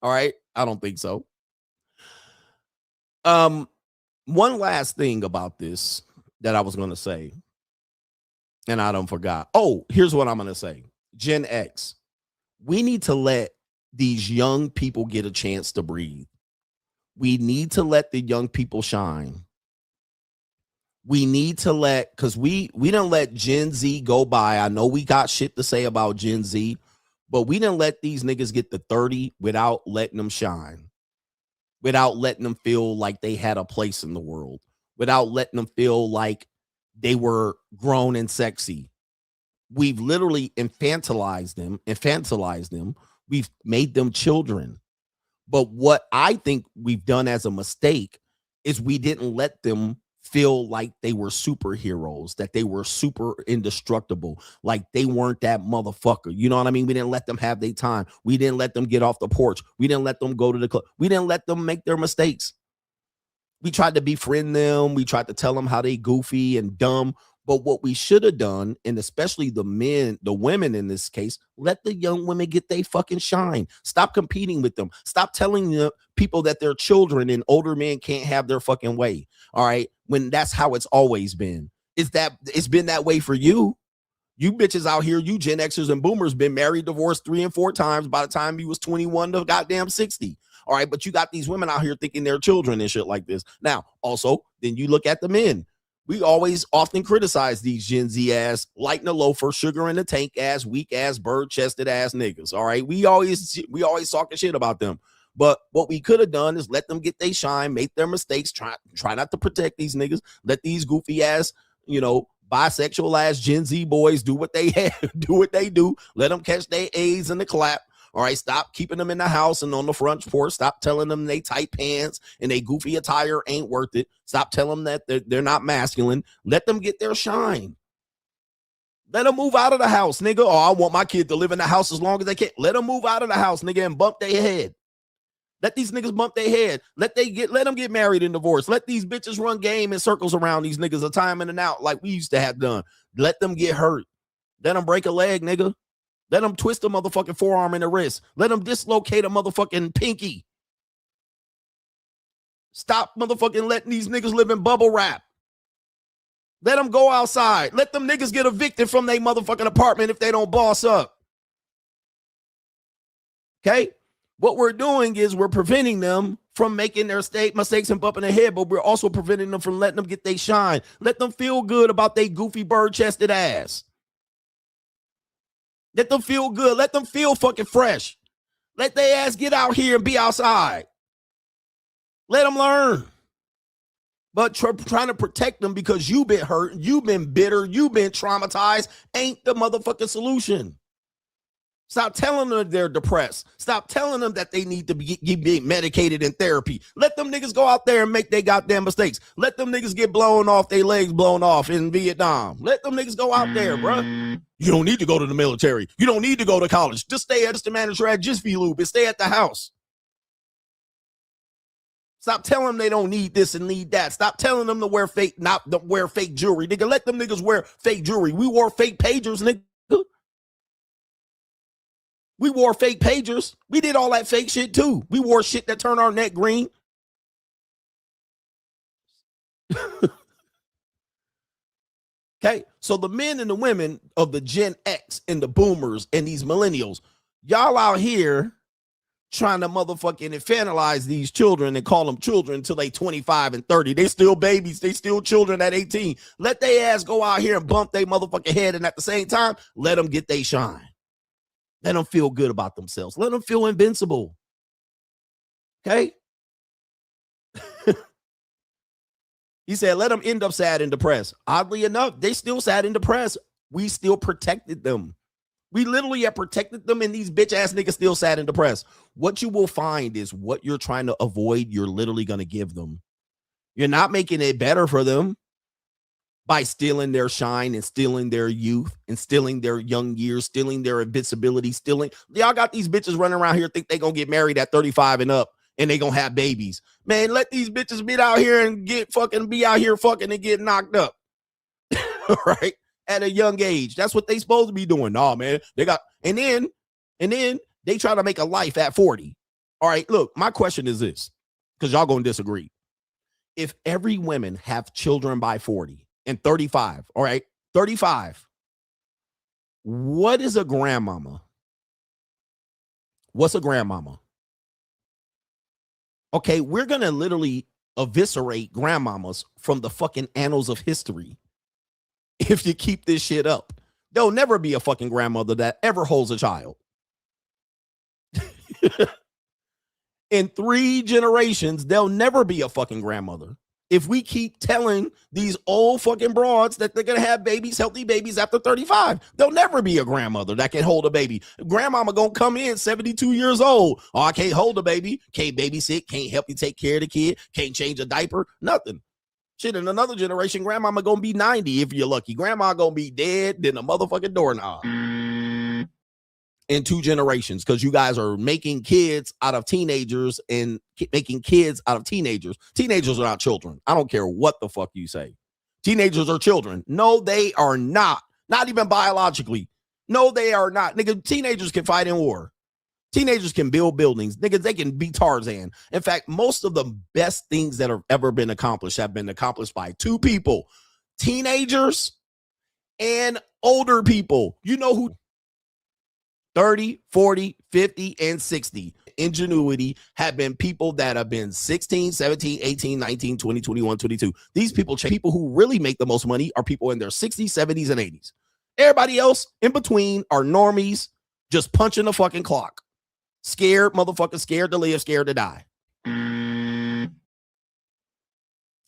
All right. I don't think so. One last thing about this that I was going to say, and I don't forgot. Oh, here's what I'm going to say. Gen X. We need to let these young people get a chance to breathe. We need to let the young people shine. We need to let, because we didn't let Gen Z go by. I know we got shit to say about Gen Z, but we didn't let these niggas get to 30 without letting them shine, without letting them feel like they had a place in the world, without letting them feel like they were grown and sexy. We've literally infantilized them. We've made them children. But what I think we've done as a mistake is we didn't let them feel like they were superheroes, that they were super indestructible, like they weren't that motherfucker. You know what I mean? We didn't let them have their time. We didn't let them get off the porch. We didn't let them go to the club. We didn't let them make their mistakes. We tried to befriend them. We tried to tell them how they goofy and dumb. But what we should have done, and especially the women in this case, let the young women get they fucking shine. Stop competing with them. Stop telling the people that they're children and older men can't have their fucking way. All right. When that's how it's always been. It's been that way for you. You bitches out here, you Gen Xers and boomers, been married, divorced 3 and 4 times by the time you was 21 to goddamn 60. All right. But you got these women out here thinking they're children and shit like this. Now, also, then you look at the men. We always often criticize these Gen Z ass, light in the loafer, sugar in the tank ass, weak ass, bird chested ass niggas. All right. We always talking shit about them. But what we could have done is let them get they shine, make their mistakes, try not to protect these niggas. Let these goofy ass, bisexual ass Gen Z boys do what they have, do what they do. Let them catch their A's in the clap. All right, stop keeping them in the house and on the front porch. Stop telling them they tight pants and they goofy attire ain't worth it. Stop telling them that they're not masculine. Let them get their shine. Let them move out of the house, nigga. Oh, I want my kid to live in the house as long as they can. Let them move out of the house, nigga, and bump their head. Let these niggas bump their head. Let them get married and divorced. Let these bitches run game in circles around these niggas a time in and out like we used to have done. Let them get hurt. Let them break a leg, nigga. Let them twist a motherfucking forearm in the wrist. Let them dislocate a motherfucking pinky. Stop motherfucking letting these niggas live in bubble wrap. Let them go outside. Let them niggas get evicted from their motherfucking apartment if they don't boss up. Okay? What we're doing is we're preventing them from making their mistakes and bumping their head, but we're also preventing them from letting them get they shine. Let them feel good about their goofy bird-chested ass. Let them feel good. Let them feel fucking fresh. Let their ass get out here and be outside. Let them learn. But trying to protect them because you've been hurt, you've been bitter, you've been traumatized ain't the motherfucking solution. Stop telling them they're depressed. Stop telling them that they need to be medicated in therapy. Let them niggas go out there and make their goddamn mistakes. Let them niggas get blown off, their legs blown off in Vietnam. Let them niggas go out there, bro. You don't need to go to the military. You don't need to go to college. Just stay as the manager at Jiffy Lube and stay at the house. Stop telling them they don't need this and need that. Stop telling them to wear fake jewelry. Nigga, let them niggas wear fake jewelry. We wore fake pagers, nigga. We wore fake pagers. We did all that fake shit too. We wore shit that turned our neck green. Okay, so the men and the women of the Gen X and the boomers and these millennials, y'all out here trying to motherfucking infantilize these children and call them children until they 25 and 30. They still babies. They still children at 18. Let their ass go out here and bump their motherfucking head, and at the same time, let them get they shine. Let them feel good about themselves. Let them feel invincible. Okay? He said, let them end up sad and depressed. Oddly enough, they still sad and depressed. We still protected them. We literally have protected them, and these bitch-ass niggas still sad and depressed. What you will find is what you're trying to avoid, you're literally going to give them. You're not making it better for them. by stealing their shine and stealing their youth and stealing their young years, stealing their invincibility, y'all got these bitches running around here think they gonna get married at 35 and up and they gonna have babies. Man, let these bitches be out here and be out here fucking and get knocked up. Right? At a young age. That's what they supposed to be doing. Nah, man. They got and then they try to make a life at 40. All right, look, my question is this, because y'all gonna disagree. If every woman have children by 40 and 35, all right, 35, what is a grandmama? What's a grandmama? Okay, we're gonna literally eviscerate grandmamas from the fucking annals of history if you keep this shit up. There'll never be a fucking grandmother that ever holds a child. In 3 generations, there'll never be a fucking grandmother. If we keep telling these old fucking broads that they're going to have babies, healthy babies after 35, there'll never be a grandmother that can hold a baby. Grandmama going to come in 72 years old. Oh, I can't hold a baby. Can't babysit. Can't help you take care of the kid. Can't change a diaper. Nothing. Shit, in another generation, grandmama going to be 90 if you're lucky. Grandma going to be dead than a motherfucking doorknob. In 2 generations, because you guys are making kids out of teenagers and making kids out of teenagers. Teenagers are not children. I don't care what the fuck you say. Teenagers are children. No, they are not. Not even biologically. No, they are not. Nigga, teenagers can fight in war. Teenagers can build buildings. Niggas, they can be Tarzan. In fact, most of the best things that have ever been accomplished have been accomplished by 2 people. Teenagers and older people. You know who? 30, 40, 50, and 60. Ingenuity have been people that have been 16, 17, 18, 19, 20, 21, 22. These people who really make the most money are people in their 60s, 70s, and 80s. Everybody else in between are normies just punching the fucking clock. Scared, motherfuckers, scared to live, scared to die.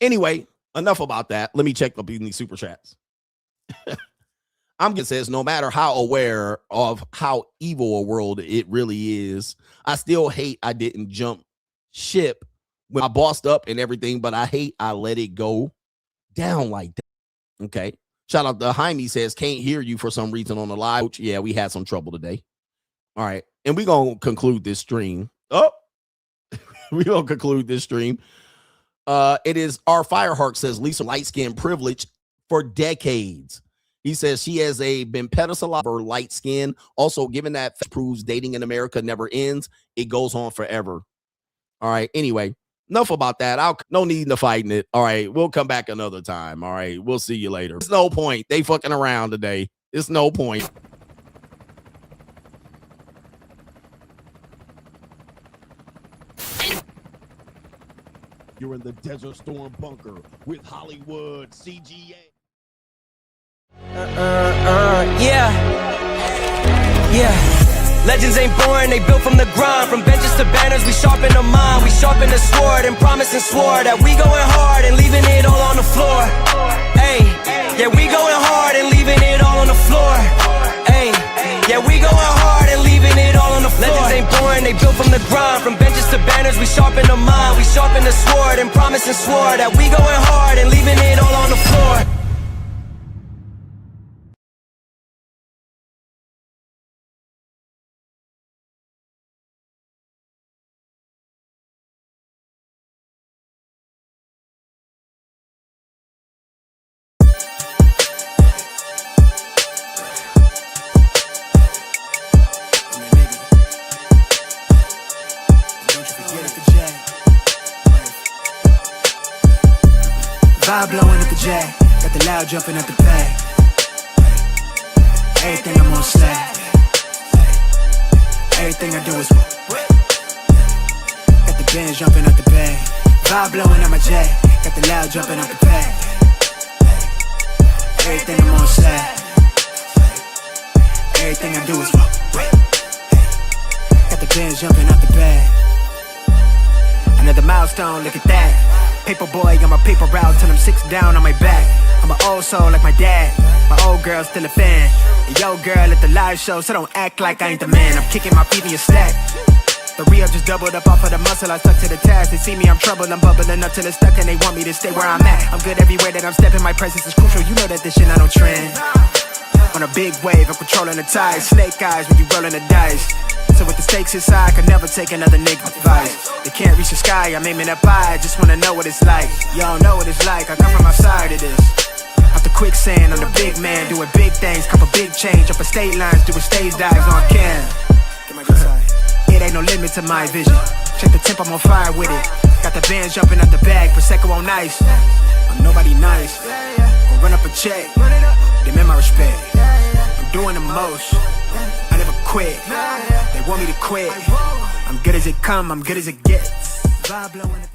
Anyway, enough about that. Let me check up in these super chats. Says, no matter how aware of how evil a world it really is, I still hate I didn't jump ship when I bossed up and everything, but I hate I let it go down like that. Okay. Shout out to Jaime says, can't hear you for some reason on the live. Yeah, we had some trouble today. All right. And we're going to conclude this stream. Oh, we're going to conclude this stream. It is our Fireheart says, Lisa light skin privilege for decades. He says she has been pedestalized for light skin. Also, given that proves dating in America never ends, it goes on forever. All right. Anyway, enough about that. No need to fighting it. All right. We'll come back another time. All right. We'll see you later. It's no point. They fucking around today. It's no point. You're in the Desert Storm bunker with Hollywood CGA. Yeah. Legends ain't born, they built from the grind. From benches to banners, we sharpen the mind. We sharpen the sword and promise and swore that we going hard and leaving it all on the floor. Hey, yeah, we going hard and leaving it all on the floor. Hey, yeah, we going hard and leaving it all on the floor. Legends ain't born, they built from the grind. From benches to banners, we sharpen the mind. We sharpen the sword and promise and swore that we going hard and leaving it all on the floor. Vibe blowing at the J, got the loud jumping at the bay. Everything I'm on slab. Everything I do is got the Benz jumping at the bay. Vibe blowing at my J, got the loud jumping at the bay. Everything I'm on slab. Everything I do is got the Benz jumping at the bay. Another milestone, look at that. Paper boy on my paper route till I'm 6 down on my back. I'm an old soul like my dad. My old girl still a fan. And yo girl at the live show, so don't act like I ain't the man. I'm kicking my feet in your stack. The re-up just doubled up off of the muscle, I stuck to the task. They see me, I'm troubled, I'm bubbling up till it's stuck, and they want me to stay where I'm at. I'm good everywhere that I'm stepping, my presence is crucial. You know that this shit not on trend. On a big wave, I'm controlling the tide. Snake eyes when you rolling the dice. So with the stakes inside, I could never take another nigga advice. They can't reach the sky, I'm aiming up high. I just wanna know what it's like. Y'all know what it's like, I come from outside of this. Off the quicksand, I'm the big man, doing big things. Couple big change, up a state lines, doing stage dives on cam. It ain't no limit to my vision. Check the temp, I'm on fire with it. Got the bands jumping out the bag, Prosecco on ice. I'm nobody nice. Gonna run up a check, demand my respect. I'm doing the most, I never quit. They want me to quit. I'm good as it come, I'm good as it gets. Vibe blowing.